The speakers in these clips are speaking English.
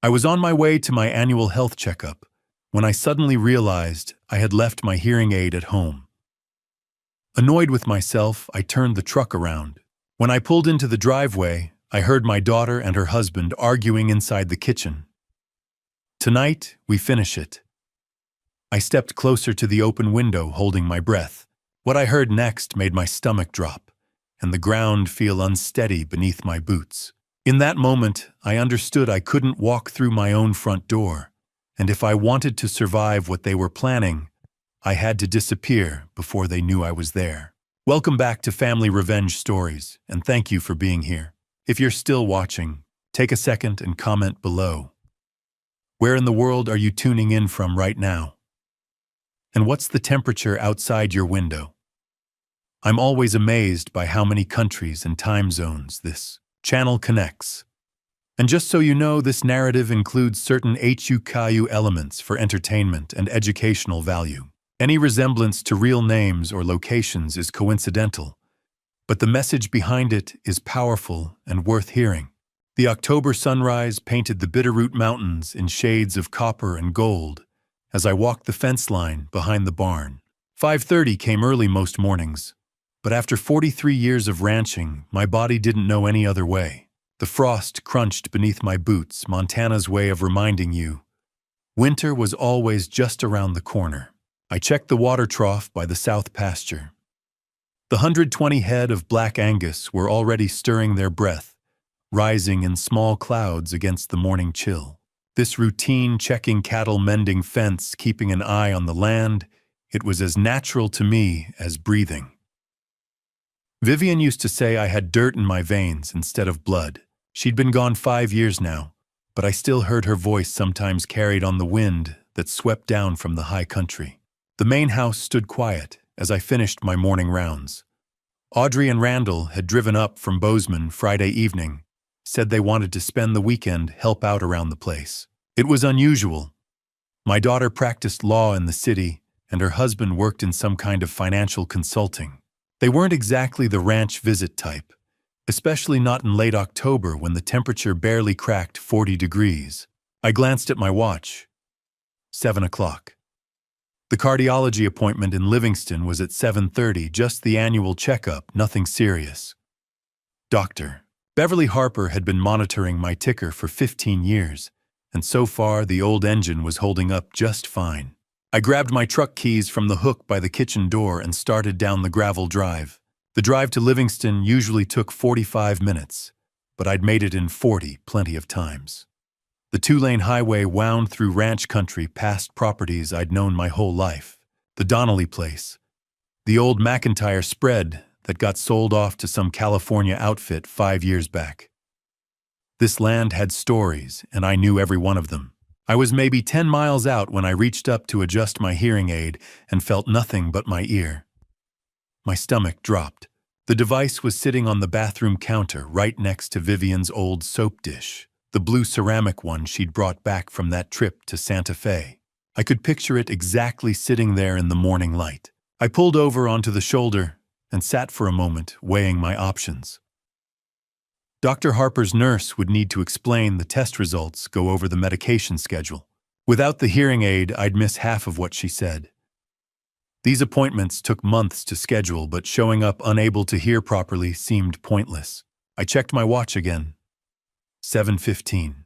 I was on my way to my annual health checkup when I suddenly realized I had left my hearing aid at home. Annoyed with myself, I turned the truck around. When I pulled into the driveway, I heard my daughter and her husband arguing inside the kitchen. "Tonight, we finish it." I stepped closer to the open window, holding my breath. What I heard next made my stomach drop, and the ground feel unsteady beneath my boots. In that moment, I understood I couldn't walk through my own front door, and if I wanted to survive what they were planning, I had to disappear before they knew I was there. Welcome back to Family Revenge Stories, and thank you for being here. If you're still watching, take a second and comment below. Where in the world are you tuning in from right now? And what's the temperature outside your window? I'm always amazed by how many countries and time zones this channel connects. And just so you know, this narrative includes certain HUKU elements for entertainment and educational value. Any resemblance to real names or locations is coincidental, but the message behind it is powerful and worth hearing. The October sunrise painted the Bitterroot Mountains in shades of copper and gold as I walked the fence line behind the barn. 5:30 came early most mornings, but after 43 years of ranching, my body didn't know any other way. The frost crunched beneath my boots, Montana's way of reminding you winter was always just around the corner. I checked the water trough by the south pasture. The 120 head of Black Angus were already stirring their breath, rising in small clouds against the morning chill. This routine checking cattle mending fence, keeping an eye on the land, it was as natural to me as breathing. Vivian used to say I had dirt in my veins instead of blood. She'd been gone 5 years now, but I still heard her voice sometimes carried on the wind that swept down from the high country. The main house stood quiet as I finished my morning rounds. Audrey and Randall had driven up from Bozeman Friday evening, said they wanted to spend the weekend, help out around the place. It was unusual. My daughter practiced law in the city, and her husband worked in some kind of financial consulting. They weren't exactly the ranch visit type, especially not in late October when the temperature barely cracked 40 degrees. I glanced at my watch. 7 o'clock. The cardiology appointment in Livingston was at 7:30, just the annual checkup, nothing serious. Doctor. Beverly Harper had been monitoring my ticker for 15 years, and so far the old engine was holding up just fine. I grabbed my truck keys from the hook by the kitchen door and started down the gravel drive. The drive to Livingston usually took 45 minutes, but I'd made it in 40 plenty of times. The 2-lane highway wound through ranch country past properties I'd known my whole life. The Donnelly place, the old McIntyre spread that got sold off to some California outfit 5 years back. This land had stories, and I knew every one of them. I was maybe 10 miles out when I reached up to adjust my hearing aid and felt nothing but my ear. My stomach dropped. The device was sitting on the bathroom counter right next to Vivian's old soap dish, the blue ceramic one she'd brought back from that trip to Santa Fe. I could picture it exactly sitting there in the morning light. I pulled over onto the shoulder and sat for a moment, weighing my options. Dr. Harper's nurse would need to explain the test results, go over the medication schedule. Without the hearing aid, I'd miss half of what she said. These appointments took months to schedule, but showing up unable to hear properly seemed pointless. I checked my watch again. 7:15.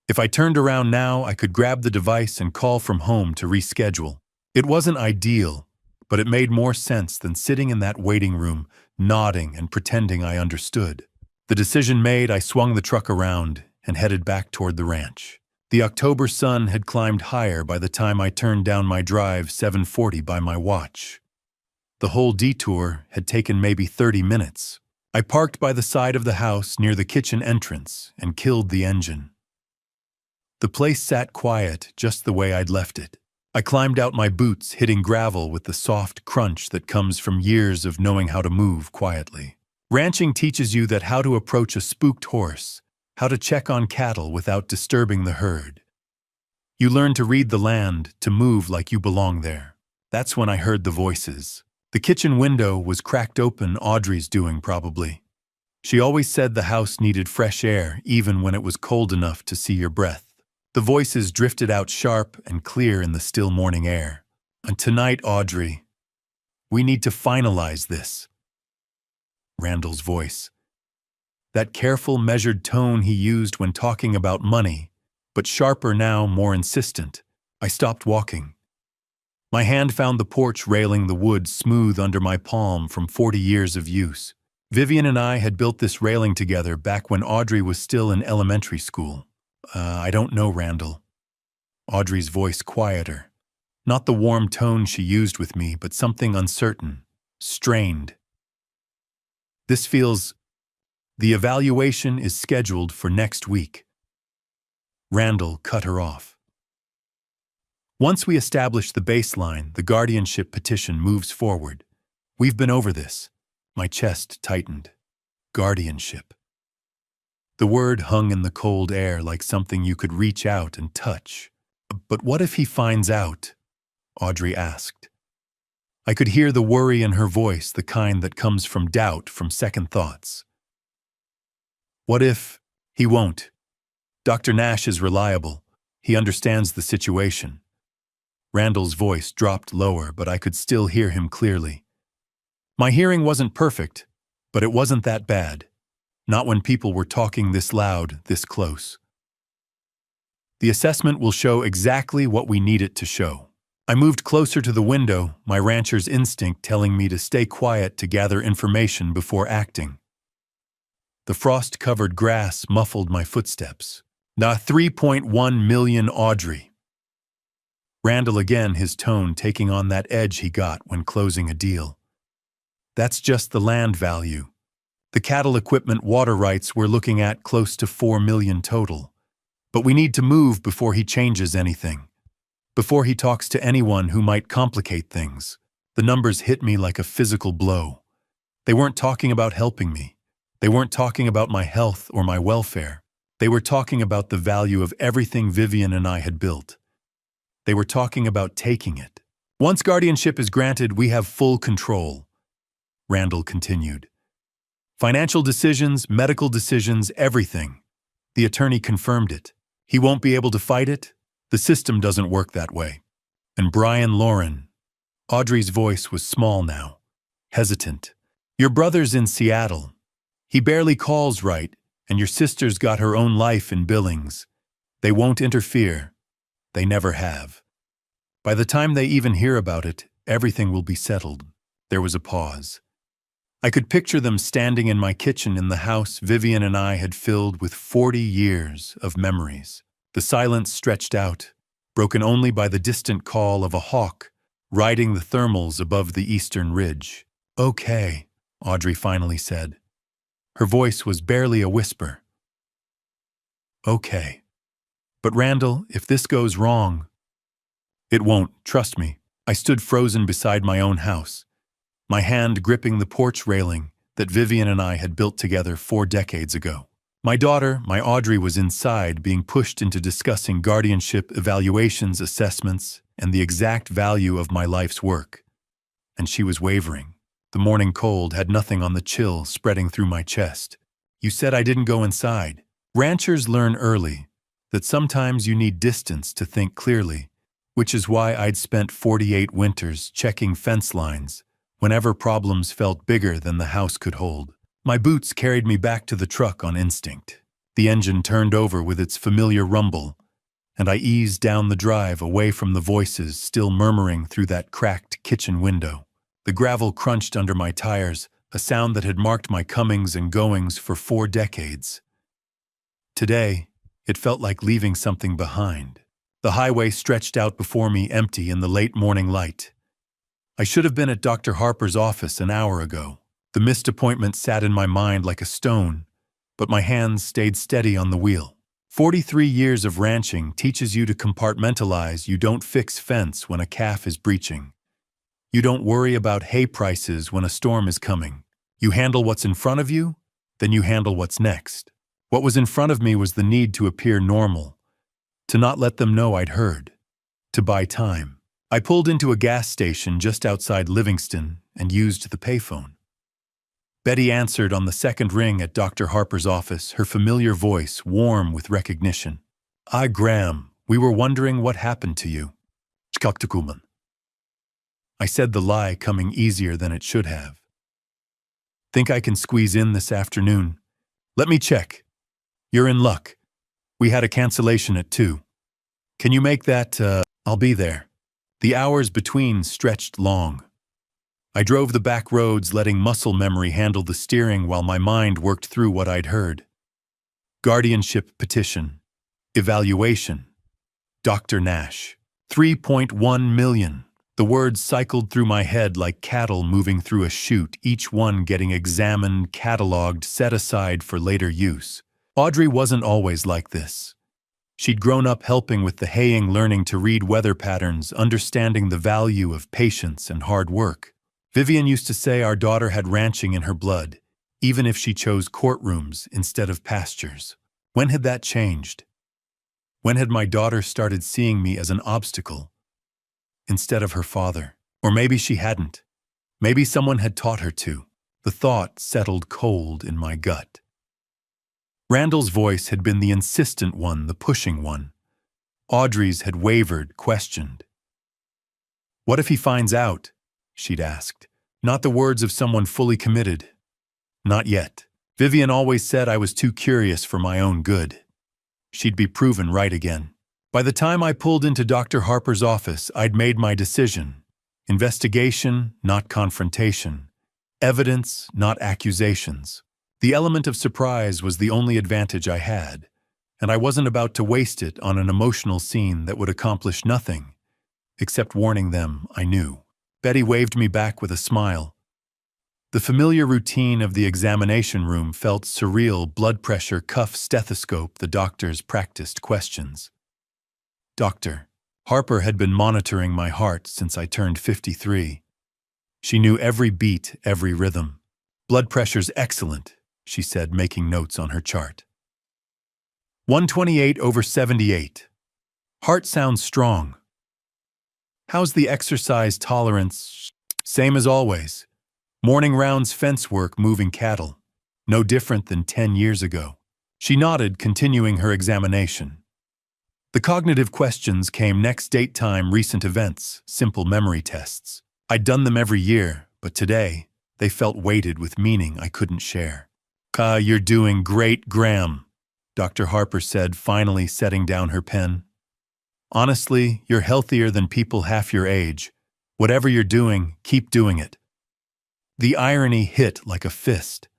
If I turned around now, I could grab the device and call from home to reschedule. It wasn't ideal, but it made more sense than sitting in that waiting room, nodding and pretending I understood. The decision made, I swung the truck around and headed back toward the ranch. The October sun had climbed higher by the time I turned down my drive, 7:40 by my watch. The whole detour had taken maybe 30 minutes. I parked by the side of the house near the kitchen entrance and killed the engine. The place sat quiet just the way I'd left it. I climbed out my boots, hitting gravel with the soft crunch that comes from years of knowing how to move quietly. Ranching teaches you that how to approach a spooked horse, how to check on cattle without disturbing the herd. You learn to read the land, to move like you belong there. That's when I heard the voices. The kitchen window was cracked open, Audrey's doing probably. She always said the house needed fresh air, even when it was cold enough to see your breath. The voices drifted out sharp and clear in the still morning air. And tonight, Audrey, we need to finalize this. Randall's voice. That careful, measured tone he used when talking about money, but sharper now, more insistent. I stopped walking. My hand found the porch railing, the wood smooth under my palm from 40 years of use. Vivian and I had built this railing together back when Audrey was still in elementary school. I don't know, Randall. Audrey's voice quieter. Not the warm tone she used with me, but something uncertain, strained. This feels... The evaluation is scheduled for next week. Randall cut her off. Once we establish the baseline, the guardianship petition moves forward. We've been over this. My chest tightened. Guardianship. The word hung in the cold air like something you could reach out and touch. But what if he finds out? Audrey asked. I could hear the worry in her voice, the kind that comes from doubt, from second thoughts. What if he won't? Dr. Nash is reliable. He understands the situation. Randall's voice dropped lower, but I could still hear him clearly. My hearing wasn't perfect, but it wasn't that bad. Not when people were talking this loud, this close. The assessment will show exactly what we need it to show. I moved closer to the window, my rancher's instinct telling me to stay quiet to gather information before acting. The frost-covered grass muffled my footsteps. Nah, 3.1 million, Audrey. Randall again, his tone taking on that edge he got when closing a deal. That's just the land value. The cattle equipment water rights we're looking at close to 4 million total. But we need to move before he changes anything. Before he talks to anyone who might complicate things. The numbers hit me like a physical blow. They weren't talking about helping me. They weren't talking about my health or my welfare. They were talking about the value of everything Vivian and I had built. They were talking about taking it. Once guardianship is granted, we have full control. Randall continued. Financial decisions, medical decisions, everything. The attorney confirmed it. He won't be able to fight it. The system doesn't work that way. And Brian Lauren. Audrey's voice was small now, hesitant. Your brother's in Seattle. He barely calls right, and your sister's got her own life in Billings. They won't interfere. They never have. By the time they even hear about it, everything will be settled. There was a pause. I could picture them standing in my kitchen in the house Vivian and I had filled with 40 years of memories. The silence stretched out, broken only by the distant call of a hawk riding the thermals above the eastern ridge. Okay, Audrey finally said. Her voice was barely a whisper. Okay. But Randall, if this goes wrong... It won't, trust me. I stood frozen beside my own house, my hand gripping the porch railing that Vivian and I had built together 4 decades ago. My daughter, my Audrey, was inside, being pushed into discussing guardianship evaluations, assessments, and the exact value of my life's work. And she was wavering. The morning cold had nothing on the chill spreading through my chest. You said I didn't go inside. Ranchers learn early that sometimes you need distance to think clearly, which is why I'd spent 48 winters checking fence lines whenever problems felt bigger than the house could hold. My boots carried me back to the truck on instinct. The engine turned over with its familiar rumble, and I eased down the drive away from the voices still murmuring through that cracked kitchen window. The gravel crunched under my tires, a sound that had marked my comings and goings for 4 decades. Today, it felt like leaving something behind. The highway stretched out before me empty in the late morning light. I should have been at Dr. Harper's office an hour ago. The missed appointment sat in my mind like a stone, but my hands stayed steady on the wheel. 43 years of ranching teaches you to compartmentalize. You don't fix fence when a calf is breaching. You don't worry about hay prices when a storm is coming. You handle what's in front of you, then you handle what's next. What was in front of me was the need to appear normal, to not let them know I'd heard, to buy time. I pulled into a gas station just outside Livingston and used the payphone. Betty answered on the second ring at Dr. Harper's office, her familiar voice warm with recognition. "Ah, Graham, we were wondering what happened to you." I said the lie coming easier than it should have. "Think I can squeeze in this afternoon?" "Let me check." "You're in luck. We had a cancellation at 2. Can you make that, I'll be there." The hours between stretched long. I drove the back roads, letting muscle memory handle the steering while my mind worked through what I'd heard. Guardianship petition. Evaluation. Dr. Nash. 3.1 million. The words cycled through my head like cattle moving through a chute, each one getting examined, catalogued, set aside for later use. Audrey wasn't always like this. She'd grown up helping with the haying, learning to read weather patterns, understanding the value of patience and hard work. Vivian used to say our daughter had ranching in her blood, even if she chose courtrooms instead of pastures. When had that changed? When had my daughter started seeing me as an obstacle instead of her father? Or maybe she hadn't. Maybe someone had taught her to. The thought settled cold in my gut. Randall's voice had been the insistent one, the pushing one. Audrey's had wavered, questioned. "What if he finds out?" she'd asked. Not the words of someone fully committed. Not yet. Vivian always said I was too curious for my own good. She'd be proven right again. By the time I pulled into Dr. Harper's office, I'd made my decision. Investigation, not confrontation. Evidence, not accusations. The element of surprise was the only advantage I had, and I wasn't about to waste it on an emotional scene that would accomplish nothing, except warning them I knew. Betty waved me back with a smile. The familiar routine of the examination room felt surreal: blood pressure, cuff, stethoscope. The doctors practiced questions. Dr. Harper had been monitoring my heart since I turned 53. She knew every beat, every rhythm. "Blood pressure's excellent," she said, making notes on her chart. 128/78. "Heart sounds strong." "How's the exercise tolerance?" "Same as always. Morning rounds, fence work, moving cattle. No different than 10 years ago." She nodded, continuing her examination. The cognitive questions came next: date, time, recent events, simple memory tests. I'd done them every year, but today, they felt weighted with meaning I couldn't share. You're doing great, Graham," Dr. Harper said, finally setting down her pen. "Honestly, you're healthier than people half your age. Whatever you're doing, keep doing it." The irony hit like a fist.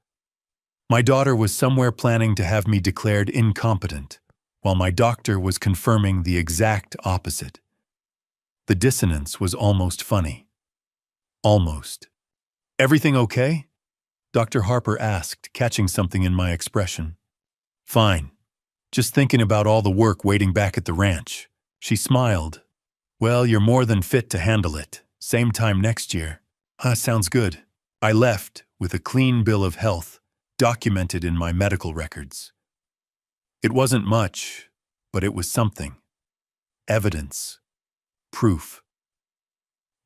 My daughter was somewhere planning to have me declared incompetent, while my doctor was confirming the exact opposite. The dissonance was almost funny. Almost. "Everything okay?" Dr. Harper asked, catching something in my expression. "Fine. Just thinking about all the work waiting back at the ranch." She smiled. "Well, you're more than fit to handle it. Same time next year." Sounds good." I left with a clean bill of health, documented in my medical records. It wasn't much, but it was something. Evidence. Proof.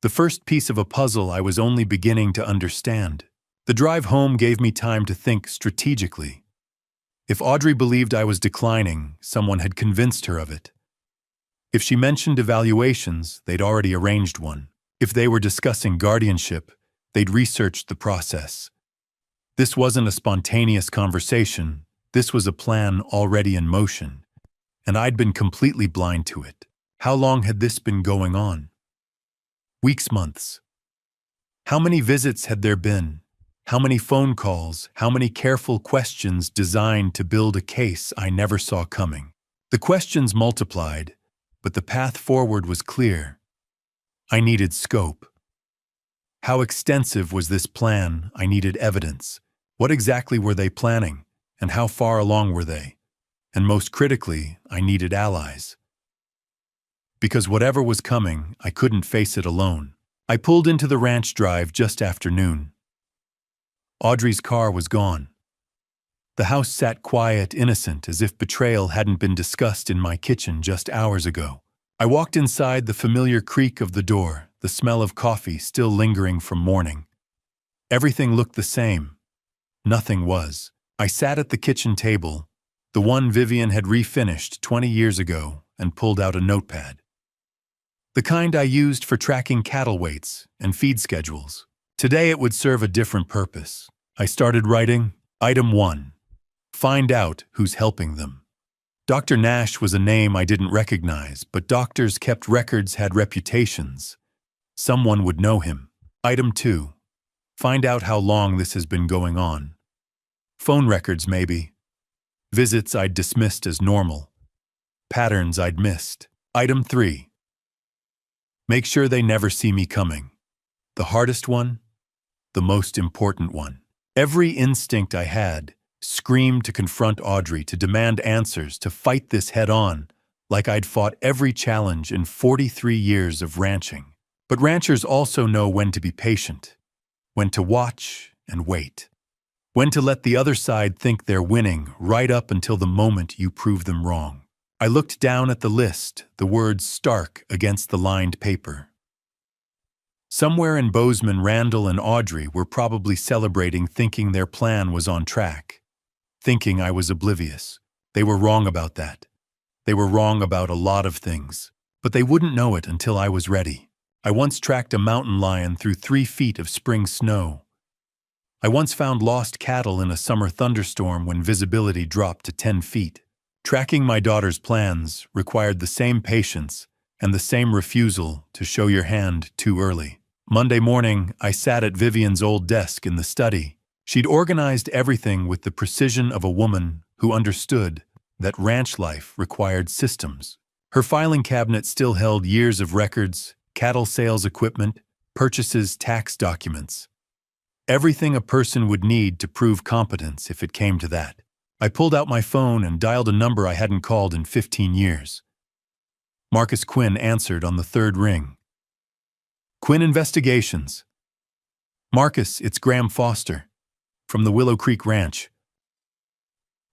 The first piece of a puzzle I was only beginning to understand. The drive home gave me time to think strategically. If Audrey believed I was declining, someone had convinced her of it. If she mentioned evaluations, they'd already arranged one. If they were discussing guardianship, they'd researched the process. This wasn't a spontaneous conversation. This was a plan already in motion, and I'd been completely blind to it. How long had this been going on? Weeks, months. How many visits had there been? How many phone calls? How many careful questions designed to build a case I never saw coming? The questions multiplied, but the path forward was clear. I needed scope. How extensive was this plan? I needed evidence. What exactly were they planning, and how far along were they? And most critically, I needed allies. Because whatever was coming, I couldn't face it alone. I pulled into the ranch drive just after noon. Audrey's car was gone. The house sat quiet, innocent, as if betrayal hadn't been discussed in my kitchen just hours ago. I walked inside, the familiar creak of the door, the smell of coffee still lingering from morning. Everything looked the same. Nothing was. I sat at the kitchen table, the one Vivian had refinished 20 years ago, and pulled out a notepad. The kind I used for tracking cattle weights and feed schedules. Today it would serve a different purpose. I started writing, Item 1. Find out who's helping them. Dr. Nash was a name I didn't recognize, but doctors kept records, had reputations. Someone would know him. Item 2. Find out how long this has been going on. Phone records, maybe. Visits I'd dismissed as normal. Patterns I'd missed. Item 3. Make sure they never see me coming. The hardest one, the most important one. Every instinct I had screamed to confront Audrey, to demand answers, to fight this head-on, like I'd fought every challenge in 43 years of ranching. But ranchers also know when to be patient, when to watch and wait, when to let the other side think they're winning right up until the moment you prove them wrong. I looked down at the list, the words stark against the lined paper. Somewhere in Bozeman, Randall and Audrey were probably celebrating, thinking their plan was on track, thinking I was oblivious. They were wrong about that. They were wrong about a lot of things, but they wouldn't know it until I was ready. I once tracked a mountain lion through 3 feet of spring snow. I once found lost cattle in a summer thunderstorm when visibility dropped to 10 feet. Tracking my daughter's plans required the same patience and the same refusal to show your hand too early. Monday morning, I sat at Vivian's old desk in the study. She'd organized everything with the precision of a woman who understood that ranch life required systems. Her filing cabinet still held years of records, cattle sales equipment, purchases, tax documents. Everything a person would need to prove competence if it came to that. I pulled out my phone and dialed a number I hadn't called in 15 years. Marcus Quinn answered on the 3rd ring. Quinn Investigations. Marcus, it's Graham Foster, from the Willow Creek Ranch.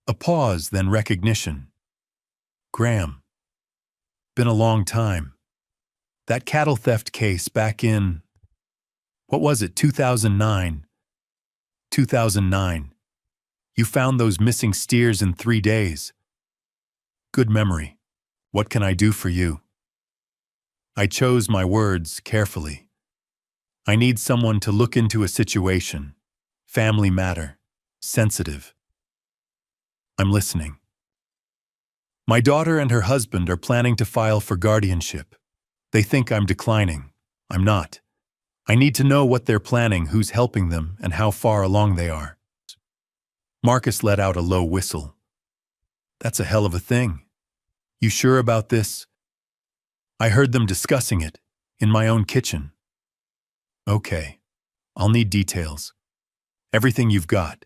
A pause, then recognition. Graham. Been a long time. That cattle theft case back in, what was it, 2009? 2009. You found those missing steers in 3 days. Good memory. What can I do for you? I chose my words carefully. I need someone to look into a situation. Family matter. Sensitive. I'm listening. My daughter and her husband are planning to file for guardianship. They think I'm declining. I'm not. I need to know what they're planning, who's helping them, and how far along they are. Marcus let out a low whistle. That's a hell of a thing. You sure about this? I heard them discussing it, in my own kitchen. Okay. I'll need details. Everything you've got.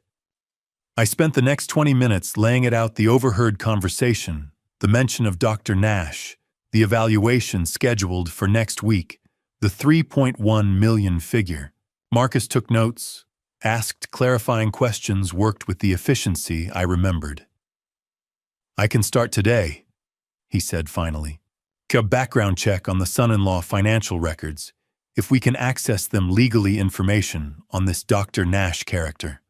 I spent the next 20 minutes laying it out, the overheard conversation, the mention of Dr. Nash, the evaluation scheduled for next week, the 3.1 million figure. Marcus took notes, asked clarifying questions, worked with the efficiency I remembered. I can start today, he said finally. A background check on the son-in-law financial records, if we can access them legally, information on this Dr. Nash character.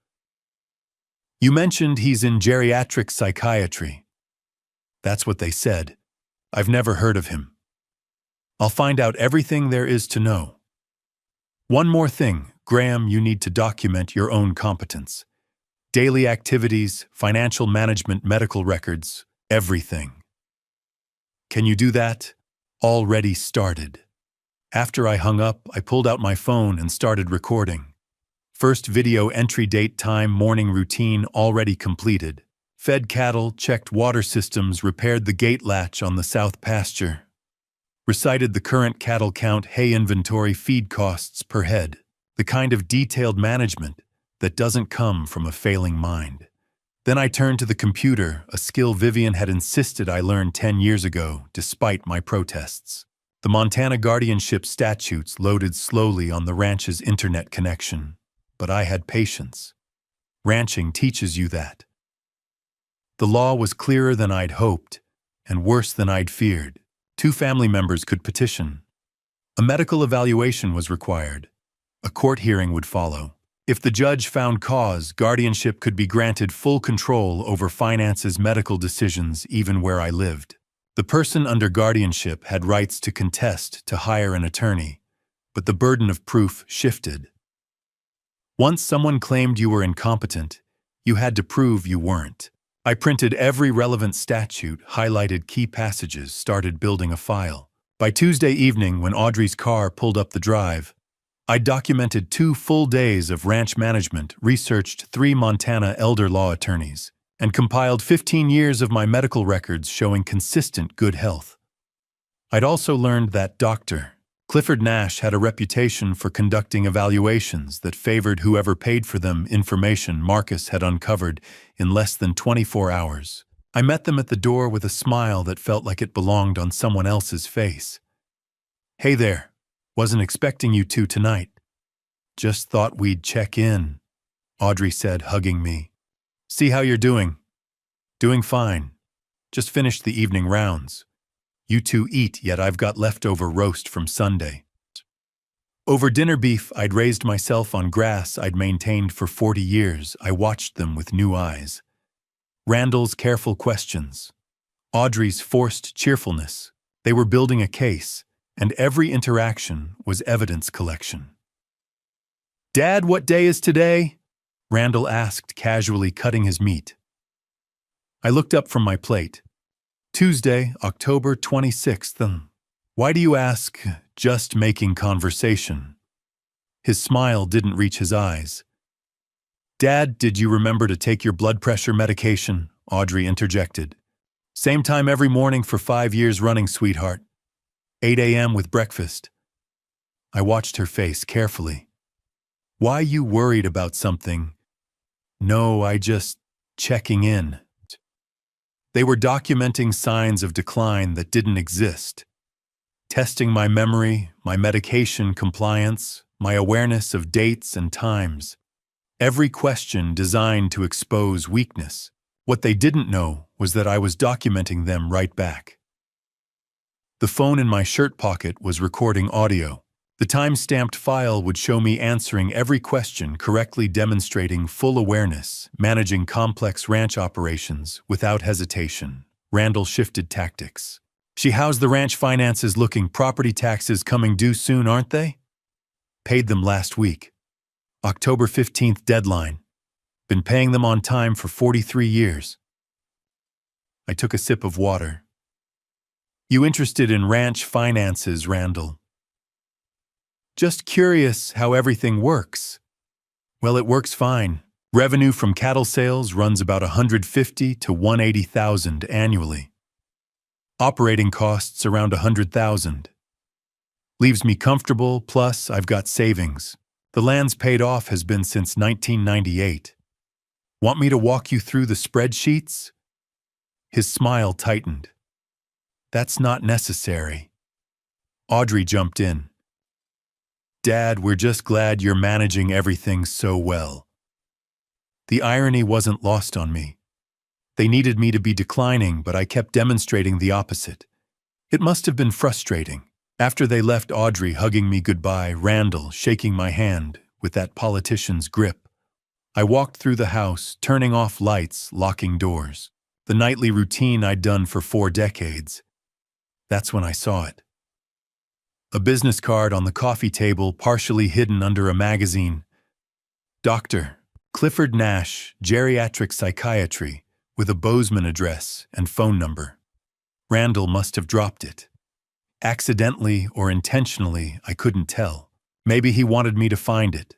You mentioned he's in geriatric psychiatry. That's what they said. I've never heard of him. I'll find out everything there is to know. One more thing, Graham, you need to document your own competence. Daily activities, financial management, medical records, everything. Can you do that? Already started. After I hung up, I pulled out my phone and started recording. First video entry, date, time, morning routine already completed. Fed cattle, checked water systems, repaired the gate latch on the south pasture. Recited the current cattle count, hay inventory, feed costs per head. The kind of detailed management that doesn't come from a failing mind. Then I turned to the computer, a skill Vivian had insisted I learn 10 years ago, despite my protests. The Montana guardianship statutes loaded slowly on the ranch's internet connection, but I had patience. Ranching teaches you that. The law was clearer than I'd hoped, and worse than I'd feared. 2 family members could petition. A medical evaluation was required. A court hearing would follow. If the judge found cause, guardianship could be granted full control over finances, medical decisions, even where I lived. The person under guardianship had rights to contest, to hire an attorney, but the burden of proof shifted. Once someone claimed you were incompetent, you had to prove you weren't. I printed every relevant statute, highlighted key passages, started building a file. By Tuesday evening, when Audrey's car pulled up the drive, I documented 2 full days of ranch management, researched 3 Montana elder law attorneys, and compiled 15 years of my medical records showing consistent good health. I'd also learned that Dr. Clifford Nash had a reputation for conducting evaluations that favored whoever paid for them. Information Marcus had uncovered in less than 24 hours. I met them at the door with a smile that felt like it belonged on someone else's face. "Hey there. Wasn't expecting you two tonight. Just thought we'd check in," Audrey said, hugging me. "See how you're doing." "Doing fine. Just finished the evening rounds. You two eat, yet I've got leftover roast from Sunday." Over dinner beef I'd raised myself on grass I'd maintained for 40 years. I watched them with new eyes. Randall's careful questions, Audrey's forced cheerfulness. They were building a case, and every interaction was evidence collection. "Dad, what day is today?" Randall asked, casually cutting his meat. I looked up from my plate. "Tuesday, October 26th. "Why do you ask?" "Just making conversation." His smile didn't reach his eyes. "Dad, did you remember to take your blood pressure medication?" Audrey interjected. "Same time every morning for 5 years running, sweetheart. 8 a.m. with breakfast." I watched her face carefully. "Why you worried about something?" "No, I just checking in." They were documenting signs of decline that didn't exist. Testing my memory, my medication compliance, my awareness of dates and times. Every question designed to expose weakness. What they didn't know was that I was documenting them right back. The phone in my shirt pocket was recording audio. The time-stamped file would show me answering every question correctly, demonstrating full awareness, managing complex ranch operations without hesitation. Randall shifted tactics. "How's the ranch finances looking? Property taxes coming due soon, aren't they?" "Paid them last week. October 15th deadline. Been paying them on time for 43 years. I took a sip of water. "You interested in ranch finances, Randall?" "Just curious how everything works." "Well, it works fine. Revenue from cattle sales runs about $150,000 to $180,000 annually. Operating costs around $100,000. Leaves me comfortable, plus I've got savings. The land's paid off has been since 1998. Want me to walk you through the spreadsheets?" His smile tightened. "That's not necessary." Audrey jumped in. "Dad, we're just glad you're managing everything so well." The irony wasn't lost on me. They needed me to be declining, but I kept demonstrating the opposite. It must have been frustrating. After they left, Audrey hugging me goodbye, Randall shaking my hand with that politician's grip. I walked through the house, turning off lights, locking doors. The nightly routine I'd done for 4 decades. That's when I saw it. A business card on the coffee table, partially hidden under a magazine. Dr. Clifford Nash, Geriatric Psychiatry, with a Bozeman address and phone number. Randall must have dropped it. Accidentally or intentionally, I couldn't tell. Maybe he wanted me to find it.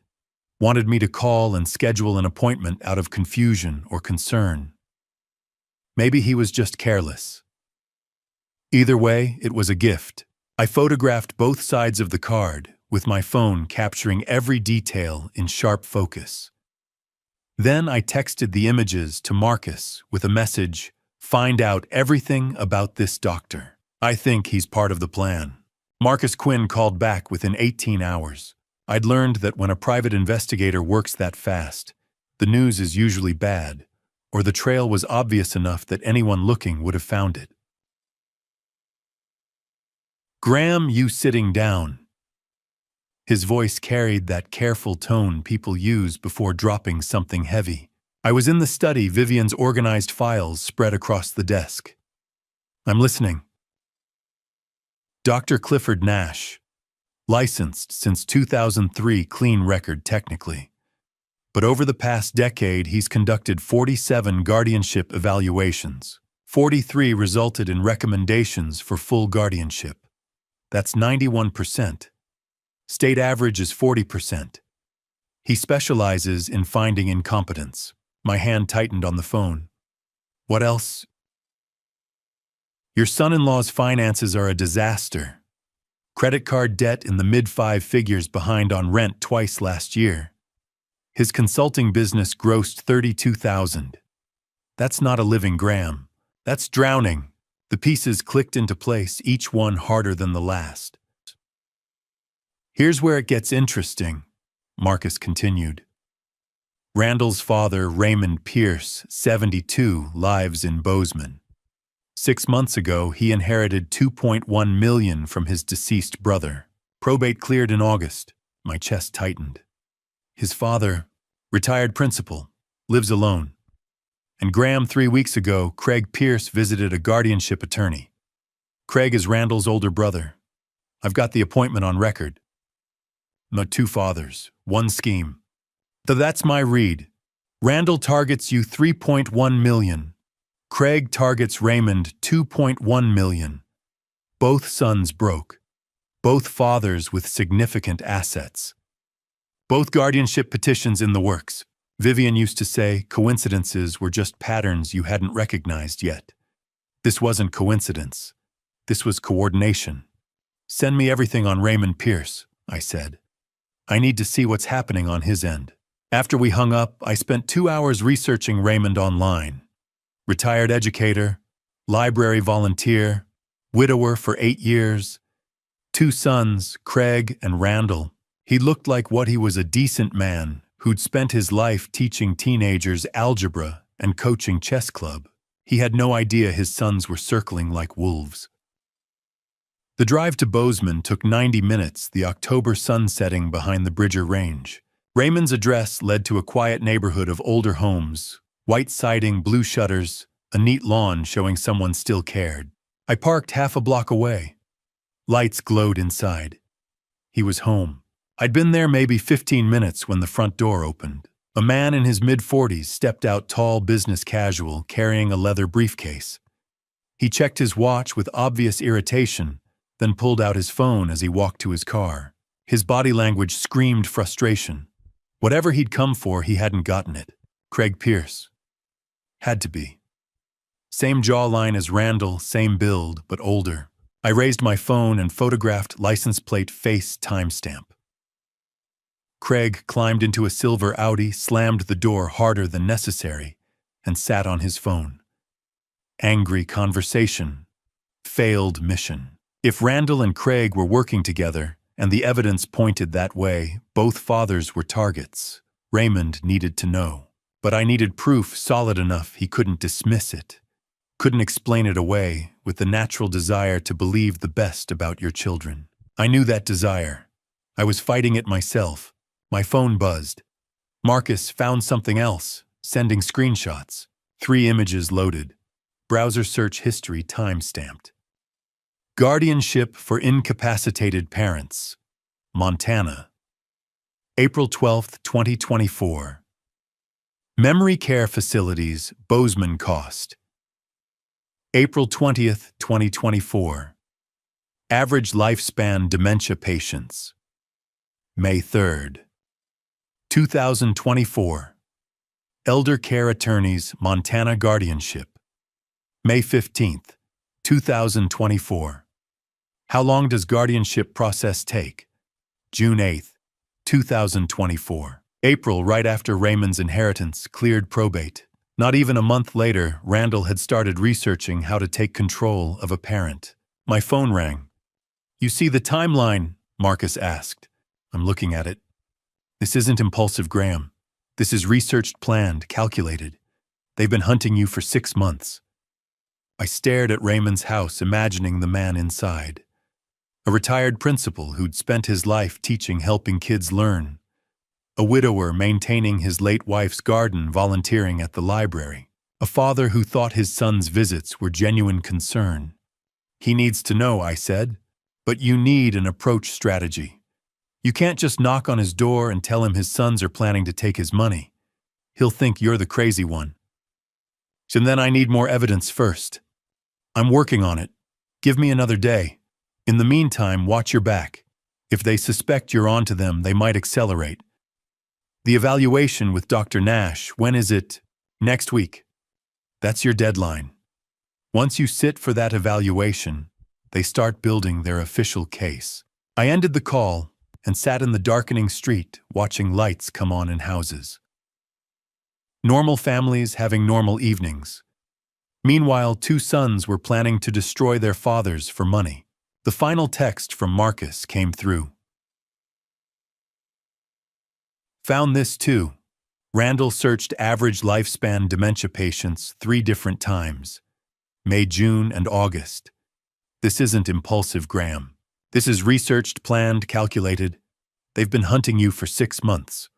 Wanted me to call and schedule an appointment out of confusion or concern. Maybe he was just careless. Either way, it was a gift. I photographed both sides of the card, with my phone capturing every detail in sharp focus. Then I texted the images to Marcus with a message, "Find out everything about this doctor. I think he's part of the plan." Marcus Quinn called back within 18 hours. I'd learned that when a private investigator works that fast, the news is usually bad, or the trail was obvious enough that anyone looking would have found it. "Graham, you sitting down." His voice carried that careful tone people use before dropping something heavy. I was in the study, Vivian's organized files spread across the desk. I'm listening. Dr. Clifford Nash. Licensed since 2003, clean record technically. But over the past decade, he's conducted 47 guardianship evaluations. 43 resulted in recommendations for full guardianship. That's 91%. State average is 40%. He specializes in finding incompetence. My hand tightened on the phone. What else? Your son-in-law's finances are a disaster. Credit card debt in the mid-5 figures, behind on rent twice last year. His consulting business grossed $32,000. That's not a living gram. That's drowning. The pieces clicked into place, each one harder than the last. Here's where it gets interesting, Marcus continued. Randall's father, Raymond Pierce, 72, lives in Bozeman. 6 months ago, he inherited $2.1 million from his deceased brother. Probate cleared in August. My chest tightened. His father, retired principal, lives alone. And Graham, 3 weeks ago, Craig Pierce visited a guardianship attorney. Craig is Randall's older brother. I've got the appointment on record. No, 2 fathers, 1 scheme. That's my read. Randall targets you $3.1 million. Craig targets Raymond $2.1 million. Both sons broke. Both fathers with significant assets. Both guardianship petitions in the works. Vivian used to say coincidences were just patterns you hadn't recognized yet. This wasn't coincidence. This was coordination. Send me everything on Raymond Pierce, I said. I need to see what's happening on his end. After we hung up, I spent 2 hours researching Raymond online. Retired educator, library volunteer, widower for 8 years, 2 sons, Craig and Randall. He looked like what he was, a decent man who'd spent his life teaching teenagers algebra and coaching chess club. He had no idea his sons were circling like wolves. The drive to Bozeman took 90 minutes, the October sun setting behind the Bridger Range. Raymond's address led to a quiet neighborhood of older homes, white siding, blue shutters, a neat lawn showing someone still cared. I parked half a block away. Lights glowed inside. He was home. I'd been there maybe 15 minutes when the front door opened. A man in his mid-40s stepped out, tall, business casual, carrying a leather briefcase. He checked his watch with obvious irritation, then pulled out his phone as he walked to his car. His body language screamed frustration. Whatever he'd come for, he hadn't gotten it. Craig Pierce. Had to be. Same jawline as Randall, same build, but older. I raised my phone and photographed license plate, face, timestamp. Craig climbed into a silver Audi, slammed the door harder than necessary, and sat on his phone. Angry conversation. Failed mission. If Randall and Craig were working together, and the evidence pointed that way, both fathers were targets. Raymond needed to know. But I needed proof solid enough he couldn't dismiss it. Couldn't explain it away with the natural desire to believe the best about your children. I knew that desire. I was fighting it myself. My phone buzzed. Marcus found something else, sending screenshots. 3 images loaded. Browser search history time-stamped. Guardianship for incapacitated parents. Montana. April 12, 2024. Memory care facilities, Bozeman cost. April 20th, 2024. Average lifespan dementia patients. May 3rd, 2024. Elder care attorneys, Montana guardianship. May 15th, 2024. How long does guardianship process take? June 8th, 2024. April, right after Raymond's inheritance, cleared probate. Not even a month later, Randall had started researching how to take control of a parent. My phone rang. You see the timeline? Marcus asked. I'm looking at it. This isn't impulsive, Graham. This is researched, planned, calculated. They've been hunting you for 6 months. I stared at Raymond's house, imagining the man inside. A retired principal who'd spent his life teaching helping kids learn. A widower maintaining his late wife's garden, volunteering at the library. A father who thought his son's visits were genuine concern. He needs to know, I said, but you need an approach strategy. You can't just knock on his door and tell him his sons are planning to take his money. He'll think you're the crazy one. So then I need more evidence first. I'm working on it. Give me another day. In the meantime, watch your back. If they suspect you're onto them, they might accelerate. The evaluation with Dr. Nash, when is it? Next week. That's your deadline. Once you sit for that evaluation, they start building their official case. I ended the call and sat in the darkening street watching lights come on in houses. Normal families having normal evenings. Meanwhile, two sons were planning to destroy their fathers for money. The final text from Marcus came through. Found this too. Randall searched average lifespan dementia patients 3 different times. May, June, and August. This isn't impulsive, Graham. This is researched, planned, calculated. They've been hunting you for 6 months.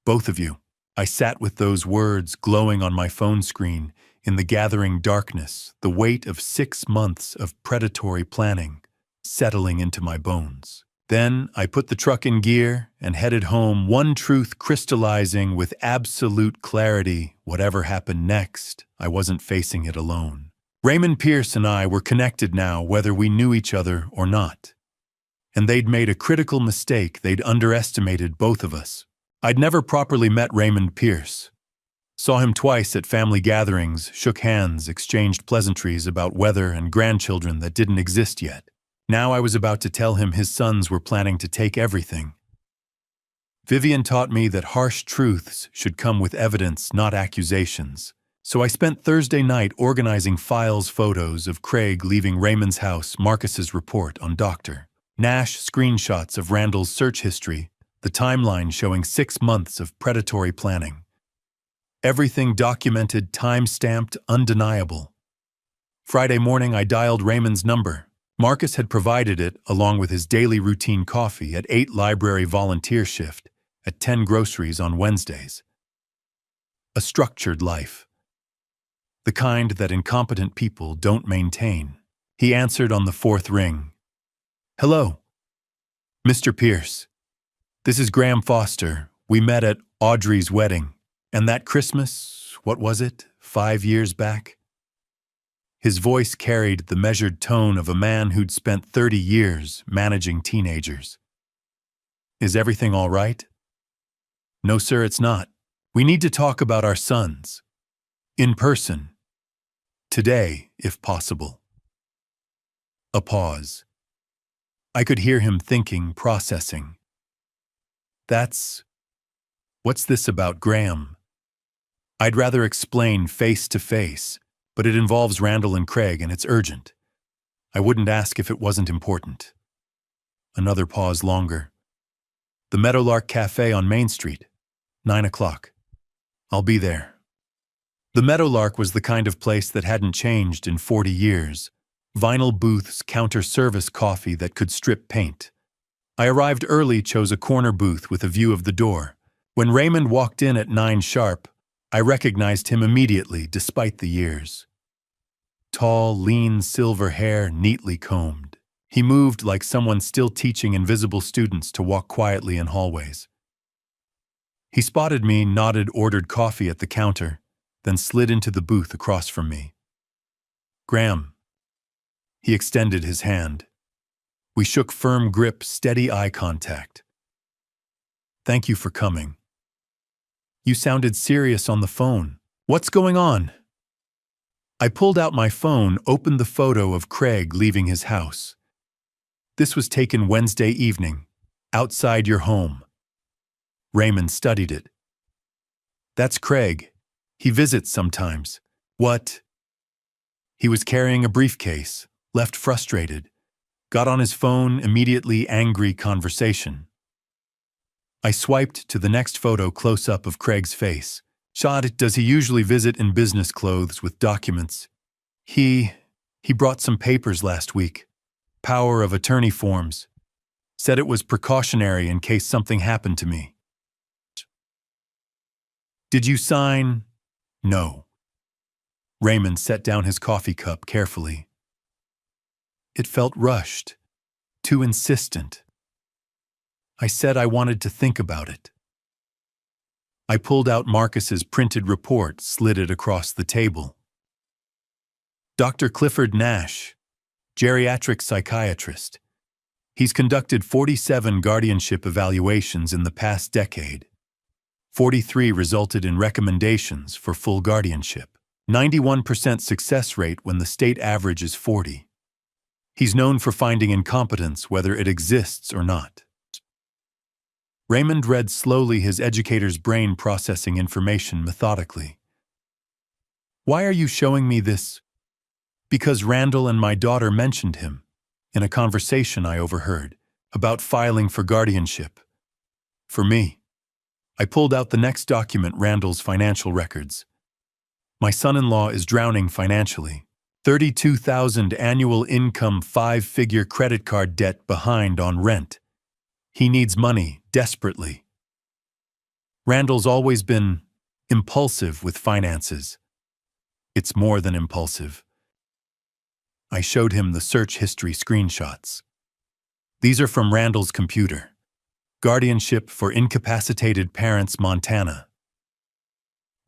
Both of you. I sat with those words glowing on my phone screen in the gathering darkness, the weight of 6 months of predatory planning settling into my bones. Then I put the truck in gear and headed home, one truth crystallizing with absolute clarity. Whatever happened next, I wasn't facing it alone. Raymond Pierce and I were connected now, whether we knew each other or not. And they'd made a critical mistake. They'd underestimated both of us. I'd never properly met Raymond Pierce. Saw him twice at family gatherings, shook hands, exchanged pleasantries about weather and grandchildren that didn't exist yet. Now I was about to tell him his sons were planning to take everything. Vivian taught me that harsh truths should come with evidence, not accusations. So I spent Thursday night organizing files, photos of Craig leaving Raymond's house, Marcus's report on Dr. Nash, screenshots of Randall's search history, the timeline showing 6 months of predatory planning. Everything documented, time-stamped, undeniable. Friday morning I dialed Raymond's number. Marcus had provided it along with his daily routine coffee at 8 library volunteer shift, at 10 groceries on Wednesdays. A structured life. The kind that incompetent people don't maintain. He answered on the 4th ring. Hello. Mr. Pierce. This is Graham Foster. We met at Audrey's wedding. And that Christmas, what was it, 5 years back? His voice carried the measured tone of a man who'd spent 30 years managing teenagers. Is everything all right? No, sir, it's not. We need to talk about our sons. In person. Today, if possible. A pause. I could hear him thinking, processing. What's this about Graham? I'd rather explain face to face, but it involves Randall and Craig and it's urgent. I wouldn't ask if it wasn't important. Another pause longer. The Meadowlark Cafe on Main Street, 9 o'clock. I'll be there. The Meadowlark was the kind of place that hadn't changed in 40 years. Vinyl booths, counter-service coffee that could strip paint. I arrived early, chose a corner booth with a view of the door. When Raymond walked in at 9 sharp, I recognized him immediately, despite the years. Tall, lean, silver hair, neatly combed. He moved like someone still teaching invisible students to walk quietly in hallways. He spotted me, nodded, ordered coffee at the counter, then slid into the booth across from me. Graham. He extended his hand. We shook firm grip, steady eye contact. Thank you for coming. You sounded serious on the phone. What's going on? I pulled out my phone, opened the photo of Craig leaving his house. This was taken Wednesday evening, outside your home. Raymond studied it. That's Craig. He visits sometimes. What? He was carrying a briefcase, left frustrated. Got on his phone, immediately angry conversation. I swiped to the next photo, close-up of Craig's face. Shot, does he usually visit in business clothes with documents? He brought some papers last week. power of attorney forms. Said it was precautionary in case something happened to me. Did you sign? No. Raymond set down his coffee cup carefully. It felt rushed, too insistent. I said I wanted to think about it. I pulled out Marcus's printed report, slid it across the table. Dr. Clifford Nash, geriatric psychiatrist. He's conducted 47 guardianship evaluations in the past decade. 43 resulted in recommendations for full guardianship. 91% success rate when the state average is 40. He's known for finding incompetence whether it exists or not. Raymond read slowly, his educator's brain processing information methodically. Why are you showing me this? Because Randall and my daughter mentioned him in a conversation I overheard about filing for guardianship. For me, I pulled out the next document, Randall's financial records. My son-in-law is drowning financially. $32,000 annual income, 5-figure credit card debt, behind on rent. He needs money desperately. Randall's always been impulsive with finances. It's more than impulsive. I showed him the search history screenshots. These are from Randall's computer. Guardianship for incapacitated parents, Montana.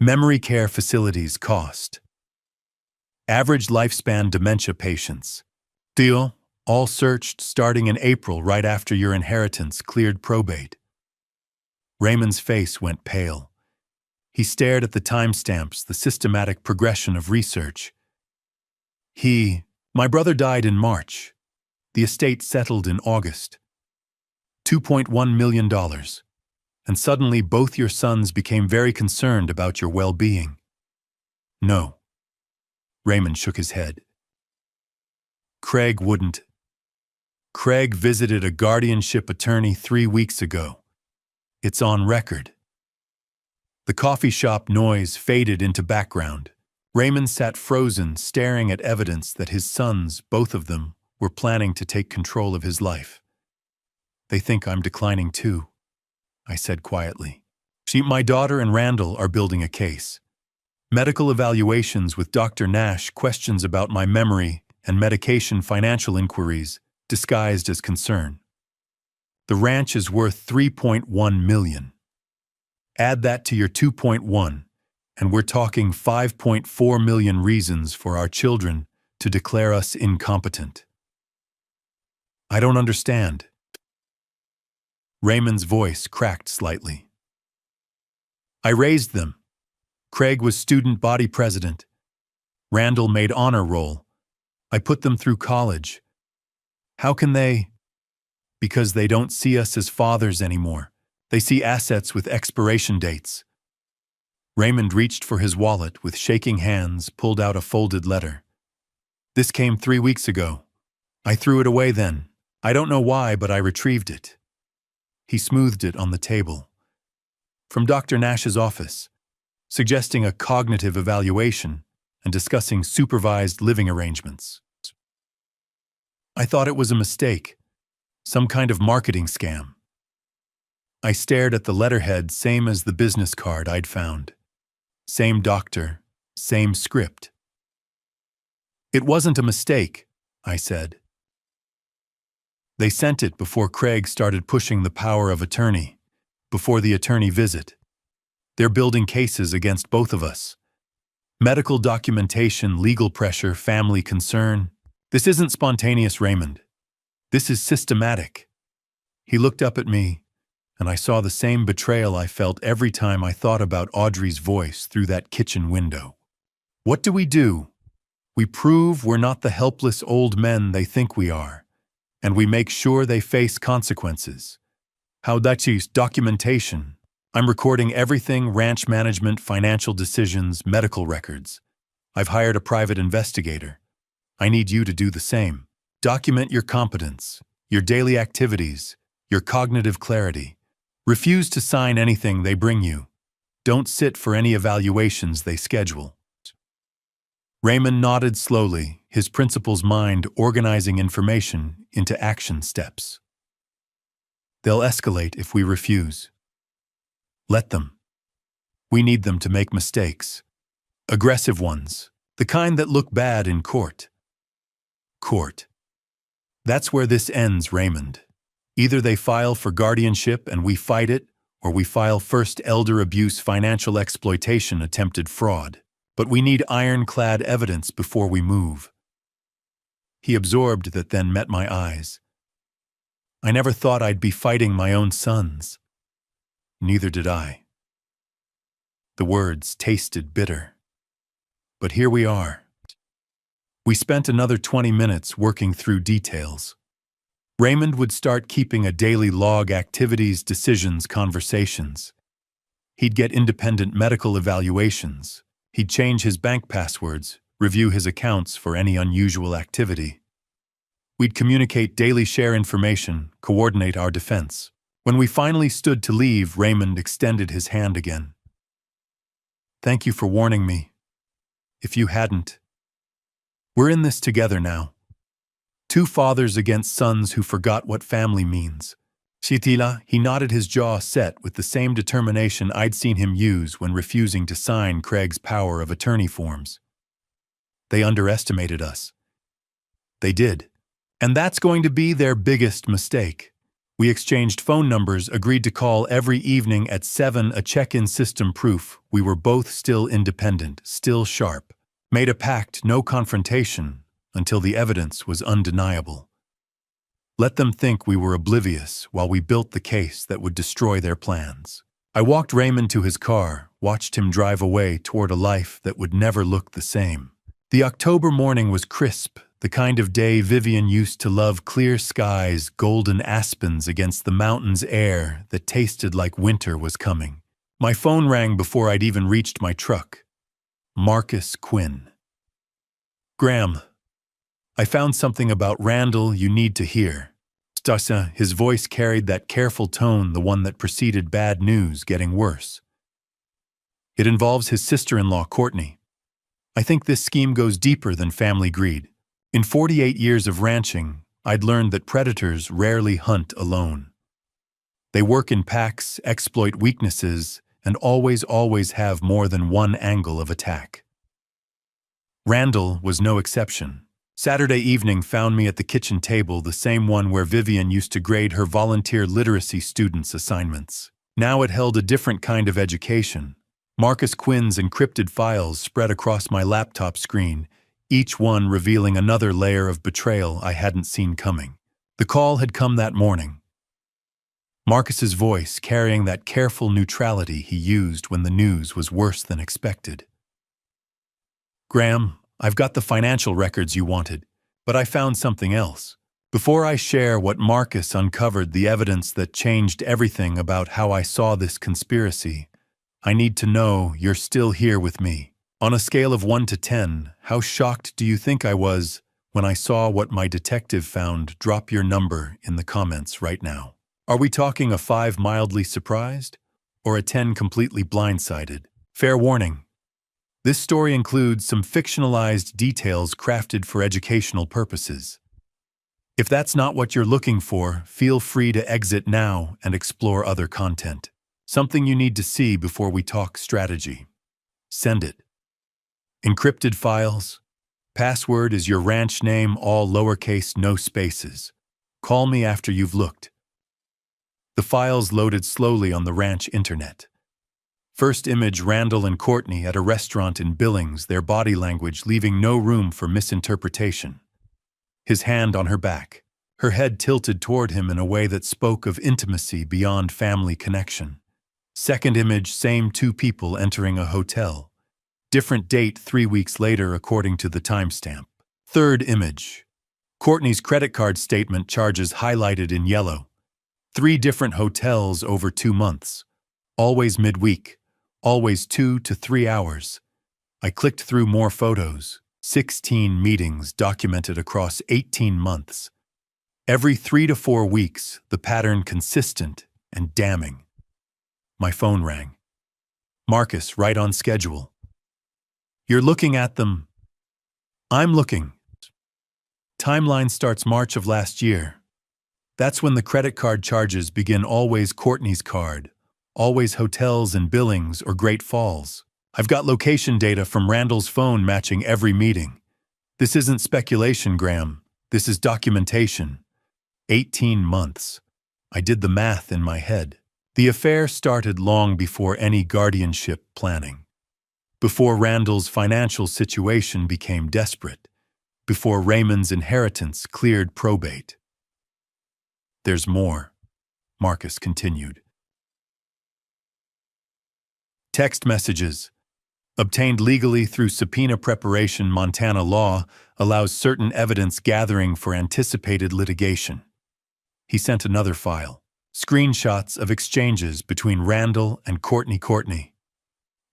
Memory care facilities cost. Average lifespan dementia patients. Deal, all searched starting in April, right after your inheritance cleared probate. Raymond's face went pale. He stared at the timestamps, the systematic progression of research. My brother died in March. The estate settled in August. $2.1 million. And suddenly both your sons became very concerned about your well-being. No. Raymond shook his head. Craig wouldn't. Craig visited a guardianship attorney 3 weeks ago. It's on record. The coffee shop noise faded into background. Raymond sat frozen, staring at evidence that his sons, both of them, were planning to take control of his life. They think I'm declining too, I said quietly. My daughter and Randall are building a case. Medical evaluations with Dr. Nash, questions about my memory and medication, financial inquiries, disguised as concern. The ranch is worth $3.1 million. Add that to your 2.1, and we're talking 5.4 million reasons for our children to declare us incompetent. I don't understand. Raymond's voice cracked slightly. I raised them. Craig was student body president. Randall made honor roll. I put them through college. How can they? Because they don't see us as fathers anymore. They see assets with expiration dates. Raymond reached for his wallet with shaking hands, pulled out a folded letter. This came 3 weeks ago. I threw it away then. I don't know why, but I retrieved it. He smoothed it on the table. From Dr. Nash's office, suggesting a cognitive evaluation and discussing supervised living arrangements. I thought it was a mistake, some kind of marketing scam. I stared at the letterhead, same as the business card I'd found. Same doctor, same script. It wasn't a mistake, I said. They sent it before Craig started pushing the power of attorney, before the attorney visit. They're building cases against both of us. Medical documentation, legal pressure, family concern. This isn't spontaneous, Raymond. This is systematic. He looked up at me, and I saw the same betrayal I felt every time I thought about Audrey's voice through that kitchen window. What do? We prove we're not the helpless old men they think we are, and we make sure they face consequences. How that's documentation. I'm recording everything: ranch management, financial decisions, medical records. I've hired a private investigator. I need you to do the same. Document your competence, your daily activities, your cognitive clarity. Refuse to sign anything they bring you. Don't sit for any evaluations they schedule. Raymond nodded slowly, his principal's mind organizing information into action steps. They'll escalate if we refuse. Let them. We need them to make mistakes. Aggressive ones, the kind that look bad in court. Court. That's where this ends, Raymond. Either they file for guardianship and we fight it, or we file first elder abuse, financial exploitation, attempted fraud. But we need ironclad evidence before we move. He absorbed that, then met my eyes. I never thought I'd be fighting my own sons. Neither did I. The words tasted bitter. But here we are. We spent another 20 minutes working through details. Raymond would start keeping a daily log: activities, decisions, conversations. He'd get independent medical evaluations. He'd change his bank passwords, review his accounts for any unusual activity. We'd communicate daily, share information, coordinate our defense. When we finally stood to leave, Raymond extended his hand again. Thank you for warning me. If you hadn't. We're in this together now. Two fathers against sons who forgot what family means. Shitila, he nodded, his jaw set with the same determination I'd seen him use when refusing to sign Craig's power of attorney forms. They underestimated us. They did. And that's going to be their biggest mistake. We exchanged phone numbers, agreed to call every evening at 7, a check-in system, proof we were both still independent, still sharp. Made a pact, no confrontation, until the evidence was undeniable. Let them think we were oblivious while we built the case that would destroy their plans. I walked Raymond to his car, watched him drive away toward a life that would never look the same. The October morning was crisp, the kind of day Vivian used to love: clear skies, golden aspens against the mountains, air that tasted like winter was coming. My phone rang before I'd even reached my truck. Marcus Quinn. Graham, I found something about Randall you need to hear. Stasa, his voice carried that careful tone, the one that preceded bad news getting worse. It involves his sister-in-law, Courtney. I think this scheme goes deeper than family greed. In 48 years of ranching, I'd learned that predators rarely hunt alone. They work in packs, exploit weaknesses, and always have more than one angle of attack. Randall was no exception. Saturday evening found me at the kitchen table, the same one where Vivian used to grade her volunteer literacy students' assignments. Now it held a different kind of education. Marcus Quinn's encrypted files spread across my laptop screen, each one revealing another layer of betrayal I hadn't seen coming. The call had come that morning. Marcus's voice carrying that careful neutrality he used when the news was worse than expected. Graham, I've got the financial records you wanted, but I found something else. Before I share what Marcus uncovered, the evidence that changed everything about how I saw this conspiracy, I need to know you're still here with me. On a scale of 1 to 10, how shocked do you think I was when I saw what my detective found? Drop your number in the comments right now. Are we talking a 5 mildly surprised, or a 10 completely blindsided? Fair warning. This story includes some fictionalized details crafted for educational purposes. If that's not what you're looking for, feel free to exit now and explore other content. Something you need to see before we talk strategy. Send it. Encrypted files. Password is your ranch name, all lowercase, no spaces. Call me after you've looked. The files loaded slowly on the ranch internet. First image: Randall and Courtney at a restaurant in Billings, their body language leaving no room for misinterpretation. His hand on her back, her head tilted toward him in a way that spoke of intimacy beyond family connection. Second image: same two people entering a hotel. Different date 3 weeks later according to the timestamp. Third image: Courtney's credit card statement, charges highlighted in yellow. 3 different hotels over 2 months. Always midweek. Always 2 to 3 hours. I clicked through more photos. 16 meetings documented across 18 months. Every 3 to 4 weeks, the pattern consistent and damning. My phone rang. Marcus, right on schedule. You're looking at them. I'm looking. Timeline starts March of last year. That's when the credit card charges begin. Always Courtney's card, always hotels and Billings or Great Falls. I've got location data from Randall's phone matching every meeting. This isn't speculation, Graham. This is documentation. 18 months. I did the math in my head. The affair started long before any guardianship planning. Before Randall's financial situation became desperate. Before Raymond's inheritance cleared probate. There's more, Marcus continued. Text messages, obtained legally through subpoena preparation. Montana law allows certain evidence gathering for anticipated litigation. He sent another file, screenshots of exchanges between Randall and Courtney. Courtney,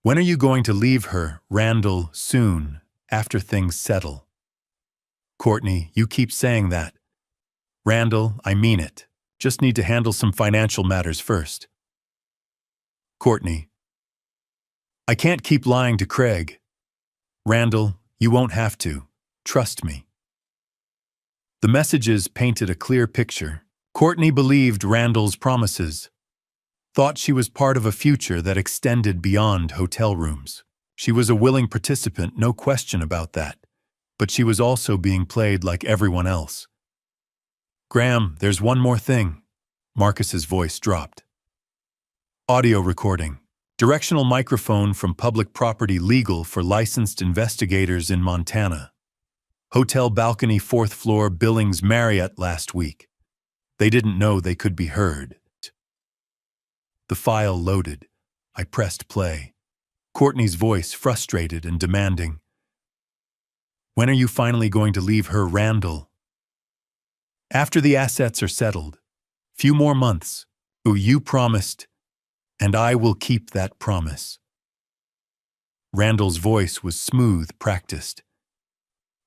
when are you going to leave her? Randall, soon, after things settle. Courtney, you keep saying that. Randall, I mean it. Just need to handle some financial matters first. Courtney, I can't keep lying to Craig. Randall, you won't have to. Trust me. The messages painted a clear picture. Courtney believed Randall's promises. Thought she was part of a future that extended beyond hotel rooms. She was a willing participant, no question about that. But she was also being played like everyone else. Graham, there's one more thing. Marcus's voice dropped. Audio recording. Directional microphone from public property, legal for licensed investigators in Montana. Hotel balcony, 4th floor, Billings Marriott last week. They didn't know they could be heard. The file loaded. I pressed play. Courtney's voice frustrated and demanding. When are you finally going to leave her, Randall? After the assets are settled. Few more months. Oh, you promised. And I will keep that promise. Randall's voice was smooth, practiced.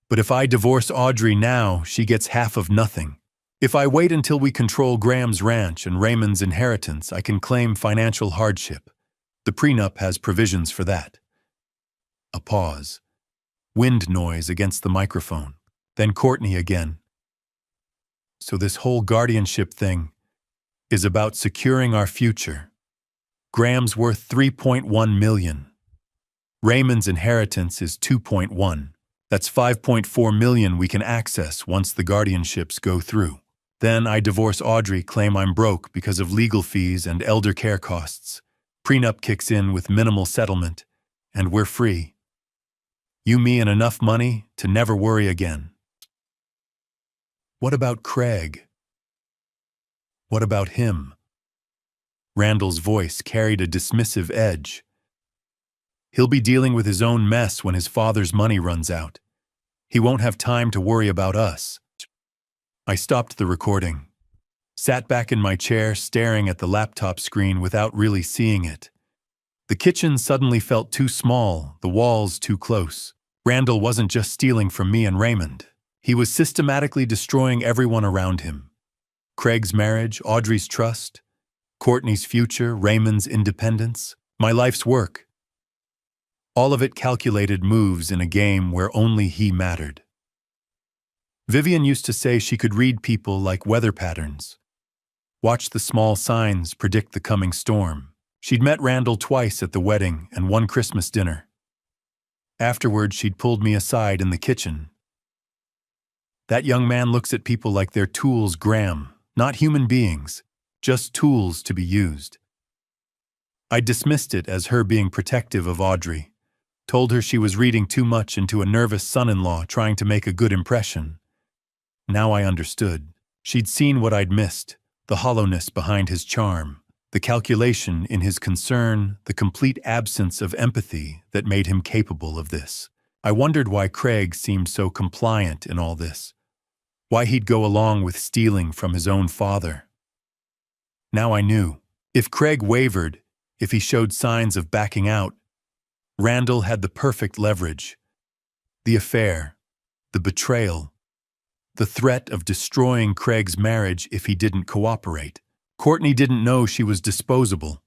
But if I divorce Audrey now, she gets half of nothing. If I wait until we control Graham's ranch and Raymond's inheritance, I can claim financial hardship. The prenup has provisions for that. A pause. Wind noise against the microphone. Then Courtney again. So this whole guardianship thing is about securing our future. Graham's worth $3.1 million. Raymond's inheritance is $2.1. That's $5.4 million we can access once the guardianships go through. Then I divorce Audrey, claim I'm broke because of legal fees and elder care costs. Prenup kicks in with minimal settlement, and we're free. You, me, and enough money to never worry again. What about Craig? What about him? Randall's voice carried a dismissive edge. He'll be dealing with his own mess when his father's money runs out. He won't have time to worry about us. I stopped the recording, sat back in my chair staring at the laptop screen without really seeing it. The kitchen suddenly felt too small, the walls too close. Randall wasn't just stealing from me and Raymond. He was systematically destroying everyone around him. Craig's marriage, Audrey's trust, Courtney's future, Raymond's independence, my life's work. All of it calculated moves in a game where only he mattered. Vivian used to say she could read people like weather patterns. Watch the small signs predict the coming storm. She'd met Randall twice at the wedding and one Christmas dinner. Afterward, she'd pulled me aside in the kitchen. That young man looks at people like they're tools, Graham, not human beings. Just tools to be used. I dismissed it as her being protective of Audrey, told her she was reading too much into a nervous son-in-law trying to make a good impression. Now I understood. She'd seen what I'd missed, the hollowness behind his charm, the calculation in his concern, the complete absence of empathy that made him capable of this. I wondered why Craig seemed so compliant in all this, why he'd go along with stealing from his own father. Now I knew. If Craig wavered, if he showed signs of backing out, Randall had the perfect leverage. The affair, the betrayal, the threat of destroying Craig's marriage if he didn't cooperate. Courtney didn't know she was disposable,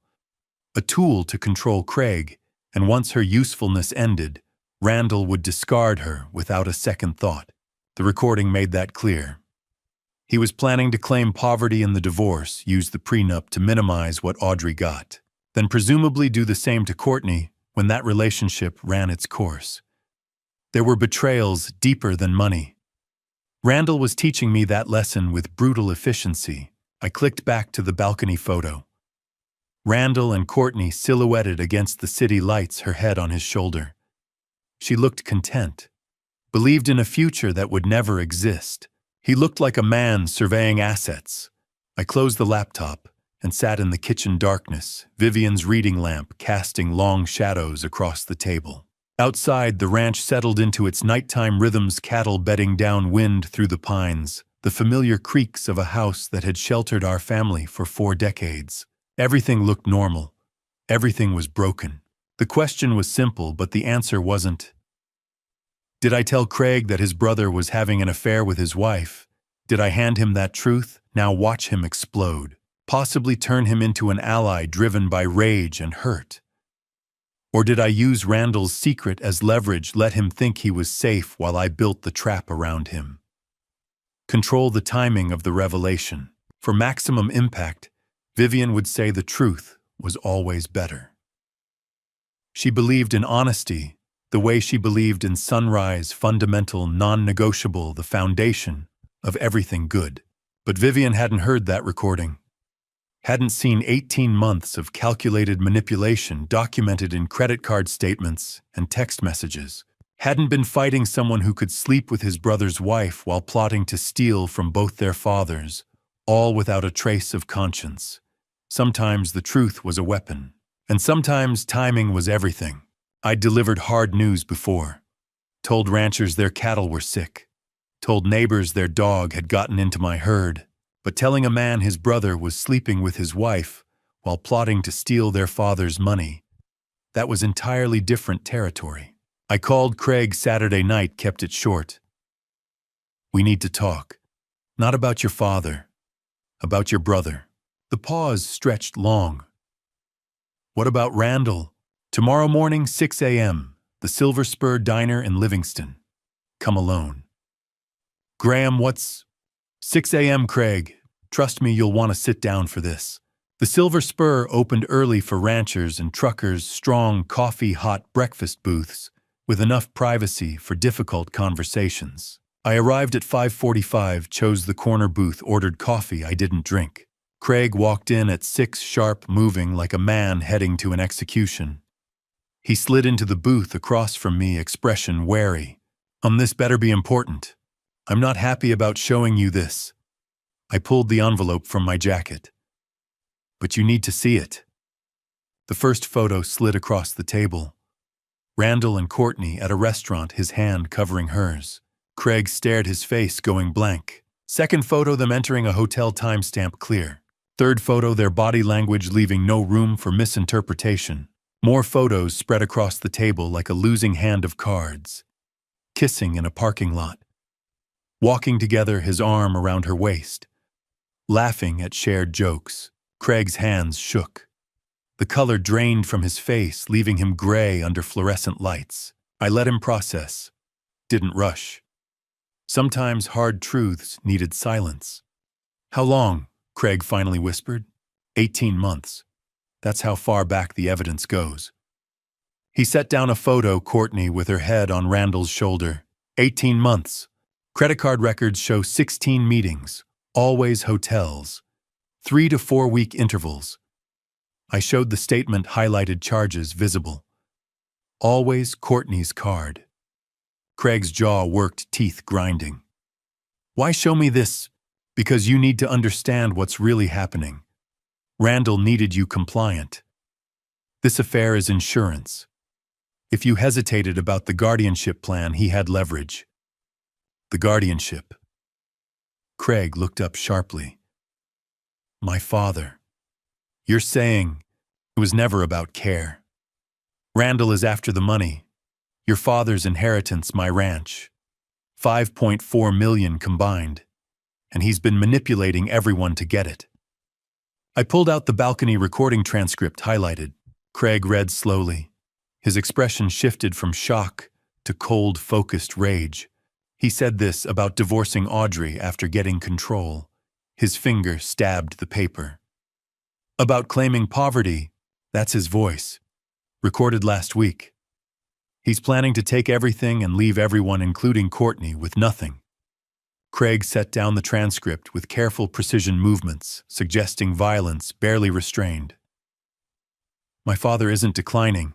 a tool to control Craig, and once her usefulness ended, Randall would discard her without a second thought. The recording made that clear. He was planning to claim poverty in the divorce, use the prenup to minimize what Audrey got, then presumably do the same to Courtney when that relationship ran its course. There were betrayals deeper than money. Randall was teaching me that lesson with brutal efficiency. I clicked back to the balcony photo. Randall and Courtney silhouetted against the city lights, her head on his shoulder. She looked content, believed in a future that would never exist. He looked like a man surveying assets. I closed the laptop and sat in the kitchen darkness, Vivian's reading lamp casting long shadows across the table. Outside, the ranch settled into its nighttime rhythms, cattle bedding downwind through the pines, the familiar creaks of a house that had sheltered our family for 4 decades. Everything looked normal. Everything was broken. The question was simple, but the answer wasn't. Did I tell Craig that his brother was having an affair with his wife? Did I hand him that truth? Now watch him explode, possibly turn him into an ally driven by rage and hurt. Or did I use Randall's secret as leverage, let him think he was safe while I built the trap around him? Control the timing of the revelation. For maximum impact, Vivian would say the truth was always better. She believed in honesty, the way she believed in sunrise, fundamental, non-negotiable, the foundation of everything good. But Vivian hadn't heard that recording. Hadn't seen 18 months of calculated manipulation documented in credit card statements and text messages. Hadn't been fighting someone who could sleep with his brother's wife while plotting to steal from both their fathers, all without a trace of conscience. Sometimes the truth was a weapon, and sometimes timing was everything. I'd delivered hard news before. Told ranchers their cattle were sick. Told neighbors their dog had gotten into my herd. But telling a man his brother was sleeping with his wife while plotting to steal their father's money, that was entirely different territory. I called Craig Saturday night, kept it short. We need to talk. Not about your father, about your brother. The pause stretched long. What about Randall? Tomorrow morning, 6 a.m., the Silver Spur Diner in Livingston. Come alone. Graham, what's 6 a.m., Craig? Trust me, you'll want to sit down for this. The Silver Spur opened early for ranchers and truckers, strong, coffee-hot breakfast booths, with enough privacy for difficult conversations. I arrived at 5:45, chose the corner booth, ordered coffee I didn't drink. Craig walked in at 6 sharp, moving like a man heading to an execution. He slid into the booth across from me, expression wary. This better be important. I'm not happy about showing you this. I pulled the envelope from my jacket. But you need to see it. The first photo slid across the table. Randall and Courtney at a restaurant, his hand covering hers. Craig stared, his face going blank. Second photo, them entering a hotel, timestamp clear. Third photo, their body language leaving no room for misinterpretation. More photos spread across the table like a losing hand of cards. Kissing in a parking lot. Walking together, his arm around her waist. Laughing at shared jokes. Craig's hands shook. The color drained from his face, leaving him gray under fluorescent lights. I let him process. Didn't rush. Sometimes hard truths needed silence. How long? Craig finally whispered. 18 months. That's how far back the evidence goes. He set down a photo, Courtney with her head on Randall's shoulder. 18 months. Credit card records show 16 meetings, always hotels, 3 to 4 week intervals. I showed the statement, highlighted charges visible. Always Courtney's card. Craig's jaw worked, teeth grinding. Why show me this? Because you need to understand what's really happening. Randall needed you compliant. This affair is insurance. If you hesitated about the guardianship plan, he had leverage. The guardianship. Craig looked up sharply. My father. You're saying it was never about care. Randall is after the money. Your father's inheritance, my ranch. 5.4 million combined. And he's been manipulating everyone to get it. I pulled out the balcony recording transcript, highlighted. Craig read slowly. His expression shifted from shock to cold, focused rage. He said this about divorcing Audrey after getting control. His finger stabbed the paper. About claiming poverty, that's his voice. Recorded last week. He's planning to take everything and leave everyone, including Courtney, with nothing. Craig set down the transcript with careful precision movements, suggesting violence barely restrained. My father isn't declining.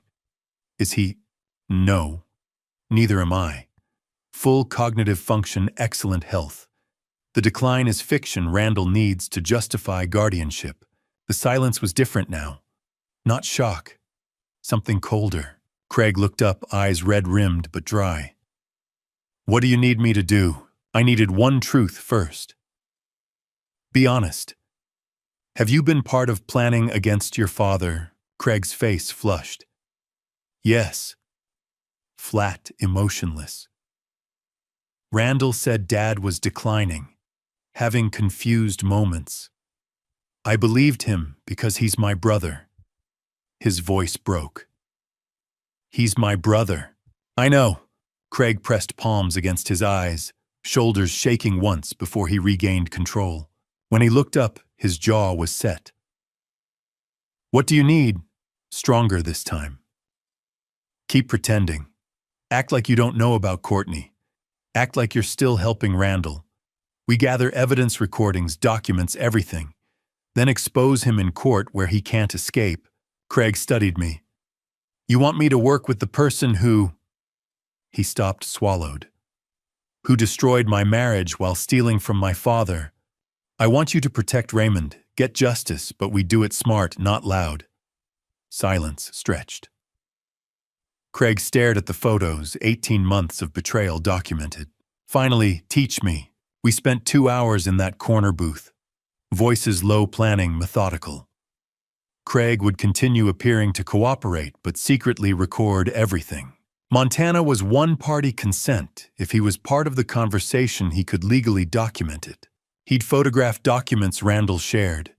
Is he? No. Neither am I. Full cognitive function, excellent health. The decline is fiction Randall needs to justify guardianship. The silence was different now. Not shock. Something colder. Craig looked up, eyes red-rimmed but dry. What do you need me to do? I needed one truth first. Be honest. Have you been part of planning against your father? Craig's face flushed. Yes. Flat, emotionless. Randall said Dad was declining, having confused moments. I believed him because he's my brother. His voice broke. He's my brother. I know. Craig pressed palms against his eyes, shoulders shaking once before he regained control. When he looked up, his jaw was set. What do you need? Stronger this time. Keep pretending. Act like you don't know about Courtney. Act like you're still helping Randall. We gather evidence, recordings, documents, everything. Then expose him in court where he can't escape. Craig studied me. You want me to work with the person who... He stopped, swallowed. Who destroyed my marriage while stealing from my father. I want you to protect Raymond, get justice, but we do it smart, not loud. Silence stretched. Craig stared at the photos, 18 months of betrayal documented. Finally, teach me. We spent 2 hours in that corner booth. Voices low, planning, methodical. Craig would continue appearing to cooperate, but secretly record everything. Montana was one-party consent. If he was part of the conversation, he could legally document it. He'd photograph documents Randall shared,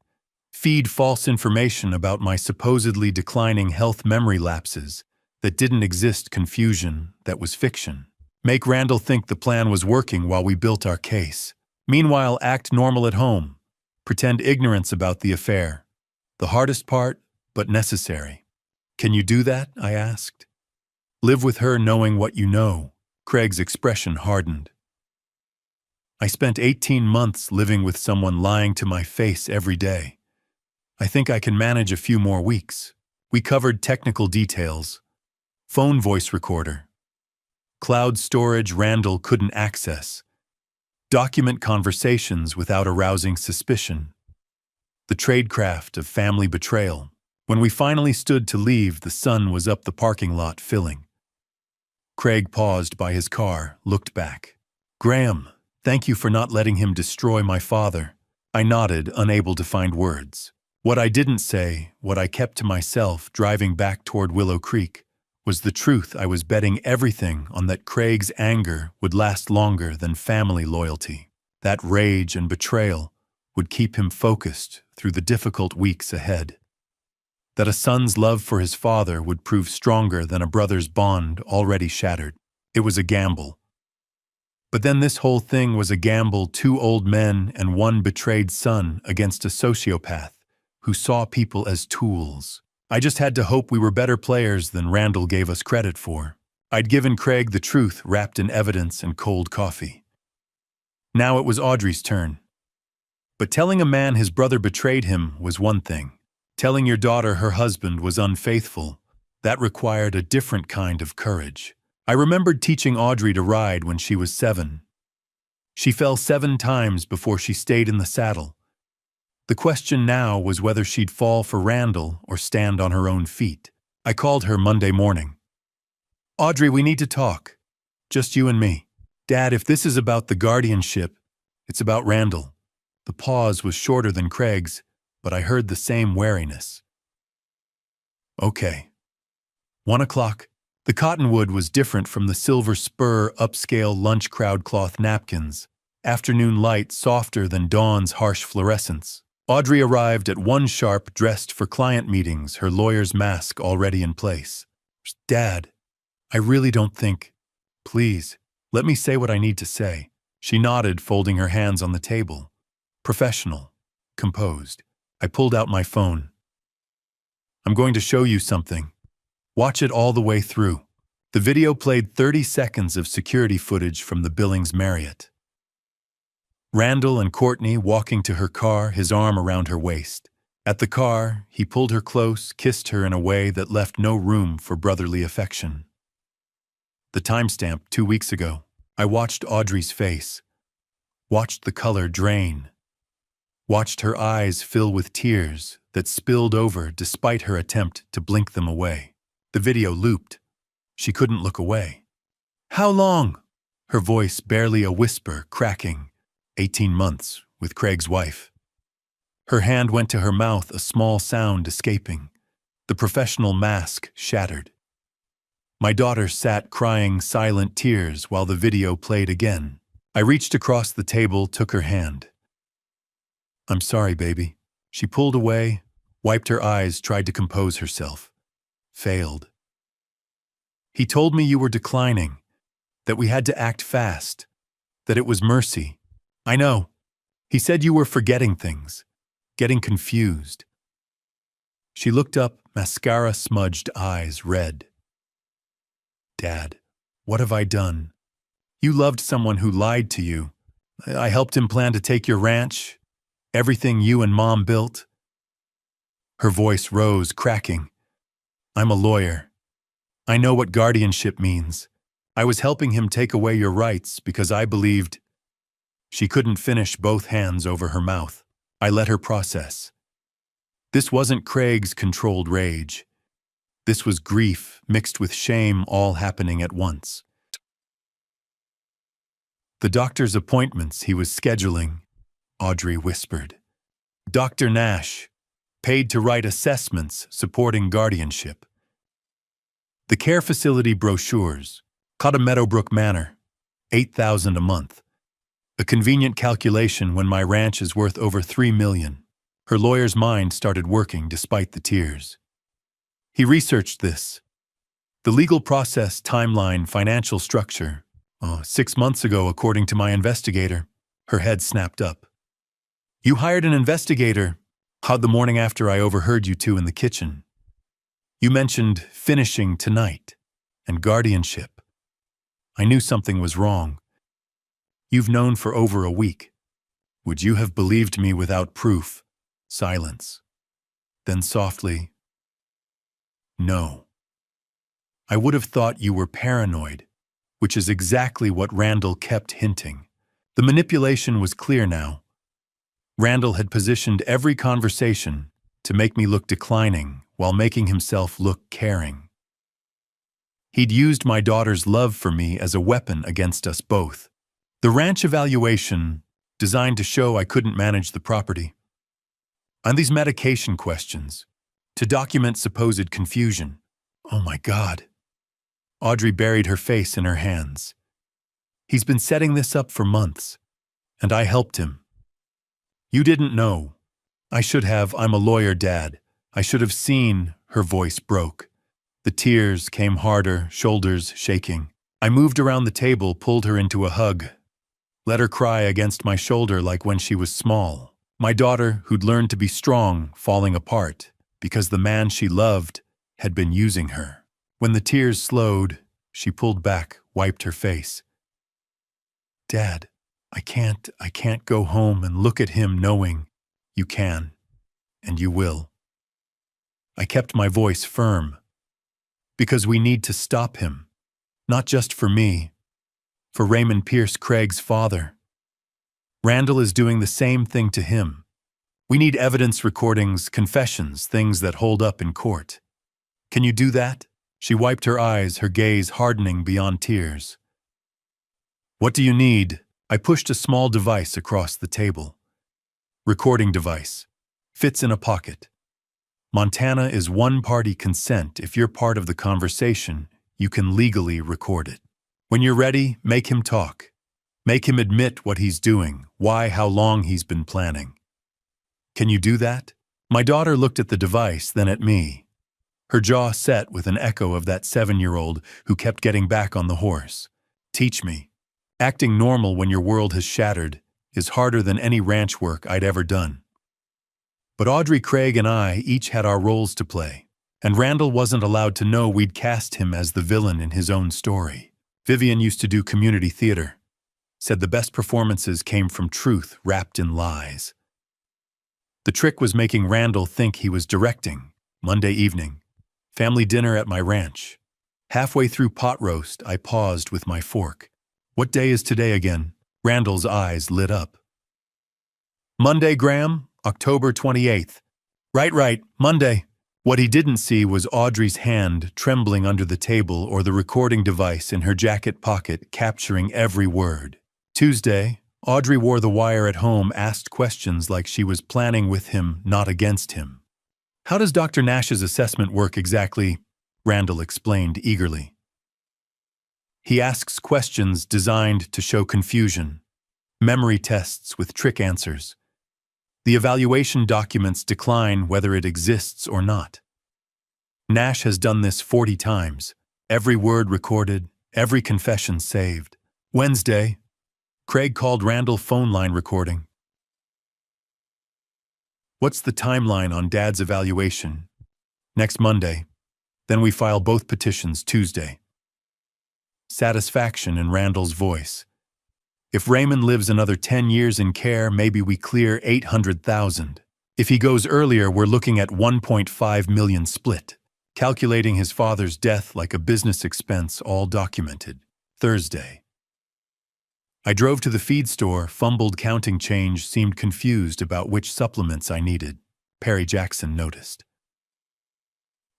feed false information about my supposedly declining health, memory lapses that didn't exist, confusion that was fiction. Make Randall think the plan was working while we built our case. Meanwhile, act normal at home. Pretend ignorance about the affair. The hardest part, but necessary. Can you do that? I asked. Live with her knowing what you know. Craig's expression hardened. I spent 18 months living with someone lying to my face every day. I think I can manage a few more weeks. We covered technical details. Phone voice recorder. Cloud storage Randall couldn't access. Document conversations without arousing suspicion. The tradecraft of family betrayal. When we finally stood to leave, the sun was up the parking lot, filling. Craig paused by his car, looked back. Graham, thank you for not letting him destroy my father. I nodded, unable to find words. What I didn't say, what I kept to myself driving back toward Willow Creek, was the truth. I was betting everything on that Craig's anger would last longer than family loyalty. That rage and betrayal would keep him focused through the difficult weeks ahead. That a son's love for his father would prove stronger than a brother's bond already shattered. It was a gamble. But then this whole thing was a gamble, 2 old men and 1 betrayed son against a sociopath who saw people as tools. I just had to hope we were better players than Randall gave us credit for. I'd given Craig the truth wrapped in evidence and cold coffee. Now it was Audrey's turn. But telling a man his brother betrayed him was one thing. Telling your daughter her husband was unfaithful, that required a different kind of courage. I remembered teaching Audrey to ride when she was 7. She fell 7 times before she stayed in the saddle. The question now was whether she'd fall for Randall or stand on her own feet. I called her Monday morning. Audrey, we need to talk. Just you and me. Dad, if this is about the guardianship, it's about Randall. The pause was shorter than Craig's, but I heard the same wariness. Okay. 1 o'clock. The cottonwood was different from the silver spur upscale lunch crowd cloth napkins. Afternoon light softer than dawn's harsh fluorescence. Audrey arrived at 1 sharp, dressed for client meetings, her lawyer's mask already in place. Dad, I really don't think... Please. Let me say what I need to say. She nodded, folding her hands on the table. Professional. Composed. I pulled out my phone. I'm going to show you something. Watch it all the way through. The video played 30 seconds of security footage from the Billings Marriott. Randall and Courtney walking to her car, his arm around her waist. At the car, he pulled her close, kissed her in a way that left no room for brotherly affection. The timestamp 2 weeks ago. I watched Audrey's face, watched the color drain, watched her eyes fill with tears that spilled over despite her attempt to blink them away. The video looped. She couldn't look away. How long? Her voice barely a whisper, cracking. 18 months with Craig's wife. Her hand went to her mouth, a small sound escaping. The professional mask shattered. My daughter sat crying silent tears while the video played again. I reached across the table, took her hand. I'm sorry, baby. She pulled away, wiped her eyes, tried to compose herself. Failed. He told me you were declining, that we had to act fast, that it was mercy. I know. He said you were forgetting things, getting confused. She looked up, mascara-smudged eyes red. Dad, what have I done? You loved someone who lied to you. I helped him plan to take your ranch, everything you and Mom built. Her voice rose, cracking. I'm a lawyer. I know what guardianship means. I was helping him take away your rights because I believed. She couldn't finish, both hands over her mouth. I let her process. This wasn't Craig's controlled rage. This was grief mixed with shame, all happening at once. The doctor's appointments he was scheduling, Audrey whispered. Dr. Nash, paid to write assessments supporting guardianship. The care facility brochures, Cotta Meadowbrook Manor, $8,000 a month. A convenient calculation when my ranch is worth over $3 million. Her lawyer's mind started working despite the tears. He researched this. The legal process, timeline, financial structure. 6 months ago, according to my investigator. Her head snapped up. You hired an investigator. How'd the morning after I overheard you two in the kitchen? You mentioned finishing tonight and guardianship. I knew something was wrong. You've known for over a week. Would you have believed me without proof? Silence. Then softly, no. I would have thought you were paranoid, which is exactly what Randall kept hinting. The manipulation was clear now. Randall had positioned every conversation to make me look declining while making himself look caring. He'd used my daughter's love for me as a weapon against us both. The ranch evaluation, designed to show I couldn't manage the property. And these medication questions, to document supposed confusion. Oh my God. Audrey buried her face in her hands. He's been setting this up for months, and I helped him. You didn't know. I should have. I'm a lawyer, Dad. I should have seen. Her voice broke. The tears came harder, shoulders shaking. I moved around the table, pulled her into a hug. Let her cry against my shoulder like when she was small. My daughter, who'd learned to be strong, falling apart, because the man she loved had been using her. When the tears slowed, she pulled back, wiped her face. Dad, I can't go home and look at him knowing you can, and you will. I kept my voice firm, because we need to stop him, not just for me, for Raymond Pierce, Craig's father. Randall is doing the same thing to him. We need evidence, recordings, confessions, things that hold up in court. Can you do that? She wiped her eyes, her gaze hardening beyond tears. What do you need? I pushed a small device across the table. Recording device. Fits in a pocket. Montana is one-party consent. If you're part of the conversation, you can legally record it. When you're ready, make him talk. Make him admit what he's doing, why, how long he's been planning. Can you do that? My daughter looked at the device, then at me. Her jaw set with an echo of that 7-year-old who kept getting back on the horse. Teach me. Acting normal when your world has shattered is harder than any ranch work I'd ever done. But Audrey, Craig, and I each had our roles to play, and Randall wasn't allowed to know we'd cast him as the villain in his own story. Vivian used to do community theater, said the best performances came from truth wrapped in lies. The trick was making Randall think he was directing. Monday evening, family dinner at my ranch. Halfway through pot roast, I paused with my fork. What day is today again? Randall's eyes lit up. Monday, Graham, October 28th. Right, Monday. What he didn't see was Audrey's hand trembling under the table or the recording device in her jacket pocket capturing every word. Tuesday, Audrey wore the wire at home, asked questions like she was planning with him, not against him. How does Dr. Nash's assessment work exactly? Randall explained eagerly. He asks questions designed to show confusion, memory tests with trick answers. The evaluation documents decline whether it exists or not. Nash has done this 40 times, every word recorded, every confession saved. Wednesday, Craig called Randall phone line recording. What's the timeline on Dad's evaluation? Next Monday. Then we file both petitions Tuesday. Satisfaction in Randall's voice. If Raymond lives another 10 years in care, maybe we clear $800,000. If he goes earlier, we're looking at $1.5 million split. Calculating his father's death like a business expense, all documented. Thursday. I drove to the feed store, fumbled counting change, seemed confused about which supplements I needed. Perry Jackson noticed.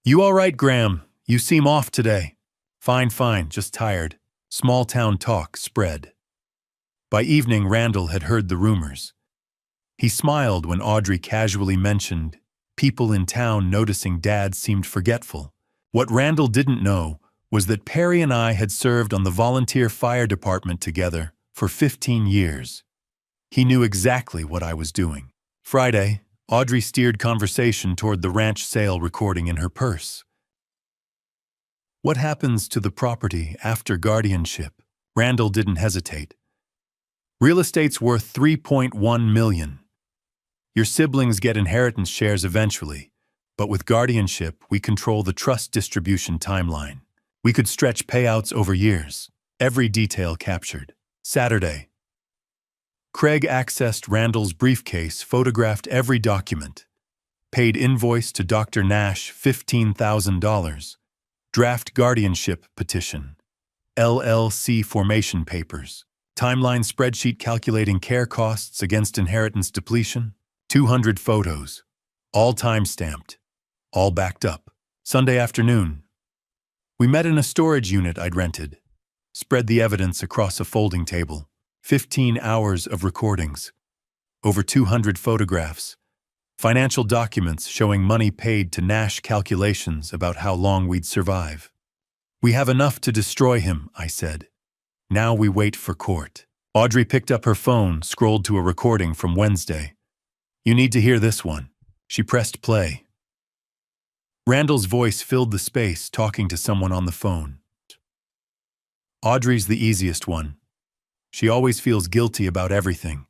You all right, Graham? You seem off today. Fine, just tired. Small town talk spread. By evening, Randall had heard the rumors. He smiled when Audrey casually mentioned people in town noticing Dad seemed forgetful. What Randall didn't know was that Perry and I had served on the volunteer fire department together for 15 years. He knew exactly what I was doing. Friday, Audrey steered conversation toward the ranch sale recording in her purse. What happens to the property after guardianship? Randall didn't hesitate. Real estate's worth $3.1 million. Your siblings get inheritance shares eventually, but with guardianship, we control the trust distribution timeline. We could stretch payouts over years. Every detail captured. Saturday. Craig accessed Randall's briefcase, photographed every document. Paid invoice to Dr. Nash $15,000. Draft guardianship petition. LLC formation papers. Timeline spreadsheet calculating care costs against inheritance depletion. 200 photos. All time-stamped. All backed up. Sunday afternoon. We met in a storage unit I'd rented. Spread the evidence across a folding table. 15 hours of recordings. Over 200 photographs. Financial documents showing money paid to Nash, calculations about how long we'd survive. We have enough to destroy him, I said. Now we wait for court. Audrey picked up her phone, scrolled to a recording from Wednesday. You need to hear this one. She pressed play. Randall's voice filled the space, talking to someone on the phone. Audrey's the easiest one. She always feels guilty about everything.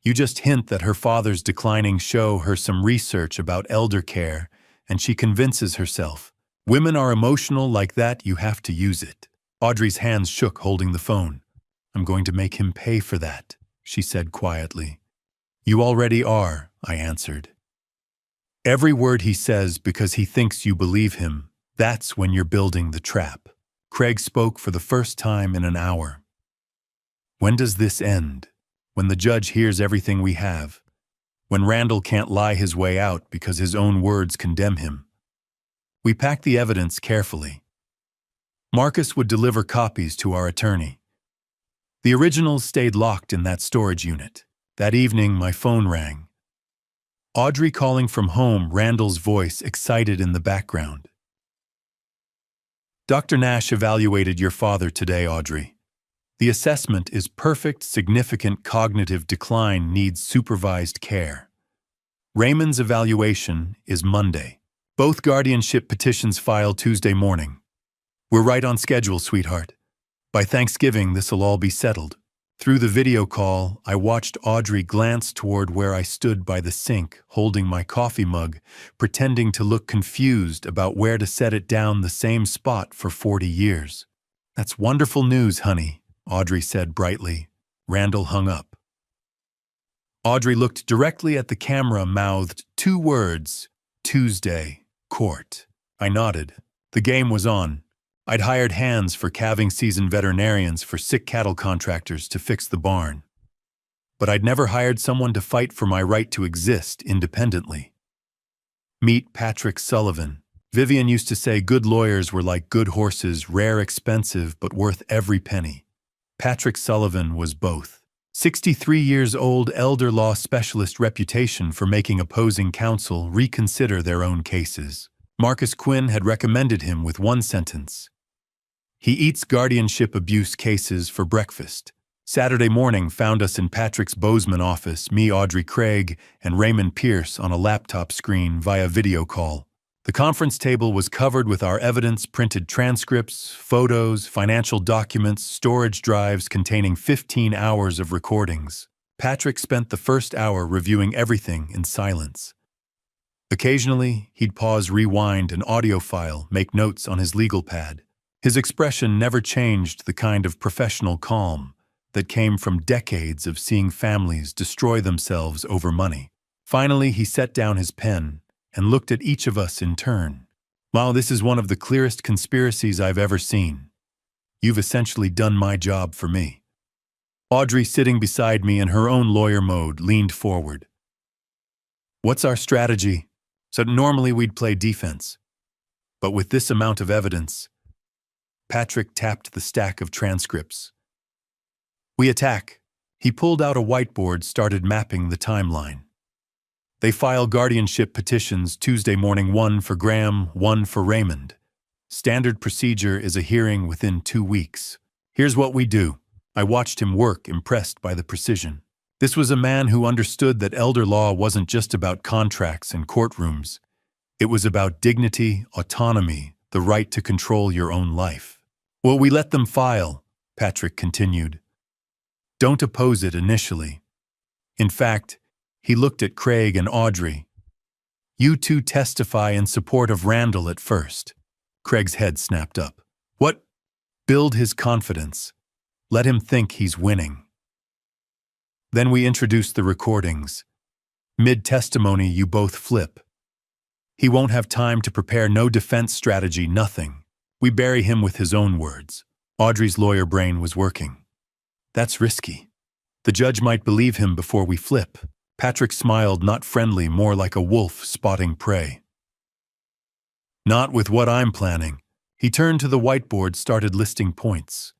You just hint that her father's declining, show her some research about elder care, and she convinces herself. Women are emotional like that, you have to use it. Audrey's hands shook, holding the phone. I'm going to make him pay for that, she said quietly. You already are, I answered. Every word he says because he thinks you believe him, that's when you're building the trap. Craig spoke for the first time in an hour. When does this end? When the judge hears everything we have? When Randall can't lie his way out because his own words condemn him? We packed the evidence carefully. Marcus would deliver copies to our attorney. The originals stayed locked in that storage unit. That evening, my phone rang. Audrey calling from home, Randall's voice excited in the background. Dr. Nash evaluated your father today, Audrey. The assessment is perfect, significant cognitive decline needs supervised care. Raymond's evaluation is Monday. Both guardianship petitions filed Tuesday morning. We're right on schedule, sweetheart. By Thanksgiving, this'll all be settled. Through the video call, I watched Audrey glance toward where I stood by the sink, holding my coffee mug, pretending to look confused about where to set it down the same spot for 40 years. "That's wonderful news, honey," Audrey said brightly. Randall hung up. Audrey looked directly at the camera, mouthed 2 words, "Tuesday, court." I nodded. The game was on. I'd hired hands for calving season veterinarians for sick cattle contractors to fix the barn. But I'd never hired someone to fight for my right to exist independently. Meet Patrick Sullivan. Vivian used to say good lawyers were like good horses, rare, expensive, but worth every penny. Patrick Sullivan was both. 63 years old, elder law specialist, reputation for making opposing counsel reconsider their own cases. Marcus Quinn had recommended him with one sentence: "He eats guardianship abuse cases for breakfast." Saturday morning found us in Patrick's Bozeman office, me, Audrey Craig, and Raymond Pierce on a laptop screen via video call. The conference table was covered with our evidence, printed transcripts, photos, financial documents, storage drives containing 15 hours of recordings. Patrick spent the first hour reviewing everything in silence. Occasionally, he'd pause, rewind an audio file, make notes on his legal pad. His expression never changed, the kind of professional calm that came from decades of seeing families destroy themselves over money. Finally, he set down his pen and looked at each of us in turn. "Wow, this is one of the clearest conspiracies I've ever seen. You've essentially done my job for me." Audrey, sitting beside me in her own lawyer mode, leaned forward. "What's our strategy?" So normally we'd play defense. But with this amount of evidence, Patrick tapped the stack of transcripts. "We attack." He pulled out a whiteboard, started mapping the timeline. "They file guardianship petitions Tuesday morning, 1 for Graham, 1 for Raymond. Standard procedure is a hearing within 2 weeks. Here's what we do." I watched him work, impressed by the precision. This was a man who understood that elder law wasn't just about contracts and courtrooms. It was about dignity, autonomy, the right to control your own life. "Well, we let them file," Patrick continued. "Don't oppose it initially. In fact," he looked at Craig and Audrey, "you two testify in support of Randall at first." Craig's head snapped up. "What?" "Build his confidence. Let him think he's winning. Then we introduce the recordings. Mid-testimony, you both flip. He won't have time to prepare, no defense strategy, nothing. We bury him with his own words." Audrey's lawyer brain was working. "That's risky. The judge might believe him before we flip." Patrick smiled, not friendly, more like a wolf spotting prey. "Not with what I'm planning." He turned to the whiteboard, started listing points.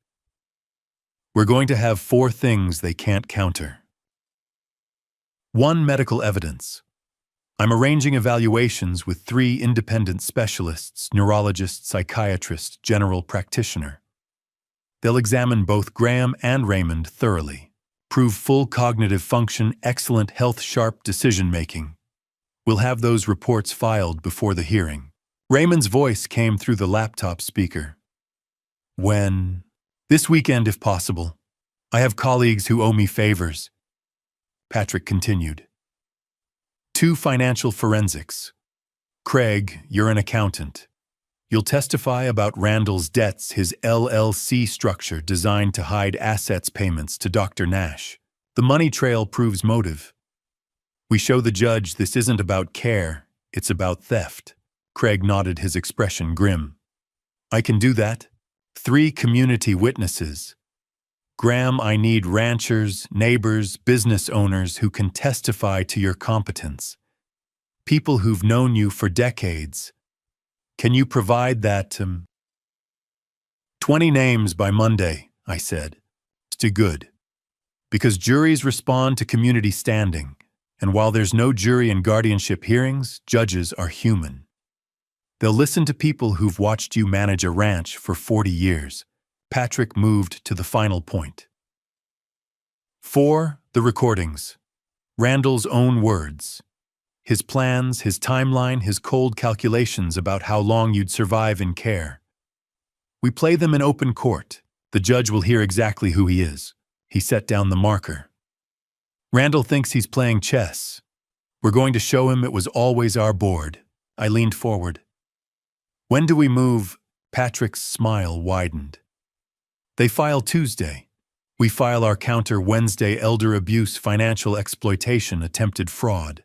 "We're going to have 4 things they can't counter. 1, medical evidence. I'm arranging evaluations with 3 independent specialists, neurologist, psychiatrist, general practitioner. They'll examine both Graham and Raymond thoroughly, prove full cognitive function, excellent health, sharp decision-making. We'll have those reports filed before the hearing." Raymond's voice came through the laptop speaker. "When?" "This weekend, if possible. I have colleagues who owe me favors." Patrick continued. 2, financial forensics. Craig, you're an accountant. You'll testify about Randall's debts, his LLC structure designed to hide assets payments to Dr. Nash. The money trail proves motive. We show the judge this isn't about care, it's about theft. Craig nodded, his expression grim. "I can do that. 3 community witnesses. Graham, I need ranchers, neighbors, business owners who can testify to your competence. People who've known you for decades. Can you provide that? 20 names by Monday," I said. "Too good. Because juries respond to community standing, and while there's no jury in guardianship hearings, judges are human. They'll listen to people who've watched you manage a ranch for 40 years. Patrick moved to the final point. 4, the recordings. Randall's own words. His plans, his timeline, his cold calculations about how long you'd survive in care. We play them in open court. The The judge will hear exactly who he is. He set down the marker. Randall thinks he's playing chess. We're going to show him it was always our board. I leaned forward. When do we move? Patrick's smile widened. They file Tuesday. We file our counter Wednesday: elder abuse, financial exploitation, attempted fraud.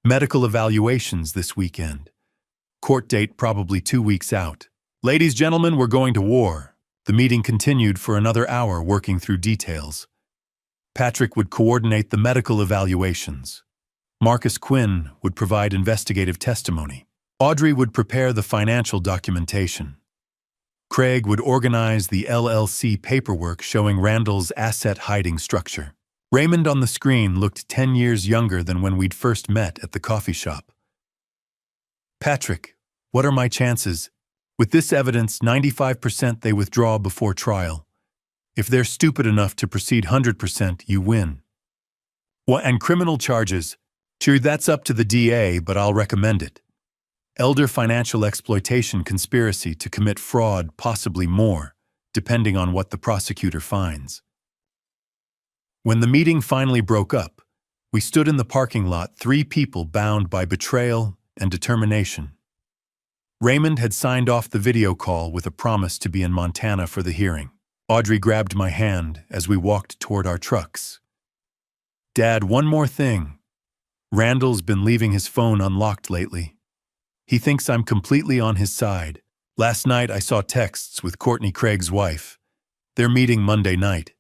Medical evaluations this weekend. Court date probably 2 weeks out. Ladies, gentlemen, we're going to war. The meeting continued for another hour, working through details. Patrick would coordinate the medical evaluations. Marcus Quinn would provide investigative testimony. Audrey would prepare the financial documentation. Craig would organize the LLC paperwork showing Randall's asset hiding structure. Raymond on the screen looked 10 years younger than when we'd first met at the coffee shop. Patrick, what are my chances? With this evidence, 95% they withdraw before trial. If they're stupid enough to proceed 100%, you win. What, and criminal charges? Sure, that's up to the DA, but I'll recommend it. Elder financial exploitation conspiracy to commit fraud, possibly more, depending on what the prosecutor finds. When the meeting finally broke up, we stood in the parking lot, 3 people bound by betrayal and determination. Raymond had signed off the video call with a promise to be in Montana for the hearing. Audrey grabbed my hand as we walked toward our trucks. Dad, one more thing. Randall's been leaving his phone unlocked lately. He thinks I'm completely on his side. Last night I saw texts with Courtney Craig's wife. They're meeting Monday night.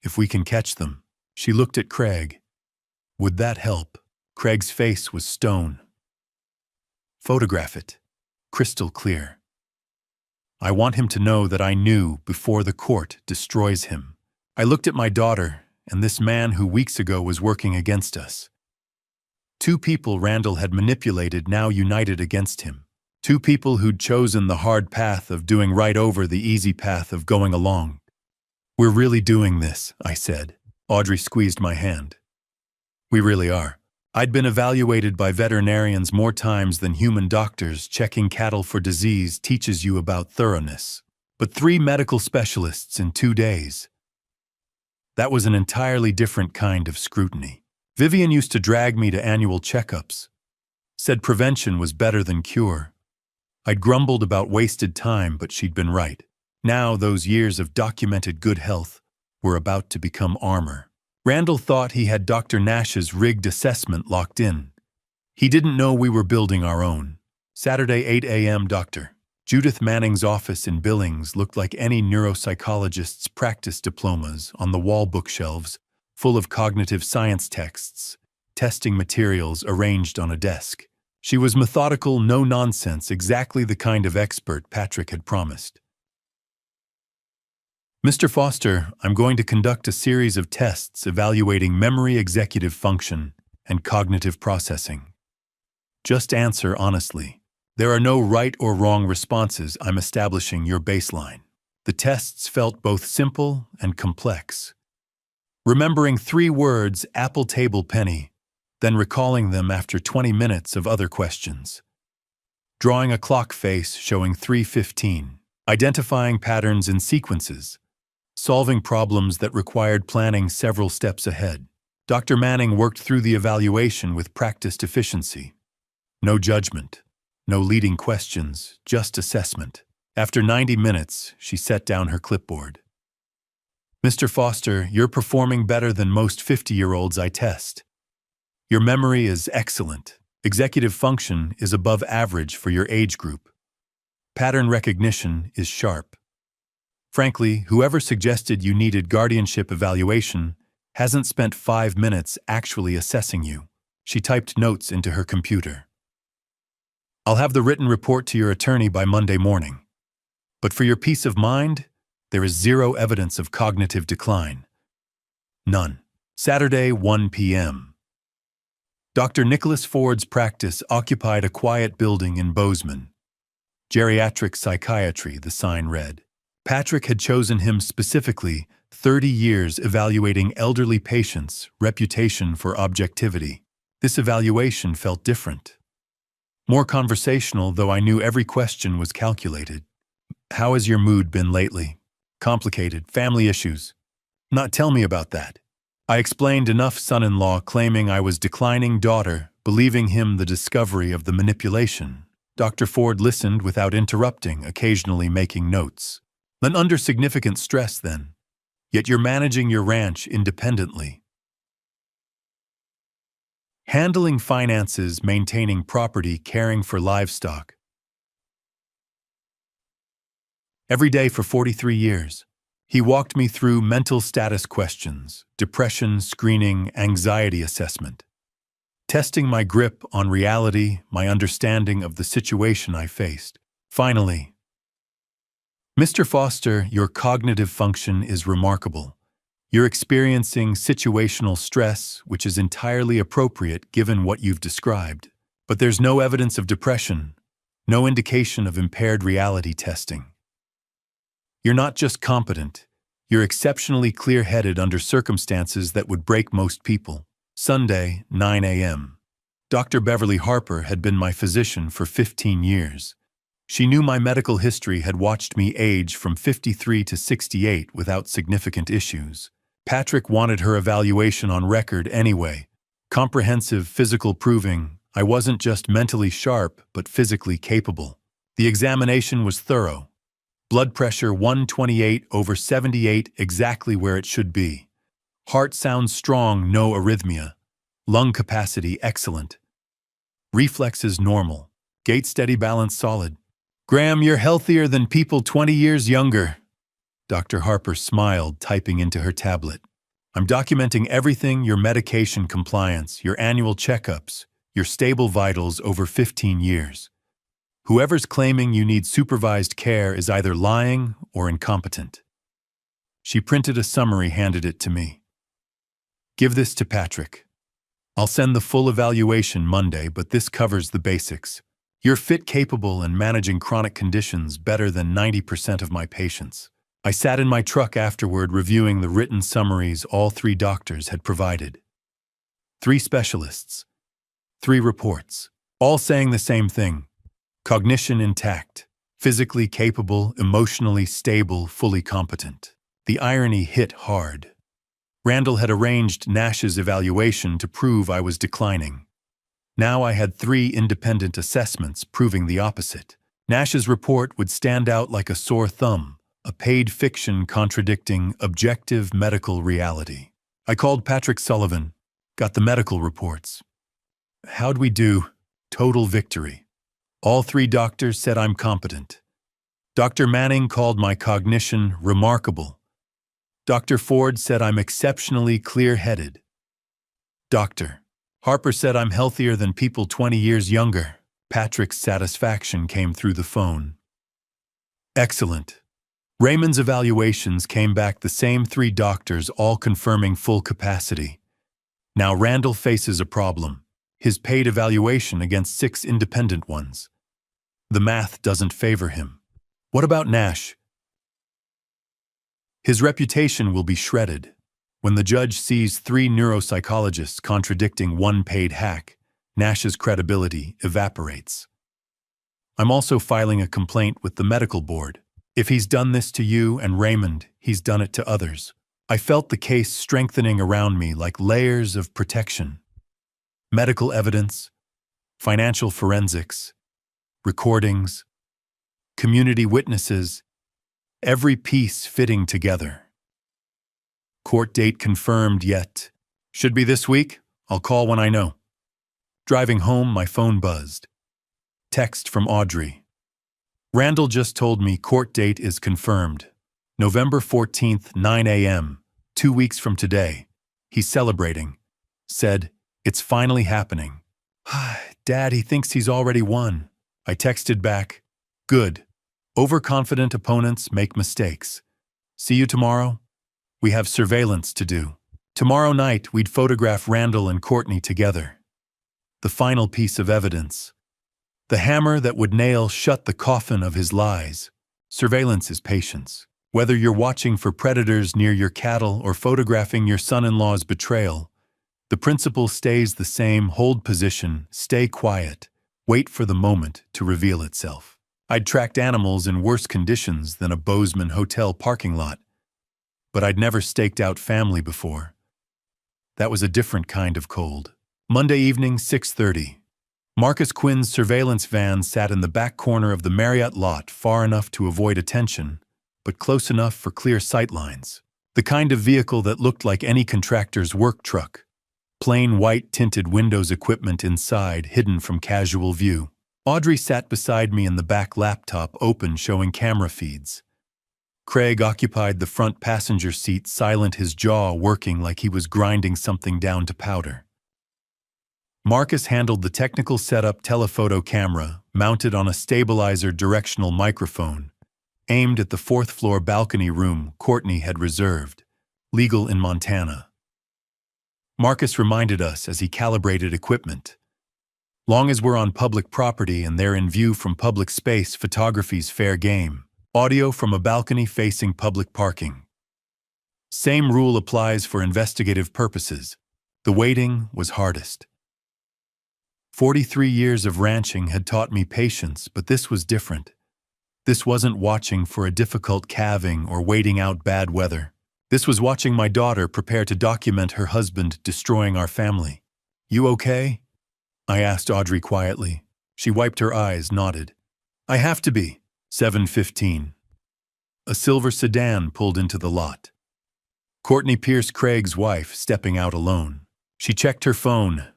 If we can catch them. She looked at Craig. Would that help? Craig's face was stone. Photograph it. Crystal clear. I want him to know that I knew before the court destroys him. I looked at my daughter and this man who weeks ago was working against us. 2 people Randall had manipulated, now united against him. 2 people who'd chosen the hard path of doing right over the easy path of going along. We're really doing this, I said. Audrey squeezed my hand. We really are. I'd been evaluated by veterinarians more times than human doctors. Checking cattle for disease teaches you about thoroughness. But 3 medical specialists in 2 days. That was an entirely different kind of scrutiny. Vivian used to drag me to annual checkups. Said prevention was better than cure. I'd grumbled about wasted time, but she'd been right. Now those years of documented good health were about to become armor. Randall thought he had Dr. Nash's rigged assessment locked in. He didn't know we were building our own. Saturday, 8 a.m. Dr. Judith Manning's office in Billings looked like any neuropsychologist's practice diplomas on the wall bookshelves, full of cognitive science texts, testing materials arranged on a desk. She was methodical, no nonsense, exactly the kind of expert Patrick had promised. Mr. Foster, I'm going to conduct a series of tests evaluating memory, executive function, and cognitive processing. Just answer honestly. There are no right or wrong responses. I'm establishing your baseline. The tests felt both simple and complex. Remembering 3 words, apple, table, penny, then recalling them after 20 minutes of other questions. Drawing a clock face showing 3:15. Identifying patterns in sequences. Solving problems that required planning several steps ahead. Dr. Manning worked through the evaluation with practiced efficiency. No judgment, no leading questions, just assessment. After 90 minutes, she set down her clipboard. Mr. Foster, you're performing better than most 50-year-olds I test. Your memory is excellent. Executive function is above average for your age group. Pattern recognition is sharp. Frankly, whoever suggested you needed guardianship evaluation hasn't spent 5 minutes actually assessing you. She typed notes into her computer. I'll have the written report to your attorney by Monday morning. But for your peace of mind, there is 0 evidence of cognitive decline. None. Saturday, 1 p.m. Dr. Nicholas Ford's practice occupied a quiet building in Bozeman. Geriatric psychiatry, the sign read. Patrick had chosen him specifically, 30 years evaluating elderly patients, reputation for objectivity. This evaluation felt different. More conversational, though I knew every question was calculated. How has your mood been lately? Complicated, family issues. Not tell me about that. I explained enough, son-in-law claiming I was declining daughter, believing him the discovery of the manipulation. Dr. Ford listened without interrupting, occasionally making notes. Then under significant stress then. Yet you're managing your ranch independently. Handling finances, maintaining property, caring for livestock. Every day for 43 years. He walked me through mental status questions, depression screening, anxiety assessment, testing my grip on reality, my understanding of the situation I faced. Finally, Mr. Foster, your cognitive function is remarkable. You're experiencing situational stress, which is entirely appropriate given what you've described. But there's no evidence of depression, no indication of impaired reality testing. You're not just competent, you're exceptionally clear-headed under circumstances that would break most people. Sunday, 9 a.m. Dr. Beverly Harper had been my physician for 15 years. She knew my medical history, had watched me age from 53 to 68 without significant issues. Patrick wanted her evaluation on record anyway. Comprehensive physical proving I wasn't just mentally sharp but physically capable. The examination was thorough. Blood pressure 128/78, exactly where it should be. Heart sounds strong, no arrhythmia. Lung capacity excellent. Reflexes normal. Gait steady, balance solid. Graham, you're healthier than people 20 years younger. Dr. Harper smiled, typing into her tablet. I'm documenting everything, your medication compliance, your annual checkups, your stable vitals over 15 years. Whoever's claiming you need supervised care is either lying or incompetent. She printed a summary, handed it to me. Give this to Patrick. I'll send the full evaluation Monday, but this covers the basics. You're fit, capable, and managing chronic conditions better than 90% of my patients. I sat in my truck afterward reviewing the written summaries all 3 doctors had provided. 3 specialists. 3 reports. All saying the same thing. Cognition intact. Physically capable, emotionally stable, fully competent. The irony hit hard. Randall had arranged Nash's evaluation to prove I was declining. Now I had 3 independent assessments proving the opposite. Nash's report would stand out like a sore thumb, a paid fiction contradicting objective medical reality. I called Patrick Sullivan, got the medical reports. How'd we do? Total victory. All 3 doctors said I'm competent. Dr. Manning called my cognition remarkable. Dr. Ford said I'm exceptionally clear-headed. Dr. Harper said I'm healthier than people 20 years younger. Patrick's satisfaction came through the phone. Excellent. Raymond's evaluations came back, the same 3 doctors, all confirming full capacity. Now Randall faces a problem. His paid evaluation against 6 independent ones. The math doesn't favor him. What about Nash? His reputation will be shredded. When the judge sees 3 neuropsychologists contradicting 1 paid hack, Nash's credibility evaporates. I'm also filing a complaint with the medical board. If he's done this to you and Raymond, he's done it to others. I felt the case strengthening around me like layers of protection. Medical evidence, financial forensics, recordings, community witnesses, every piece fitting together. Court date confirmed yet. Should be this week. I'll call when I know. Driving home, my phone buzzed. Text from Audrey. Randall just told me court date is confirmed. November 14th, 9 a.m., 2 weeks from today. He's celebrating. Said, it's finally happening. Dad, he thinks he's already won. I texted back, good. Overconfident opponents make mistakes. See you tomorrow? We have surveillance to do. Tomorrow night, we'd photograph Randall and Courtney together. The final piece of evidence. The hammer that would nail shut the coffin of his lies. Surveillance is patience. Whether you're watching for predators near your cattle or photographing your son-in-law's betrayal, the principle stays the same: hold position, stay quiet, wait for the moment to reveal itself. I'd tracked animals in worse conditions than a Bozeman hotel parking lot, but I'd never staked out family before. That was a different kind of cold. Monday evening, 6:30. Marcus Quinn's surveillance van sat in the back corner of the Marriott lot, far enough to avoid attention, but close enough for clear sightlines. The kind of vehicle that looked like any contractor's work truck. Plain white tinted windows, equipment inside hidden from casual view. Audrey sat beside me in the back, laptop open showing camera feeds. Craig occupied the front passenger seat, silent, his jaw working like he was grinding something down to powder. Marcus handled the technical setup, telephoto camera, mounted on a stabilizer directional microphone, aimed at the fourth-floor balcony room Courtney had reserved, legal in Montana. Marcus reminded us as he calibrated equipment. Long as we're on public property and they're in view from public space, photography's fair game. Audio from a balcony facing public parking. Same rule applies for investigative purposes. The waiting was hardest. 43 years of ranching had taught me patience, but this was different. This wasn't watching for a difficult calving or waiting out bad weather. This was watching my daughter prepare to document her husband destroying our family. "You okay?" I asked Audrey quietly. She wiped her eyes, nodded. "I have to be." 7:15. A silver sedan pulled into the lot. Courtney Pierce, Craig's wife, stepping out alone. She checked her phone,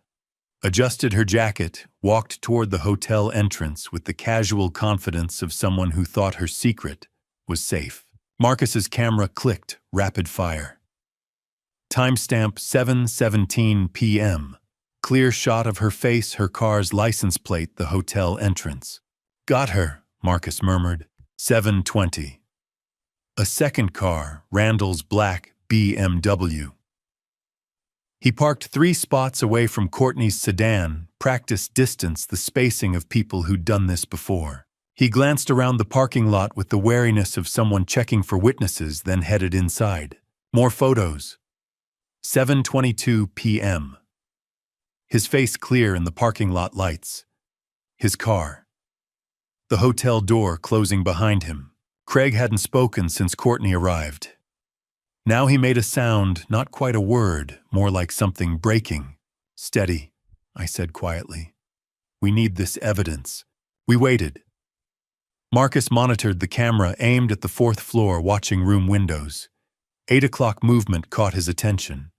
adjusted her jacket, walked toward the hotel entrance with the casual confidence of someone who thought her secret was safe. Marcus's camera clicked, rapid fire. Timestamp 7:17 p.m. Clear shot of her face, her car's license plate, the hotel entrance. "Got her," Marcus murmured. 7:20. A second car, Randall's black BMW. He parked 3 spots away from Courtney's sedan, practiced distance, the spacing of people who'd done this before. He glanced around the parking lot with the wariness of someone checking for witnesses, then headed inside. More photos. 7:22 p.m. His face clear in the parking lot lights. His car. The hotel door closing behind him. Craig hadn't spoken since Courtney arrived. Now he made a sound, not quite a word, more like something breaking. "Steady," I said quietly. "We need this evidence." We waited. Marcus monitored the camera aimed at the 4th floor, watching room windows. 8 o'clock movement caught his attention.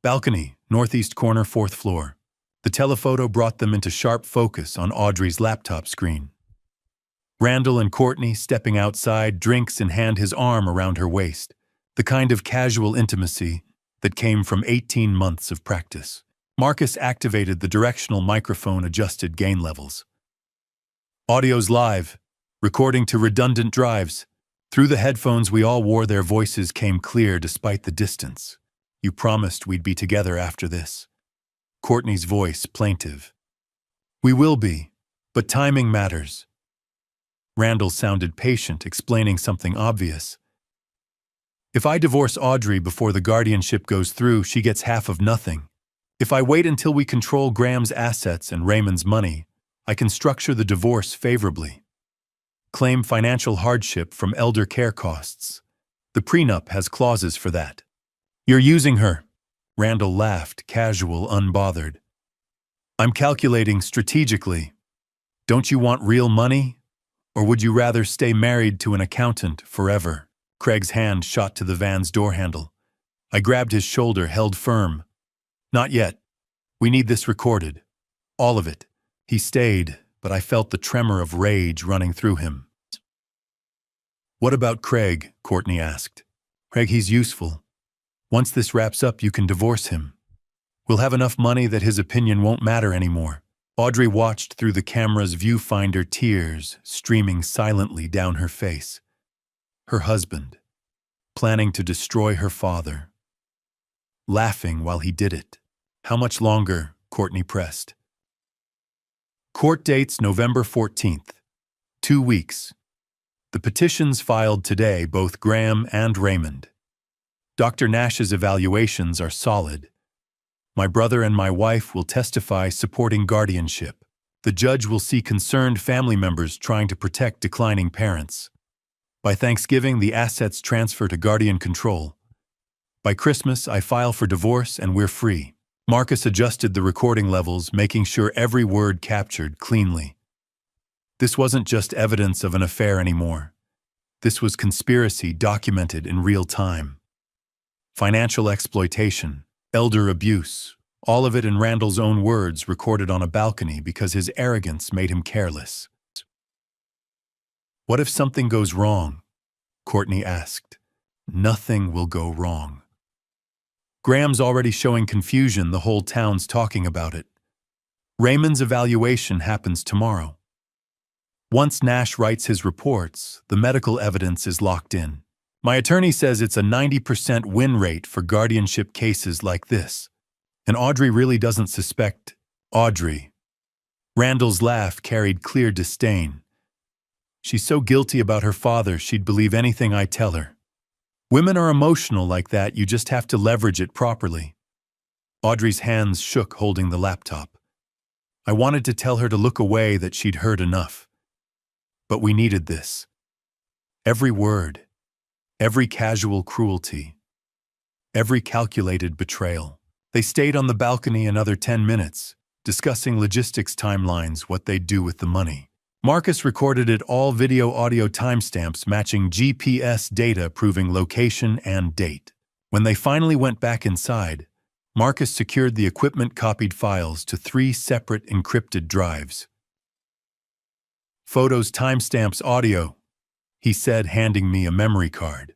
Balcony, northeast corner, 4th floor. The telephoto brought them into sharp focus on Audrey's laptop screen. Randall and Courtney stepping outside, drinks in hand, his arm around her waist. The kind of casual intimacy that came from 18 months of practice. Marcus activated the directional microphone, adjusted gain levels. "Audio's live, recording to redundant drives." Through the headphones we all wore, their voices came clear despite the distance. "You promised we'd be together after this." Courtney's voice plaintive. "We will be, but timing matters." Randall sounded patient, explaining something obvious. "If I divorce Audrey before the guardianship goes through, she gets half of nothing. If I wait until we control Graham's assets and Raymond's money, I can structure the divorce favorably. Claim financial hardship from elder care costs. The prenup has clauses for that." "You're using her." Randall laughed, casual, unbothered. "I'm calculating strategically. Don't you want real money? Or would you rather stay married to an accountant forever?" Craig's hand shot to the van's door handle. I grabbed his shoulder, held firm. "Not yet. We need this recorded. All of it." He stayed, but I felt the tremor of rage running through him. "What about Craig?" Courtney asked. "Craig, he's useful. Once this wraps up, you can divorce him. We'll have enough money that his opinion won't matter anymore." Audrey watched through the camera's viewfinder, tears streaming silently down her face. Her husband, planning to destroy her father. Laughing while he did it. "How much longer?" Courtney pressed. Court dates November 14th. 2 weeks. The petitions filed today, both Graham and Raymond. Dr. Nash's evaluations are solid. My brother and my wife will testify supporting guardianship. The judge will see concerned family members trying to protect declining parents. By Thanksgiving, the assets transfer to guardian control. By Christmas, I file for divorce and we're free. Marcus adjusted the recording levels, making sure every word captured cleanly. This wasn't just evidence of an affair anymore. This was conspiracy documented in real time. Financial exploitation, elder abuse, all of it in Randall's own words recorded on a balcony because his arrogance made him careless. What if something goes wrong? Courtney asked. Nothing will go wrong. Graham's already showing confusion, the whole town's talking about it. Raymond's evaluation happens tomorrow. Once Nash writes his reports, the medical evidence is locked in. My attorney says it's a 90% win rate for guardianship cases like this. And Audrey really doesn't suspect Audrey. Randall's laugh carried clear disdain. She's so guilty about her father, she'd believe anything I tell her. Women are emotional like that, you just have to leverage it properly. Audrey's hands shook holding the laptop. I wanted to tell her to look away, that she'd heard enough. But we needed this. Every word, every casual cruelty, every calculated betrayal. They stayed on the balcony another 10 minutes, discussing logistics timelines, what they'd do with the money. Marcus recorded it all, video audio timestamps matching GPS data proving location and date. When they finally went back inside, Marcus secured the equipment copied files to 3 separate encrypted drives. Photos, timestamps, audio, he said, handing me a memory card.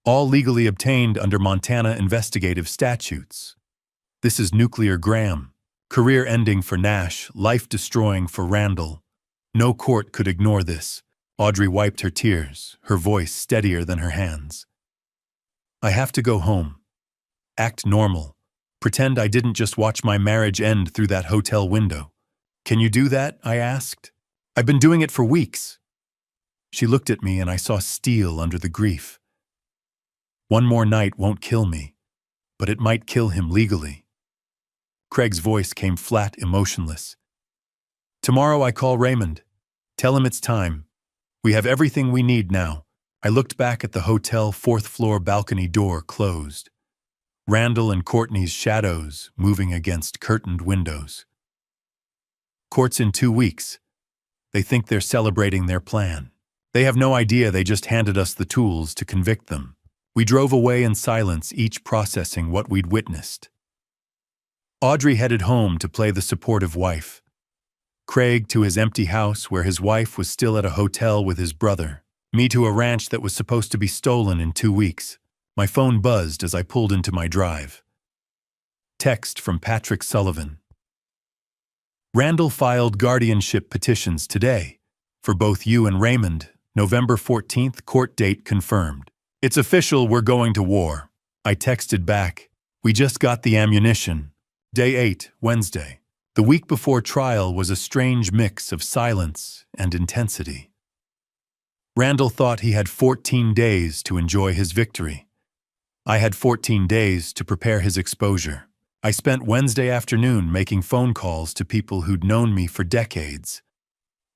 All legally obtained under Montana investigative statutes. This is nuclear Graham. Career ending for Nash, life-destroying for Randall. No court could ignore this. Audrey wiped her tears, her voice steadier than her hands. I have to go home. Act normal. Pretend I didn't just watch my marriage end through that hotel window. Can you do that? I asked. I've been doing it for weeks. She looked at me and I saw steel under the grief. One more night won't kill me, but it might kill him legally. Craig's voice came flat, emotionless. Tomorrow I call Raymond. Tell him it's time. We have everything we need now. I looked back at the hotel 4th floor balcony door closed. Randall and Courtney's shadows moving against curtained windows. Court's in 2 weeks. They think they're celebrating their plan. They have no idea they just handed us the tools to convict them. We drove away in silence, each processing what we'd witnessed. Audrey headed home to play the supportive wife. Craig to his empty house where his wife was still at a hotel with his brother. Me to a ranch that was supposed to be stolen in 2 weeks. My phone buzzed as I pulled into my drive. Text from Patrick Sullivan. Randall filed guardianship petitions today. For both you and Raymond, November 14th, court date confirmed. It's official, we're going to war. I texted back. We just got the ammunition. Day 8, Wednesday. The week before trial was a strange mix of silence and intensity. Randall thought he had 14 days to enjoy his victory. I had 14 days to prepare his exposure. I spent Wednesday afternoon making phone calls to people who'd known me for decades.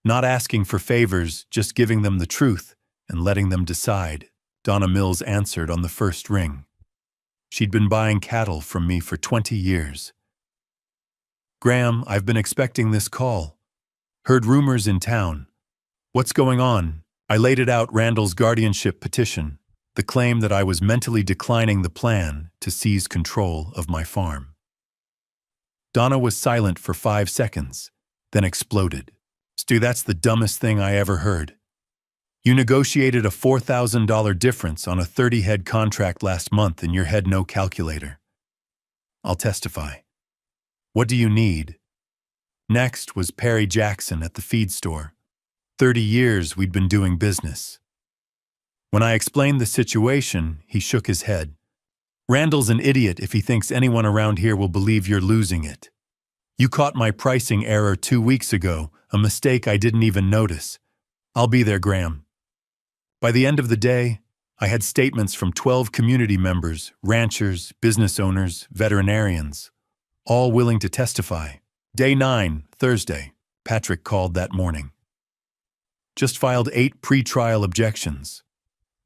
Not asking for favors, just giving them the truth and letting them decide. Donna Mills answered on the first ring. She'd been buying cattle from me for 20 years. Graham, I've been expecting this call. Heard rumors in town. What's going on? I laid it out, Randall's guardianship petition, the claim that I was mentally declining the plan to seize control of my farm. Donna was silent for 5 seconds, then exploded. Stu, that's the dumbest thing I ever heard. You negotiated a $4,000 difference on a 30-head contract last month and your head no calculator. I'll testify. What do you need? Next was Perry Jackson at the feed store. 30 years we'd been doing business. When I explained the situation, he shook his head. Randall's an idiot if he thinks anyone around here will believe you're losing it. You caught my pricing error 2 weeks ago, a mistake I didn't even notice. I'll be there, Graham. By the end of the day, I had statements from 12 community members, ranchers, business owners, veterinarians, all willing to testify. Day 9, Thursday. Patrick called that morning. Just filed 8 pre-trial objections,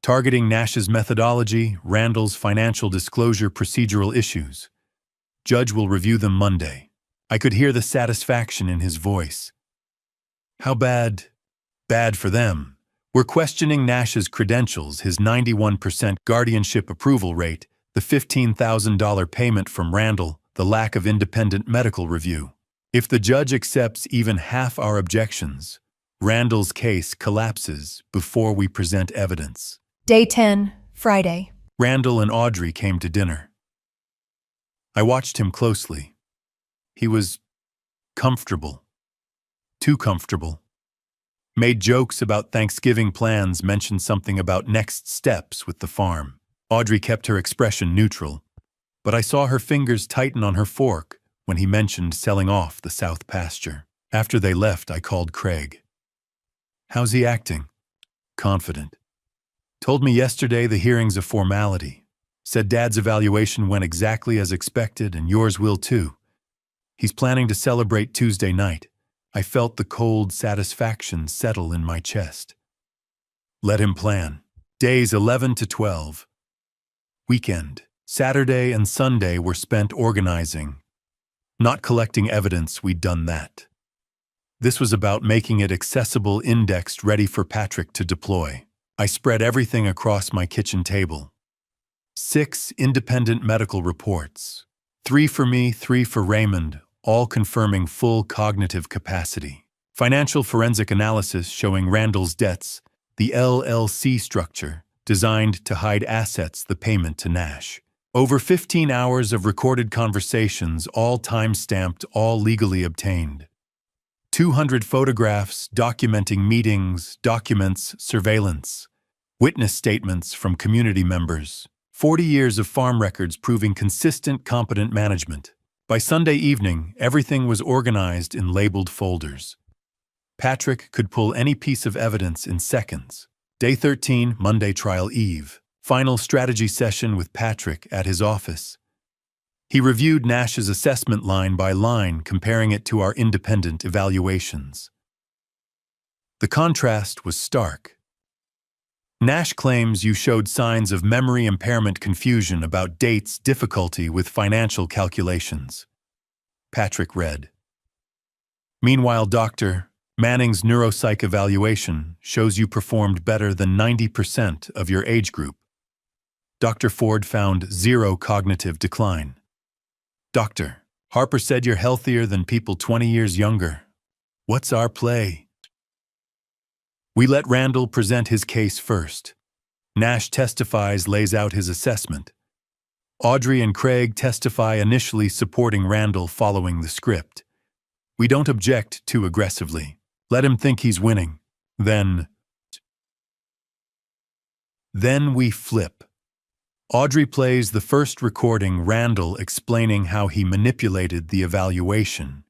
targeting Nash's methodology, Randall's financial disclosure procedural issues. Judge will review them Monday. I could hear the satisfaction in his voice. How bad? Bad for them. We're questioning Nash's credentials, his 91% guardianship approval rate, the $15,000 payment from Randall, the lack of independent medical review. If the judge accepts even half our objections, Randall's case collapses before we present evidence. Day 10, Friday. Randall and Audrey came to dinner. I watched him closely. He was comfortable. Too comfortable. Made jokes about Thanksgiving plans, mentioned something about next steps with the farm. Audrey kept her expression neutral, but I saw her fingers tighten on her fork when he mentioned selling off the south pasture. After they left, I called Craig. How's he acting? Confident. Told me yesterday the hearing's a formality. Said Dad's evaluation went exactly as expected and yours will too. He's planning to celebrate Tuesday night. I felt the cold satisfaction settle in my chest. Let him plan. Days 11 to 12. Weekend. Saturday and Sunday were spent organizing. Not collecting evidence, we'd done that. This was about making it accessible, indexed, ready for Patrick to deploy. I spread everything across my kitchen table. 6 independent medical reports. 3 for me, 3 for Raymond, all confirming full cognitive capacity. Financial forensic analysis showing Randall's debts, the LLC structure, designed to hide assets, the payment to Nash. Over 15 hours of recorded conversations, all time-stamped, all legally obtained. 200 photographs documenting meetings, documents, surveillance. Witness statements from community members. 40 years of farm records proving consistent, competent management. By Sunday evening, everything was organized in labeled folders. Patrick could pull any piece of evidence in seconds. Day 13, Monday trial eve. Final strategy session with Patrick at his office. He reviewed Nash's assessment line by line, comparing it to our independent evaluations. The contrast was stark. Nash claims you showed signs of memory impairment, confusion about dates, difficulty with financial calculations. Patrick read. Meanwhile, Dr. Manning's neuropsych evaluation shows you performed better than 90% of your age group. Dr. Ford found 0 cognitive decline. Doctor Harper said you're healthier than people 20 years younger. What's our play? We let Randall present his case first. Nash testifies, lays out his assessment. Audrey and Craig testify, initially supporting Randall, following the script. We don't object too aggressively. Let him think he's winning. Then we flip. Audrey plays the first recording, Randall explaining how he manipulated the evaluation.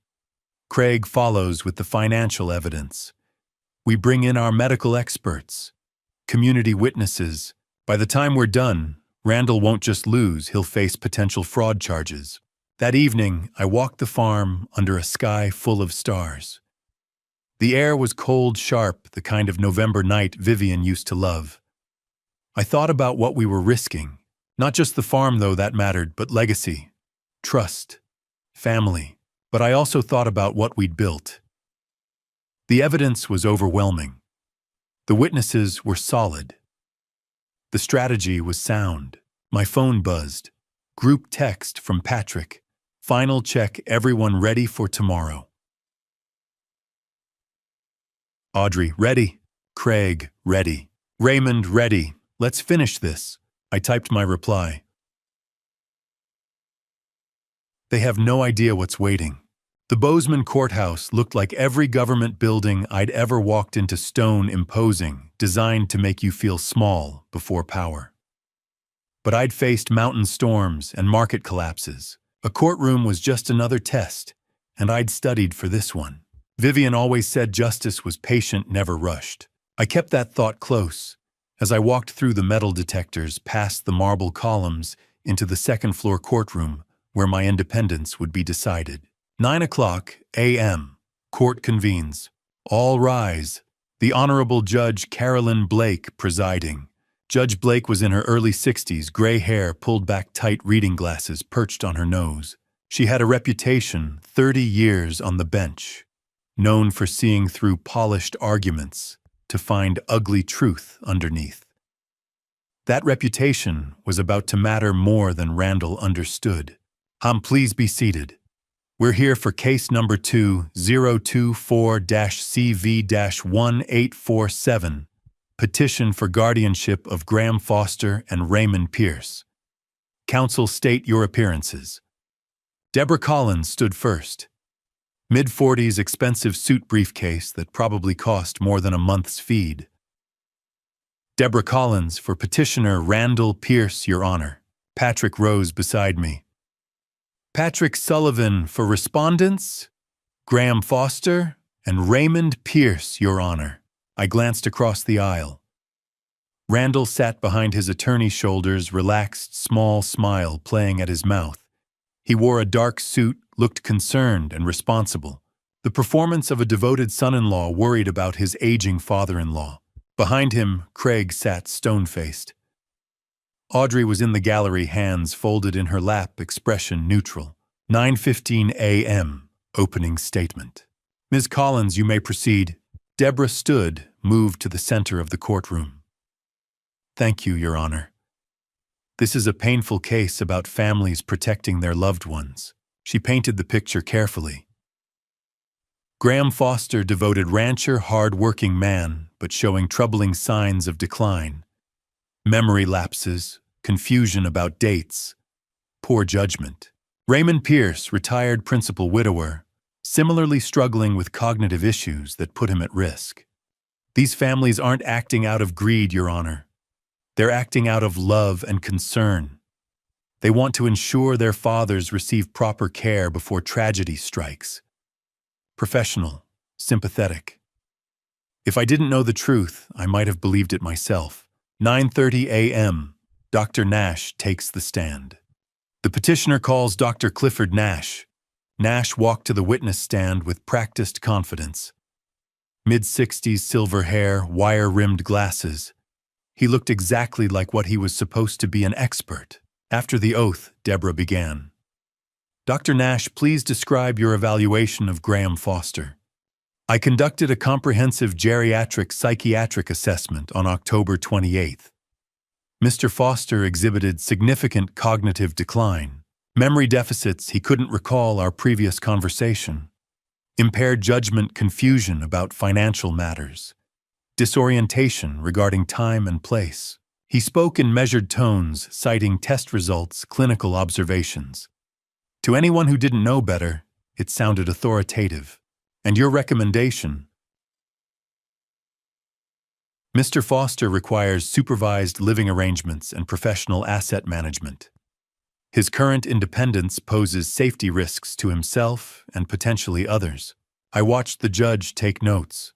Craig follows with the financial evidence. We bring in our medical experts, community witnesses. By the time we're done, Randall won't just lose, he'll face potential fraud charges. That evening, I walked the farm under a sky full of stars. The air was cold, sharp, the kind of November night Vivian used to love. I thought about what we were risking. Not just the farm, though, that mattered, but legacy, trust, family. But I also thought about what we'd built. The evidence was overwhelming. The witnesses were solid. The strategy was sound. My phone buzzed. Group text from Patrick. Final check, everyone ready for tomorrow. Audrey, ready. Craig, ready. Raymond, ready. Let's finish this. I typed my reply. They have no idea what's waiting. The Bozeman courthouse looked like every government building I'd ever walked into, stone, imposing, designed to make you feel small before power. But I'd faced mountain storms and market collapses. A courtroom was just another test, and I'd studied for this one. Vivian always said justice was patient, never rushed. I kept that thought close as I walked through the metal detectors, past the marble columns, into the second-floor courtroom where my independence would be decided. 9 a.m. Court convenes. All rise. The Honorable Judge Carolyn Blake presiding. Judge Blake was in her early 60s, gray hair, pulled back tight, reading glasses perched on her nose. She had a reputation, 30 years on the bench, known for seeing through polished arguments to find ugly truth underneath. That reputation was about to matter more than Randall understood. Please be seated. We're here for case number 2024-CV-1847, petition for guardianship of Graham Foster and Raymond Pierce. Counsel, state your appearances. Deborah Collins stood first. Mid-40s, expensive suit briefcase that probably cost more than a month's feed. Deborah Collins for petitioner Randall Pierce, Your Honor. Patrick rose beside me. Patrick Sullivan for respondents, Graham Foster and Raymond Pierce, Your Honor. I glanced across the aisle. Randall sat behind his attorney's shoulders, relaxed, small smile playing at his mouth. He wore a dark suit, looked concerned and responsible. The performance of a devoted son-in-law worried about his aging father-in-law. Behind him, Craig sat stone-faced. Audrey was in the gallery, hands folded in her lap, expression neutral. 9:15 a.m. Opening statement. Ms. Collins, you may proceed. Deborah stood, moved to the center of the courtroom. Thank you, Your Honor. This is a painful case about families protecting their loved ones. She painted the picture carefully. Graham Foster, devoted rancher, hard-working man, but showing troubling signs of decline. Memory lapses, confusion about dates, poor judgment. Raymond Pierce, retired principal widower, similarly struggling with cognitive issues that put him at risk. These families aren't acting out of greed, Your Honor. They're acting out of love and concern. They want to ensure their fathers receive proper care before tragedy strikes. Professional, sympathetic. If I didn't know the truth, I might have believed it myself. 9:30 a.m. Dr. Nash takes the stand. The petitioner calls Dr. Clifford Nash. Nash walked to the witness stand with practiced confidence. Mid-60s, silver hair, wire-rimmed glasses. He looked exactly like what he was supposed to be, an expert. After the oath, Deborah began. Dr. Nash, please describe your evaluation of Graham Foster. I conducted a comprehensive geriatric psychiatric assessment on October 28th. Mr. Foster exhibited significant cognitive decline. Memory deficits, he couldn't recall our previous conversation. Impaired judgment, confusion about financial matters. Disorientation regarding time and place. He spoke in measured tones, citing test results, clinical observations. To anyone who didn't know better, it sounded authoritative. And your recommendation? Mr. Foster requires supervised living arrangements and professional asset management. His current independence poses safety risks to himself and potentially others. I watched the judge take notes.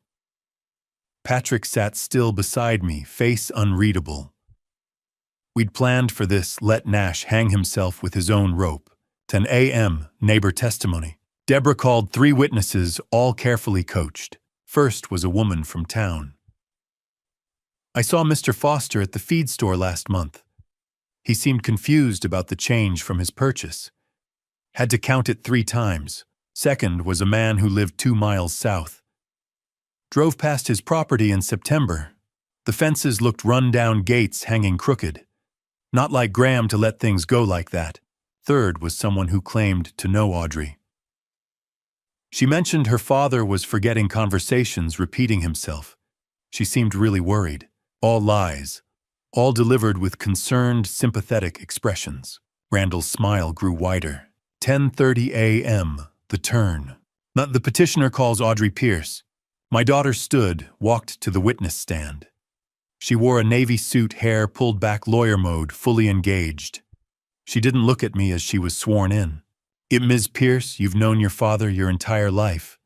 Patrick sat still beside me, face unreadable. We'd planned for this, let Nash hang himself with his own rope. 10 a.m., neighbor testimony. Deborah called 3 witnesses, all carefully coached. First was a woman from town. I saw Mr. Foster at the feed store last month. He seemed confused about the change from his purchase. Had to count it 3 times. Second was a man who lived 2 miles south. Drove past his property in September. The fences looked run down, gates hanging crooked. Not like Graham to let things go like that. Third was someone who claimed to know Audrey. She mentioned her father was forgetting conversations, repeating himself. She seemed really worried. All lies. All delivered with concerned, sympathetic expressions. Randall's smile grew wider. 10:30 a.m. The turn. The petitioner calls Audrey Pierce. My daughter stood, walked to the witness stand. She wore a navy suit, hair pulled back, lawyer mode, fully engaged. She didn't look at me as she was sworn in. Ms. Pierce, you've known your father your entire life.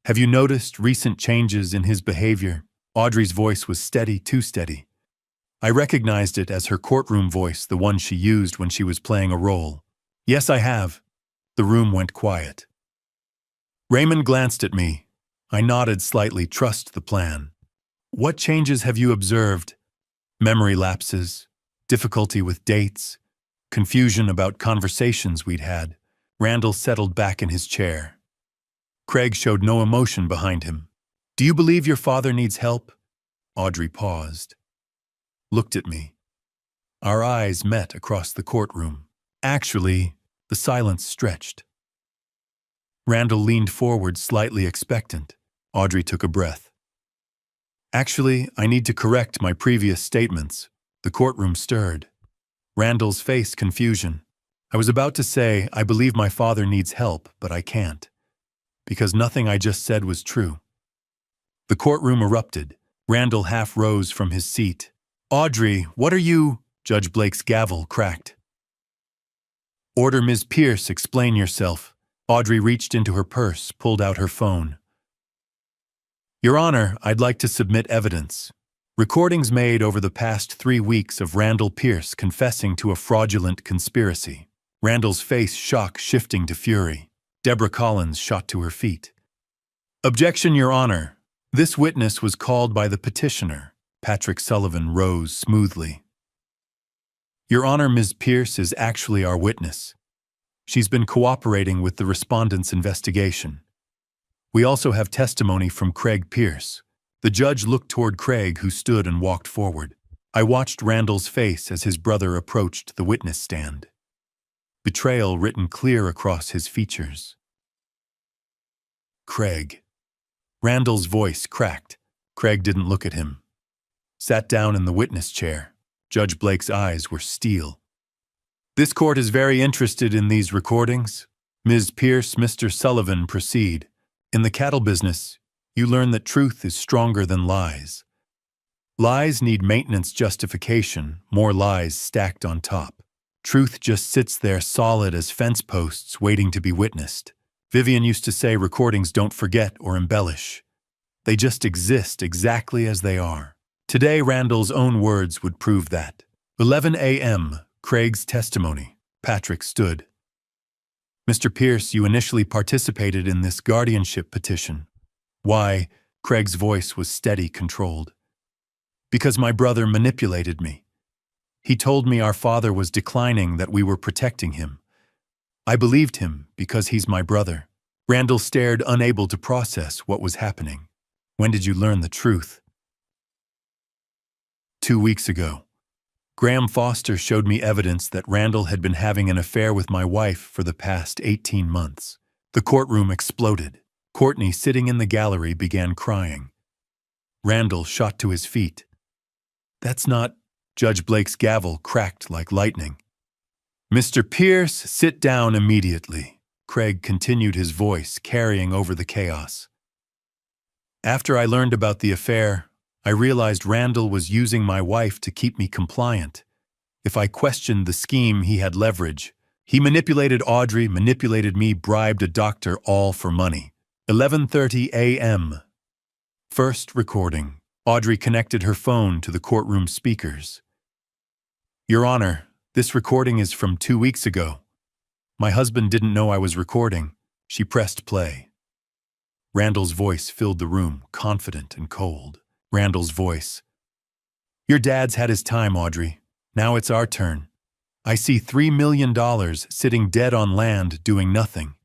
Have you noticed recent changes in his behavior? Audrey's voice was steady, too steady. I recognized it as her courtroom voice, the one she used when she was playing a role. Yes, I have. The room went quiet. Raymond glanced at me. I nodded slightly, trust the plan. What changes have you observed? Memory lapses, difficulty with dates, confusion about conversations we'd had. Randall settled back in his chair. Craig showed no emotion behind him. Do you believe your father needs help? Audrey paused, looked at me. Our eyes met across the courtroom. Actually, the silence stretched. Randall leaned forward, slightly expectant. Audrey took a breath. Actually, I need to correct my previous statements. The courtroom stirred. Randall's face confusion. I was about to say, I believe my father needs help, but I can't. Because nothing I just said was true. The courtroom erupted. Randall half rose from his seat. Audrey, what are you? Judge Blake's gavel cracked. Order Ms. Pierce, explain yourself. Audrey reached into her purse, pulled out her phone. Your Honor, I'd like to submit evidence. Recordings made over the past 3 weeks of Randall Pierce confessing to a fraudulent conspiracy. Randall's face shock shifting to fury. Deborah Collins shot to her feet. Objection, Your Honor. This witness was called by the petitioner. Patrick Sullivan rose smoothly. Your Honor, Ms. Pierce is actually our witness. She's been cooperating with the respondent's investigation. We also have testimony from Craig Pierce. The judge looked toward Craig, who stood and walked forward. I watched Randall's face as his brother approached the witness stand. Betrayal written clear across his features. Craig. Randall's voice cracked. Craig didn't look at him. Sat down in the witness chair. Judge Blake's eyes were steel. This court is very interested in these recordings. Ms. Pierce, Mr. Sullivan, proceed. In the cattle business, you learn that truth is stronger than lies. Lies need maintenance justification, more lies stacked on top. Truth just sits there solid as fence posts waiting to be witnessed. Vivian used to say recordings don't forget or embellish. They just exist exactly as they are. Today, Randall's own words would prove that. 11 a.m., Craig's testimony. Patrick stood. Mr. Pierce, you initially participated in this guardianship petition. Why? Craig's voice was steady, controlled. Because my brother manipulated me. He told me our father was declining, that we were protecting him. I believed him because he's my brother. Randall stared, unable to process what was happening. When did you learn the truth? 2 weeks ago. Graham Foster showed me evidence that Randall had been having an affair with my wife for the past 18 months. The courtroom exploded. Courtney, sitting in the gallery, began crying. Randall shot to his feet. That's not... Judge Blake's gavel cracked like lightning. Mr. Pierce, sit down immediately. Craig continued, his voice carrying over the chaos. After I learned about the affair, I realized Randall was using my wife to keep me compliant. If I questioned the scheme, he had leverage. He manipulated Audrey, manipulated me, bribed a doctor, all for money. 11:30 a.m. First recording. Audrey connected her phone to the courtroom speakers. Your Honor, this recording is from 2 weeks ago. My husband didn't know I was recording. She pressed play. Randall's voice filled the room, confident and cold. Randall's voice. Your dad's had his time, Audrey. Now it's our turn. I see $3 million sitting dead on land doing nothing.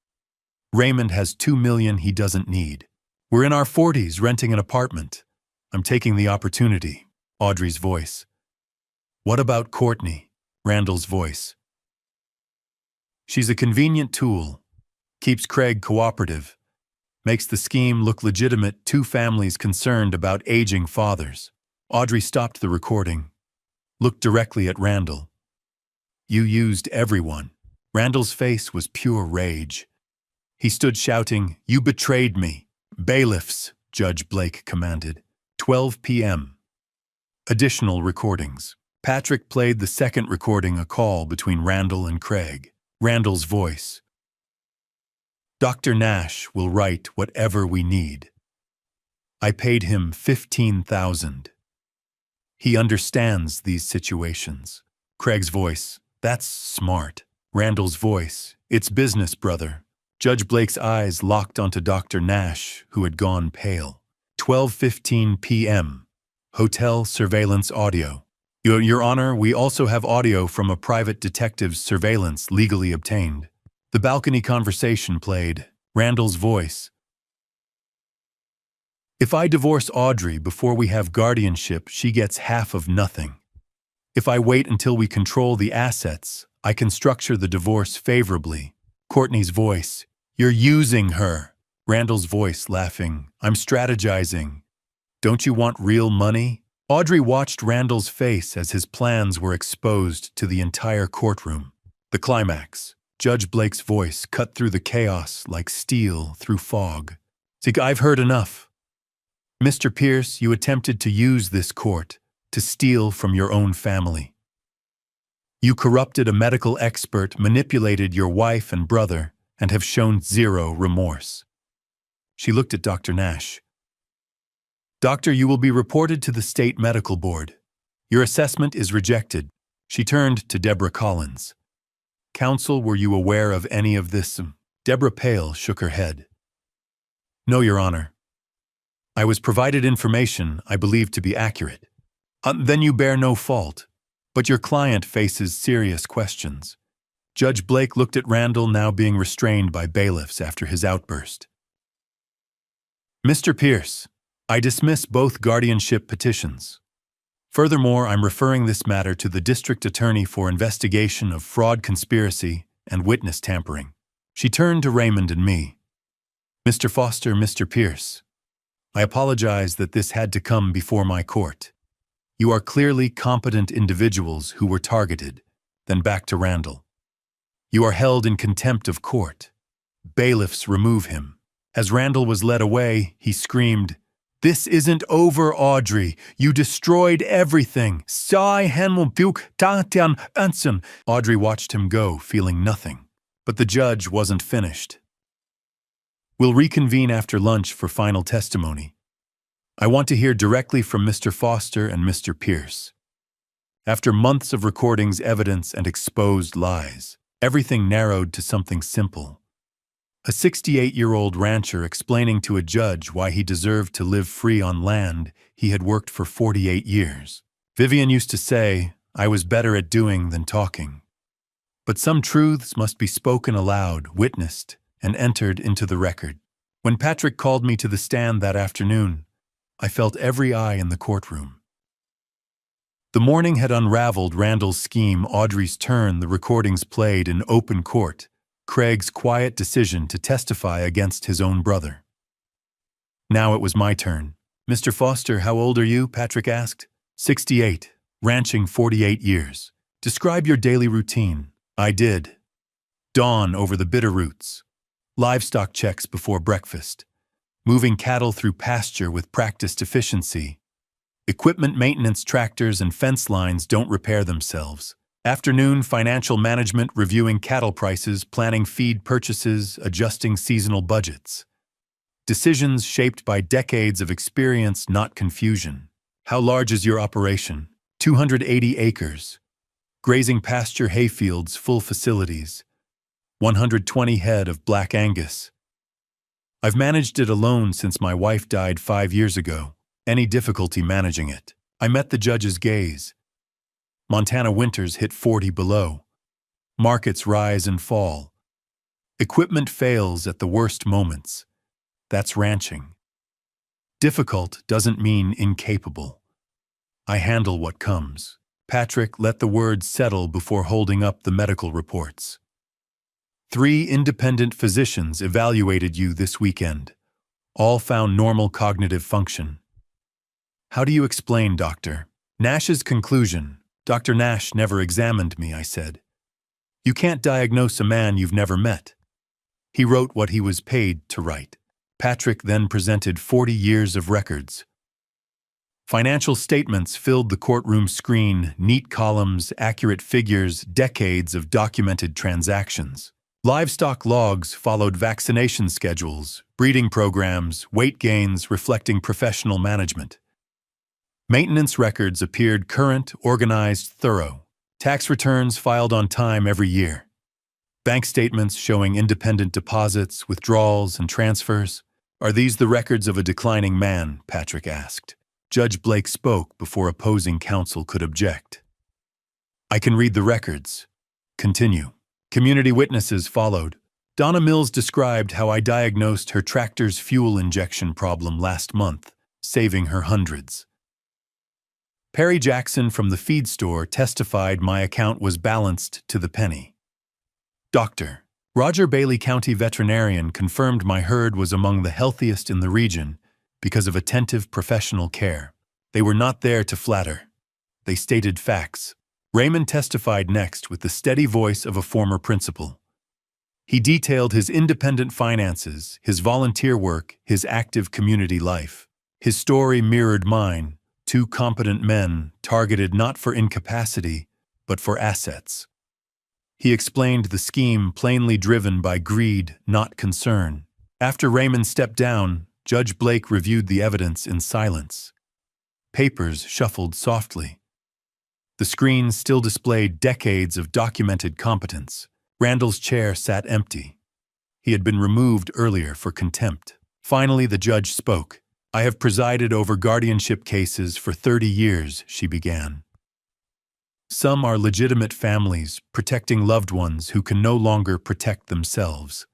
Raymond has $2 million he doesn't need. We're in our 40s renting an apartment. I'm taking the opportunity. Audrey's voice. What about Courtney? Randall's voice. She's a convenient tool. Keeps Craig cooperative. Makes the scheme look legitimate, 2 families concerned about aging fathers. Audrey stopped the recording. Looked directly at Randall. You used everyone. Randall's face was pure rage. He stood shouting, You betrayed me. Bailiffs, Judge Blake commanded. 12 p.m. Additional recordings. Patrick played the second recording, a call between Randall and Craig. Randall's voice. Dr. Nash will write whatever we need. I paid him $15,000. He understands these situations. Craig's voice. That's smart. Randall's voice. It's business, brother. Judge Blake's eyes locked onto Dr. Nash, who had gone pale. 12:15 p.m. Hotel surveillance audio. Your Honor, we also have audio from a private detective's surveillance legally obtained. The balcony conversation played. Randall's voice. If I divorce Audrey before we have guardianship, she gets half of nothing. If I wait until we control the assets, I can structure the divorce favorably. Courtney's voice. You're using her. Randall's voice, laughing. I'm strategizing. Don't you want real money? Audrey watched Randall's face as his plans were exposed to the entire courtroom. The climax. Judge Blake's voice cut through the chaos like steel through fog. I've heard enough. Mr. Pierce, you attempted to use this court to steal from your own family. You corrupted a medical expert, manipulated your wife and brother, and have shown zero remorse. She looked at Dr. Nash. Doctor, you will be reported to the State Medical Board. Your assessment is rejected. She turned to Deborah Collins. Counsel, were you aware of any of this? Deborah Pale shook her head. No, Your Honor. I was provided information I believe to be accurate. Then you bear no fault, but your client faces serious questions. Judge Blake looked at Randall, now being restrained by bailiffs after his outburst. Mr. Pierce, I dismiss both guardianship petitions. Furthermore, I'm referring this matter to the district attorney for investigation of fraud, conspiracy, and witness tampering. She turned to Raymond and me. Mr. Foster, Mr. Pierce, I apologize that this had to come before my court. You are clearly competent individuals who were targeted. Then back to Randall. You are held in contempt of court. Bailiffs remove him. As Randall was led away, he screamed, This isn't over, Audrey. You destroyed everything. Audrey watched him go, feeling nothing. But the judge wasn't finished. We'll reconvene after lunch for final testimony. I want to hear directly from Mr. Foster and Mr. Pierce. After months of recordings, evidence, and exposed lies, everything narrowed to something simple. A 68-year-old rancher explaining to a judge why he deserved to live free on land he had worked for 48 years. Vivian used to say, I was better at doing than talking. But some truths must be spoken aloud, witnessed, and entered into the record. When Patrick called me to the stand that afternoon, I felt every eye in the courtroom. The morning had unraveled Randall's scheme. Audrey's turn, the recordings played in open court. Craig's quiet decision to testify against his own brother. Now it was my turn. Mr. Foster, how old are you? Patrick asked. 68, ranching 48 years. Describe your daily routine. I did. Dawn over the bitter roots. Livestock checks before breakfast. Moving cattle through pasture with practiced efficiency. Equipment maintenance, tractors and fence lines don't repair themselves. Afternoon, financial management, reviewing cattle prices, planning feed purchases, adjusting seasonal budgets. Decisions shaped by decades of experience, not confusion. How large is your operation? 280 acres. Grazing pasture, hayfields, full facilities. 120 head of Black Angus. I've managed it alone since my wife died 5 years ago. Any difficulty managing it? I met the judge's gaze. Montana winters hit 40 below. Markets rise and fall. Equipment fails at the worst moments. That's ranching. Difficult doesn't mean incapable. I handle what comes. Patrick let the words settle before holding up the medical reports. 3 independent physicians evaluated you this weekend. All found normal cognitive function. How do you explain, Doctor? Nash's conclusion. Dr. Nash never examined me, I said. You can't diagnose a man you've never met. He wrote what he was paid to write. Patrick then presented 40 years of records. Financial statements filled the courtroom screen, neat columns, accurate figures, decades of documented transactions. Livestock logs followed vaccination schedules, breeding programs, weight gains reflecting professional management. Maintenance records appeared current, organized, thorough. Tax returns filed on time every year. Bank statements showing independent deposits, withdrawals, and transfers. Are these the records of a declining man? Patrick asked. Judge Blake spoke before opposing counsel could object. I can read the records. Continue. Community witnesses followed. Donna Mills described how I diagnosed her tractor's fuel injection problem last month, saving her hundreds. Perry Jackson from the feed store testified my account was balanced to the penny. Dr. Roger Bailey, county veterinarian, confirmed my herd was among the healthiest in the region because of attentive professional care. They were not there to flatter. They stated facts. Raymond testified next with the steady voice of a former principal. He detailed his independent finances, his volunteer work, his active community life. His story mirrored mine, two competent men targeted not for incapacity, but for assets. He explained the scheme plainly driven by greed, not concern. After Raymond stepped down, Judge Blake reviewed the evidence in silence. Papers shuffled softly. The screen still displayed decades of documented competence. Randall's chair sat empty. He had been removed earlier for contempt. Finally, the judge spoke. I have presided over guardianship cases for 30 years, she began. Some are legitimate families protecting loved ones who can no longer protect themselves.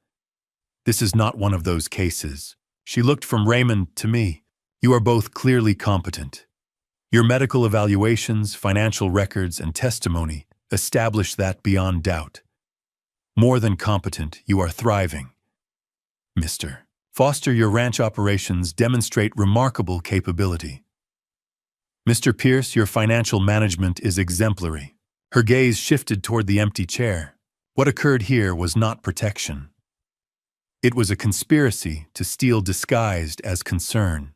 This is not one of those cases. She looked from Raymond to me. You are both clearly competent. Your medical evaluations, financial records, and testimony establish that beyond doubt. More than competent, you are thriving. Mr. Foster, your ranch operations demonstrate remarkable capability. Mr. Pierce, your financial management is exemplary. Her gaze shifted toward the empty chair. What occurred here was not protection. It was a conspiracy to steal disguised as concern.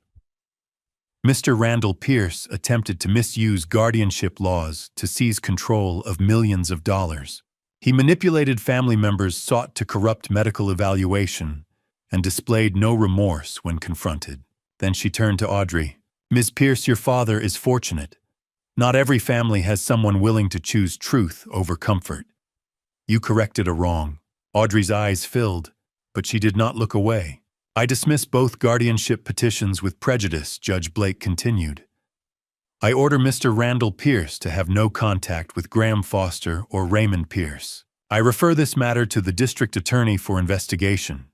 Mr. Randall Pierce attempted to misuse guardianship laws to seize control of millions of dollars. He manipulated family members, sought to corrupt medical evaluation, and displayed no remorse when confronted. Then she turned to Audrey. Ms. Pierce, your father is fortunate. Not every family has someone willing to choose truth over comfort. You corrected a wrong. Audrey's eyes filled, but she did not look away. I dismiss both guardianship petitions with prejudice, Judge Blake continued. I order Mr. Randall Pierce to have no contact with Graham Foster or Raymond Pierce. I refer this matter to the district attorney for investigation.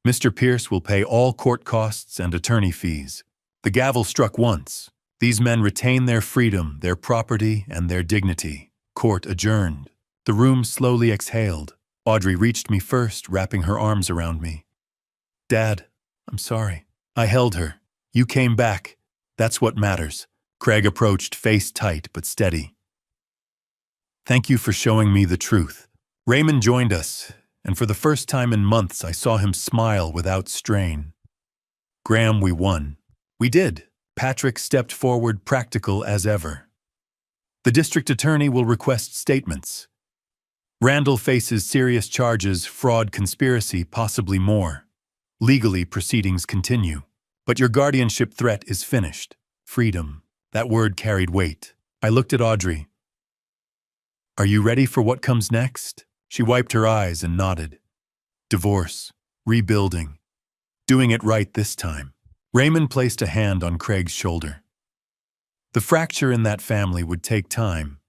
Mr. Pierce will pay all court costs and attorney fees. The gavel struck once. These men retain their freedom, their property, and their dignity. Court adjourned. The room slowly exhaled. Audrey reached me first, wrapping her arms around me. Dad, I'm sorry. I held her. You came back. That's what matters. Craig approached, face tight but steady. Thank you for showing me the truth. Raymond joined us, and for the first time in months I saw him smile without strain. Graham, we won. We did. Patrick stepped forward, practical as ever. The district attorney will request statements. Randall faces serious charges, fraud, conspiracy, possibly more. Legally, proceedings continue. But your guardianship threat is finished. Freedom. That word carried weight. I looked at Audrey. Are you ready for what comes next? She wiped her eyes and nodded. Divorce. Rebuilding. Doing it right this time. Raymond placed a hand on Craig's shoulder. The fracture in that family would take time,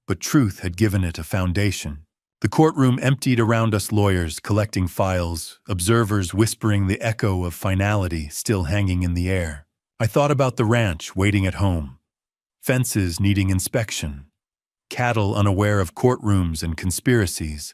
but truth had given it a foundation. The courtroom emptied around us lawyers collecting files, observers whispering the echo of finality still hanging in the air. I thought about the ranch waiting at home, fences needing inspection, cattle unaware of courtrooms and conspiracies,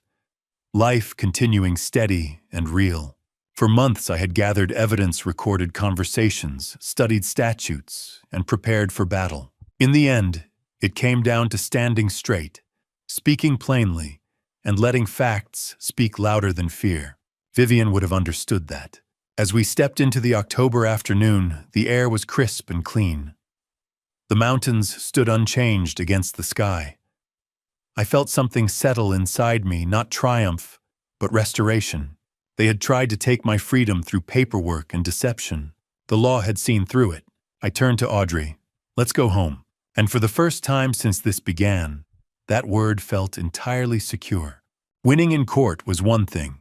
life continuing steady and real. For months I had gathered evidence, recorded conversations, studied statutes, and prepared for battle. In the end, it came down to standing straight, speaking plainly, and letting facts speak louder than fear. Vivian would have understood that. As we stepped into the October afternoon, the air was crisp and clean. The mountains stood unchanged against the sky. I felt something settle inside me, not triumph, but restoration. They had tried to take my freedom through paperwork and deception. The law had seen through it. I turned to Audrey. Let's go home. And for the first time since this began, that word felt entirely secure. Winning in court was one thing.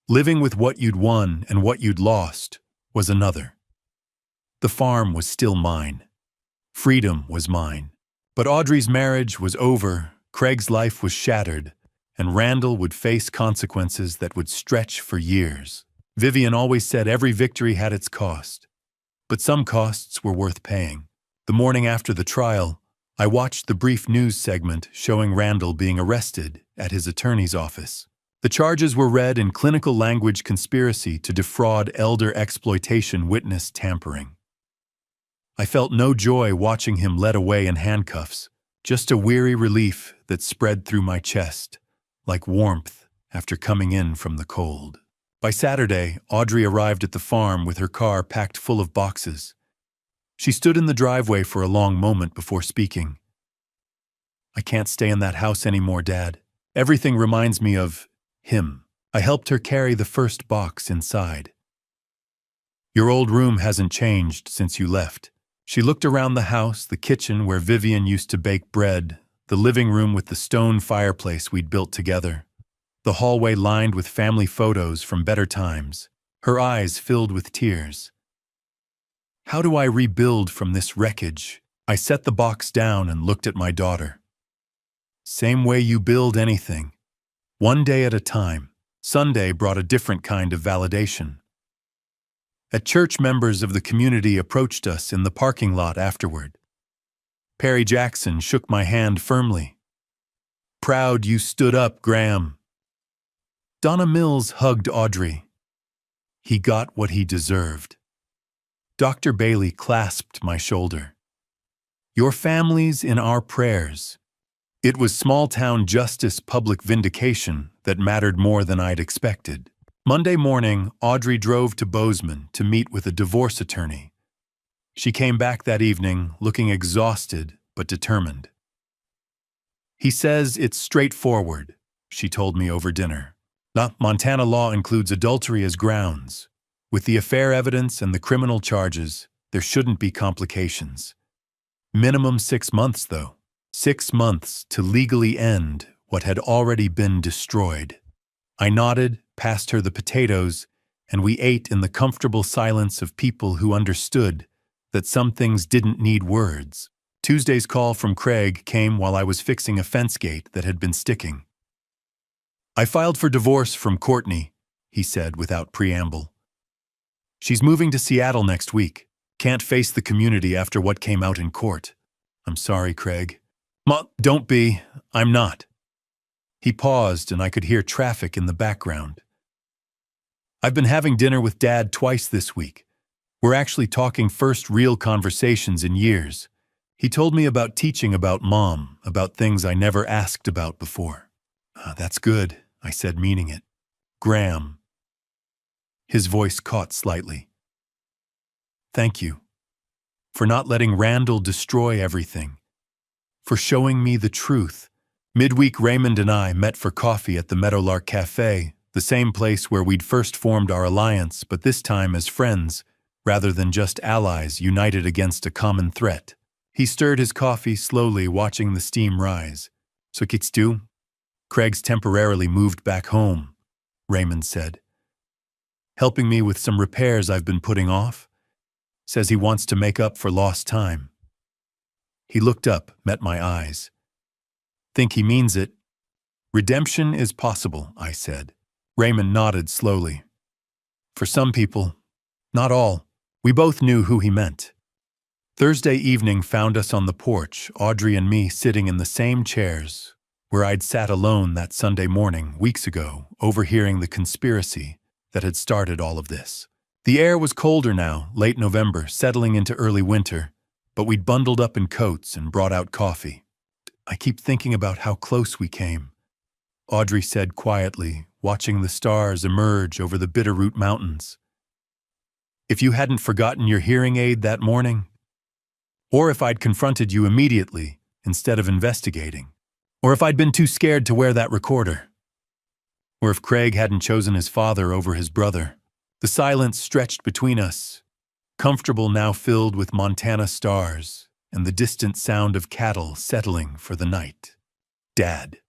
Living with what you'd won and what you'd lost was another. The farm was still mine. Freedom was mine. But Audrey's marriage was over, Craig's life was shattered, and Randall would face consequences that would stretch for years. Vivian always said every victory had its cost. But some costs were worth paying. The morning after the trial, I watched the brief news segment showing Randall being arrested at his attorney's office. The charges were read in clinical language: conspiracy to defraud, elder exploitation, witness tampering. I felt no joy watching him led away in handcuffs, just a weary relief that spread through my chest, like warmth after coming in from the cold. By Saturday, Audrey arrived at the farm with her car packed full of boxes. She stood in the driveway for a long moment before speaking. "I can't stay in that house anymore, Dad. Everything reminds me of him." I helped her carry the first box inside. "Your old room hasn't changed since you left." She looked around the house, the kitchen where Vivian used to bake bread, the living room with the stone fireplace we'd built together, the hallway lined with family photos from better times. Her eyes filled with tears. "How do I rebuild from this wreckage?" I set the box down and looked at my daughter. "Same way you build anything. One day at a time." Sunday brought a different kind of validation. At church, members of the community approached us in the parking lot afterward. Perry Jackson shook my hand firmly. "Proud you stood up, Graham." Donna Mills hugged Audrey. "He got what he deserved." Dr. Bailey clasped my shoulder. "Your family's in our prayers." It was small-town justice, public vindication that mattered more than I'd expected. Monday morning, Audrey drove to Bozeman to meet with a divorce attorney. She came back that evening looking exhausted but determined. "He says it's straightforward," she told me over dinner. "Montana law includes adultery as grounds. With the affair evidence and the criminal charges, there shouldn't be complications. Minimum 6 months, though. 6 months to legally end what had already been destroyed." I nodded, passed her the potatoes, and we ate in the comfortable silence of people who understood that some things didn't need words. Tuesday's call from Craig came while I was fixing a fence gate that had been sticking. "I filed for divorce from Courtney," he said without preamble. "She's moving to Seattle next week. Can't face the community after what came out in court." "I'm sorry, Craig." Don't be. I'm not." He paused, and I could hear traffic in the background. "I've been having dinner with Dad twice this week. We're actually talking first real conversations in years. He told me about teaching about Mom, about things I never asked about before." That's good," I said, meaning it. "Graham." His voice caught slightly. "Thank you. For not letting Randall destroy everything. For showing me the truth." Midweek, Raymond and I met for coffee at the Meadowlark Cafe, the same place where we'd first formed our alliance, but this time as friends, rather than just allies united against a common threat. He stirred his coffee slowly, watching the steam rise. "So kids do?" "Craig's temporarily moved back home," Raymond said. "Helping me with some repairs I've been putting off. Says he wants to make up for lost time." He looked up, met my eyes. "Think he means it?" "Redemption is possible," I said. Raymond nodded slowly. "For some people, not all." We both knew who he meant. Thursday evening found us on the porch, Audrey and me sitting in the same chairs, where I'd sat alone that Sunday morning, weeks ago, overhearing the conspiracy that had started all of this. The air was colder now, late November, settling into early winter, but we'd bundled up in coats and brought out coffee. "I keep thinking about how close we came," Audrey said quietly, watching the stars emerge over the Bitterroot Mountains. "If you hadn't forgotten your hearing aid that morning, or if I'd confronted you immediately instead of investigating, or if I'd been too scared to wear that recorder, or if Craig hadn't chosen his father over his brother." The silence stretched between us, comfortable now, filled with Montana stars and the distant sound of cattle settling for the night. "Dad."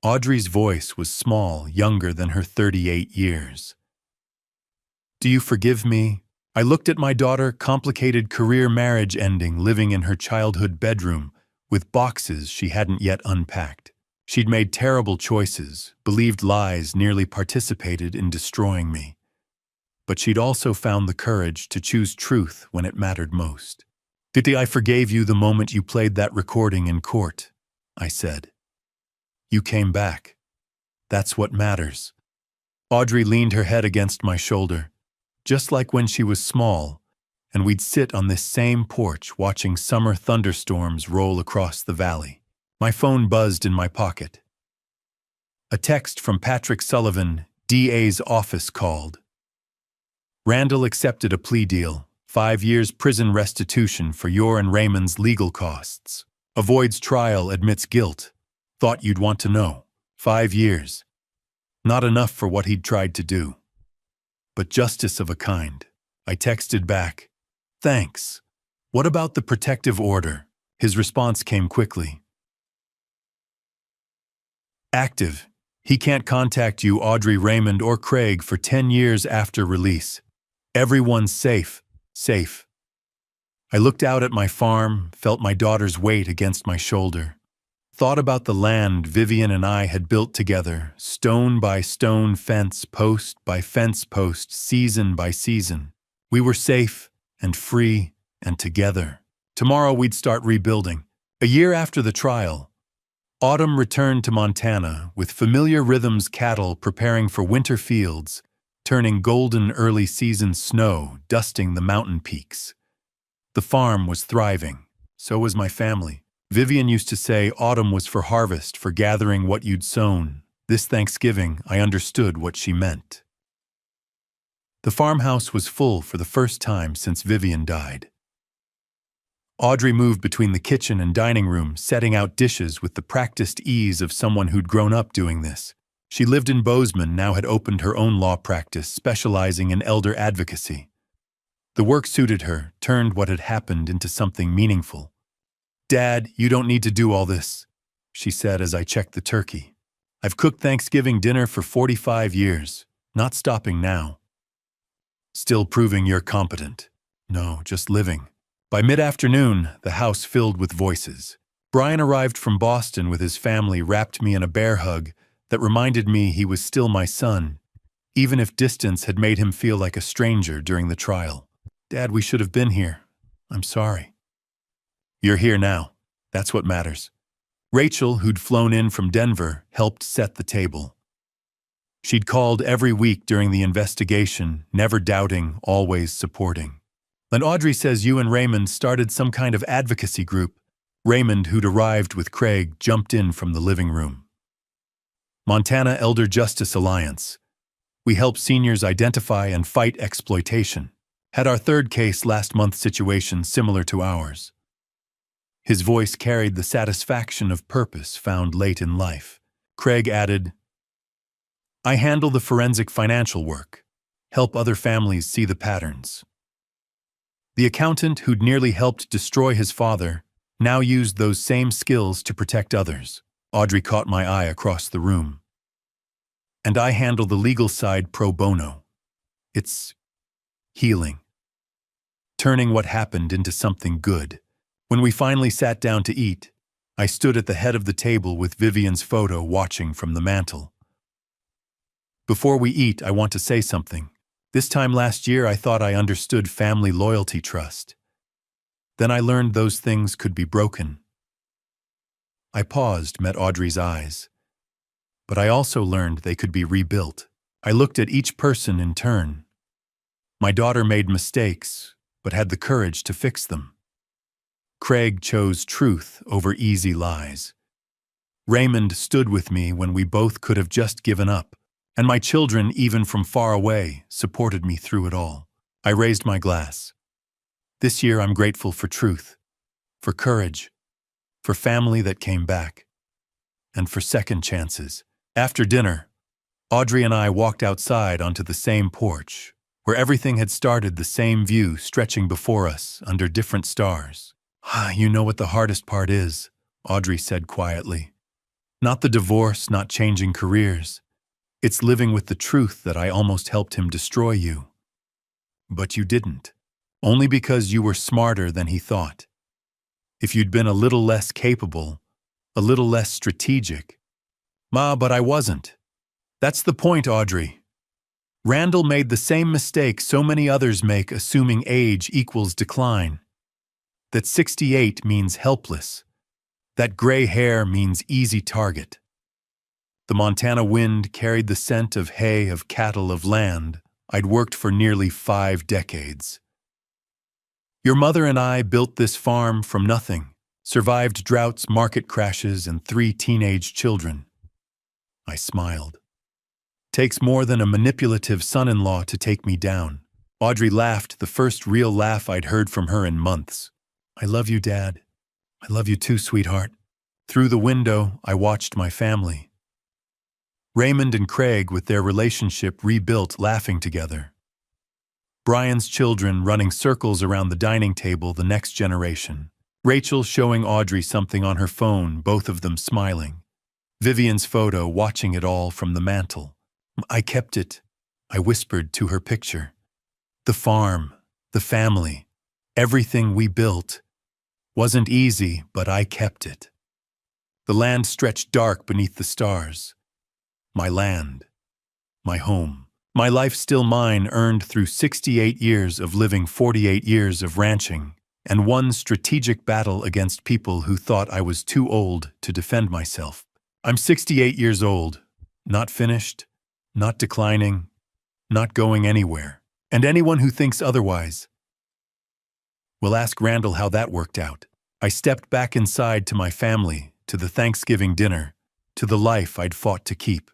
Audrey's voice was small, younger than her 38 years. Do you forgive me? I looked at my daughter, complicated career, marriage ending, living in her childhood bedroom, with boxes she hadn't yet unpacked. She'd made terrible choices, believed lies, nearly participated in destroying me. But she'd also found the courage to choose truth when it mattered most. Titi, I forgave you the moment you played that recording in court, I said. You came back. That's what matters. Audrey leaned her head against my shoulder, just like when she was small, and we'd sit on this same porch watching summer thunderstorms roll across the valley. My phone buzzed in my pocket. A text from Patrick Sullivan, DA's office, called. Randall accepted a plea deal, 5 years prison restitution for your and Raymond's legal costs. Avoids trial, admits guilt. Thought you'd want to know. 5 years. Not enough for what he'd tried to do. But justice of a kind. I texted back, thanks. What about the protective order? His response came quickly. Active. He can't contact you, Audrey, Raymond, or Craig for 10 years after release. Everyone's safe. Safe. I looked out at my farm, felt my daughter's weight against my shoulder. Thought about the land Vivian and I had built together, stone by stone, fence post by fence post, season by season. We were safe and free and together. Tomorrow we'd start rebuilding. A year after the trial, autumn returned to Montana with familiar rhythms, cattle preparing for winter fields, turning golden early season snow, dusting the mountain peaks. The farm was thriving. So was my family. Vivian used to say autumn was for harvest, for gathering what you'd sown. This Thanksgiving, I understood what she meant. The farmhouse was full for the first time since Vivian died. Audrey moved between the kitchen and dining room, setting out dishes with the practiced ease of someone who'd grown up doing this. She lived in Bozeman, now had opened her own law practice, specializing in elder advocacy. The work suited her, turned what had happened into something meaningful. Dad, you don't need to do all this, she said as I checked the turkey. I've cooked Thanksgiving dinner for 45 years, not stopping now. Still proving you're competent. No, just living. By mid-afternoon, the house filled with voices. Brian arrived from Boston with his family, wrapped me in a bear hug that reminded me he was still my son, even if distance had made him feel like a stranger during the trial. Dad, we should have been here. I'm sorry. You're here now. That's what matters. Rachel, who'd flown in from Denver, helped set the table. She'd called every week during the investigation, never doubting, always supporting. And Audrey says you and Raymond started some kind of advocacy group. Raymond, who'd arrived with Craig, jumped in from the living room. Montana Elder Justice Alliance. We help seniors identify and fight exploitation. Had our third case last month, situation similar to ours. His voice carried the satisfaction of purpose found late in life. Craig added, I handle the forensic financial work, help other families see the patterns. The accountant who'd nearly helped destroy his father now used those same skills to protect others. Audrey caught my eye across the room. And I handle the legal side pro bono. It's healing. Turning what happened into something good. When we finally sat down to eat, I stood at the head of the table with Vivian's photo watching from the mantel. Before we eat, I want to say something. This time last year, I thought I understood family loyalty, trust. Then I learned those things could be broken. I paused, met Audrey's eyes. But I also learned they could be rebuilt. I looked at each person in turn. My daughter made mistakes, but had the courage to fix them. Craig chose truth over easy lies. Raymond stood with me when we both could have just given up, and my children, even from far away, supported me through it all. I raised my glass. This year I'm grateful for truth, for courage, for family that came back, and for second chances. After dinner, Audrey and I walked outside onto the same porch, where everything had started, the same view stretching before us under different stars. You know what the hardest part is, Audrey said quietly. Not the divorce, not changing careers. It's living with the truth that I almost helped him destroy you. But you didn't. Only because you were smarter than he thought. If you'd been a little less capable, a little less strategic. But I wasn't. That's the point, Audrey. Randall made the same mistake so many others make, assuming age equals decline. That 68 means helpless. That gray hair means easy target. The Montana wind carried the scent of hay, of cattle, of land I'd worked for nearly 5 decades. Your mother and I built this farm from nothing, survived droughts, market crashes, and 3 teenage children. I smiled. Takes more than a manipulative son-in-law to take me down. Audrey laughed, the first real laugh I'd heard from her in months. I love you, Dad. I love you too, sweetheart. Through the window, I watched my family. Raymond and Craig, with their relationship rebuilt, laughing together. Brian's children running circles around the dining table, the next generation. Rachel showing Audrey something on her phone, both of them smiling. Vivian's photo, watching it all from the mantel. I kept it, I whispered to her picture. The farm, the family, everything we built. Wasn't easy, but I kept it. The land stretched dark beneath the stars. My land, my home, my life still mine, earned through 68 years of living, 48 years of ranching, and one strategic battle against people who thought I was too old to defend myself. I'm 68 years old, not finished, not declining, not going anywhere. And anyone who thinks otherwise will ask Randall how that worked out. I stepped back inside to my family, to the Thanksgiving dinner, to the life I'd fought to keep.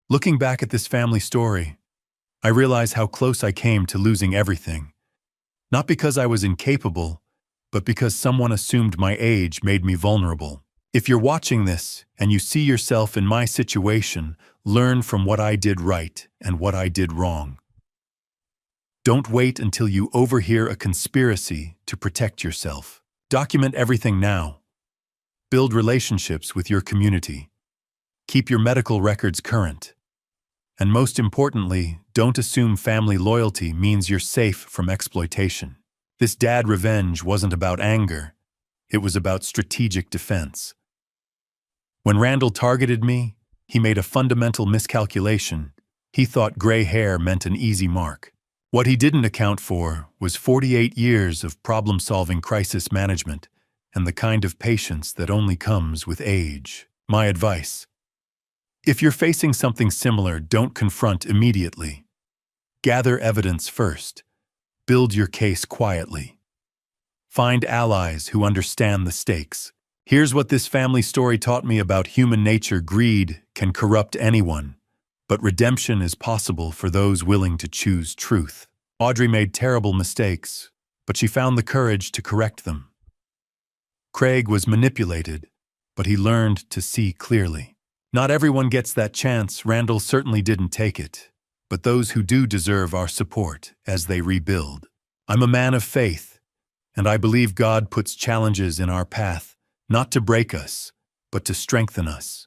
Looking back at this family story, I realize how close I came to losing everything. Not because I was incapable, but because someone assumed my age made me vulnerable. If you're watching this and you see yourself in my situation, learn from what I did right and what I did wrong. Don't wait until you overhear a conspiracy to protect yourself. Document everything now. Build relationships with your community. Keep your medical records current. And most importantly, don't assume family loyalty means you're safe from exploitation. This dad revenge wasn't about anger. It was about strategic defense. When Randall targeted me, he made a fundamental miscalculation. He thought gray hair meant an easy mark. What he didn't account for was 48 years of problem-solving crisis management and the kind of patience that only comes with age. My advice: if you're facing something similar, don't confront immediately. Gather evidence first. Build your case quietly. Find allies who understand the stakes. Here's what this family story taught me about human nature: greed can corrupt anyone, but redemption is possible for those willing to choose truth. Audrey made terrible mistakes, but she found the courage to correct them. Craig was manipulated, but he learned to see clearly. Not everyone gets that chance. Randall certainly didn't take it, but those who do deserve our support as they rebuild. I'm a man of faith, and I believe God puts challenges in our path, not to break us, but to strengthen us.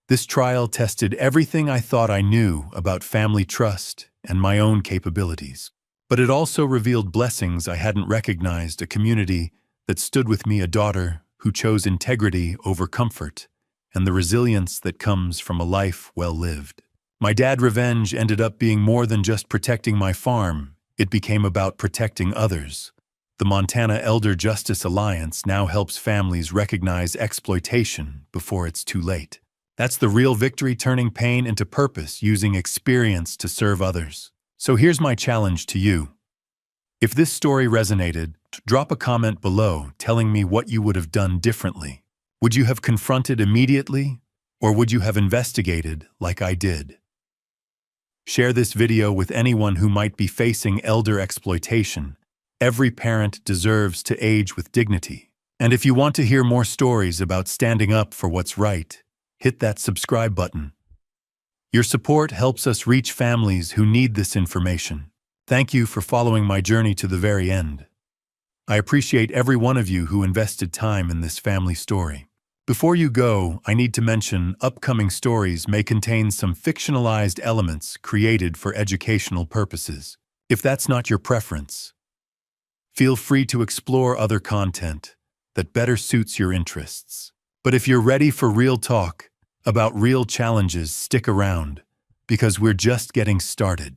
This trial tested everything I thought I knew about family trust and my own capabilities. But it also revealed blessings I hadn't recognized: a community that stood with me, a daughter who chose integrity over comfort, and the resilience that comes from a life well lived. My dad revenge ended up being more than just protecting my farm. It became about protecting others. The Montana Elder Justice Alliance now helps families recognize exploitation before it's too late. That's the real victory: turning pain into purpose, using experience to serve others. So here's my challenge to you. If this story resonated, drop a comment below telling me what you would have done differently. Would you have confronted immediately, or would you have investigated like I did? Share this video with anyone who might be facing elder exploitation. Every parent deserves to age with dignity. And if you want to hear more stories about standing up for what's right, hit that subscribe button. Your support helps us reach families who need this information. Thank you for following my journey to the very end. I appreciate every one of you who invested time in this family story. Before you go, I need to mention upcoming stories may contain some fictionalized elements created for educational purposes. If that's not your preference, feel free to explore other content that better suits your interests. But if you're ready for real talk about real challenges, stick around, because we're just getting started.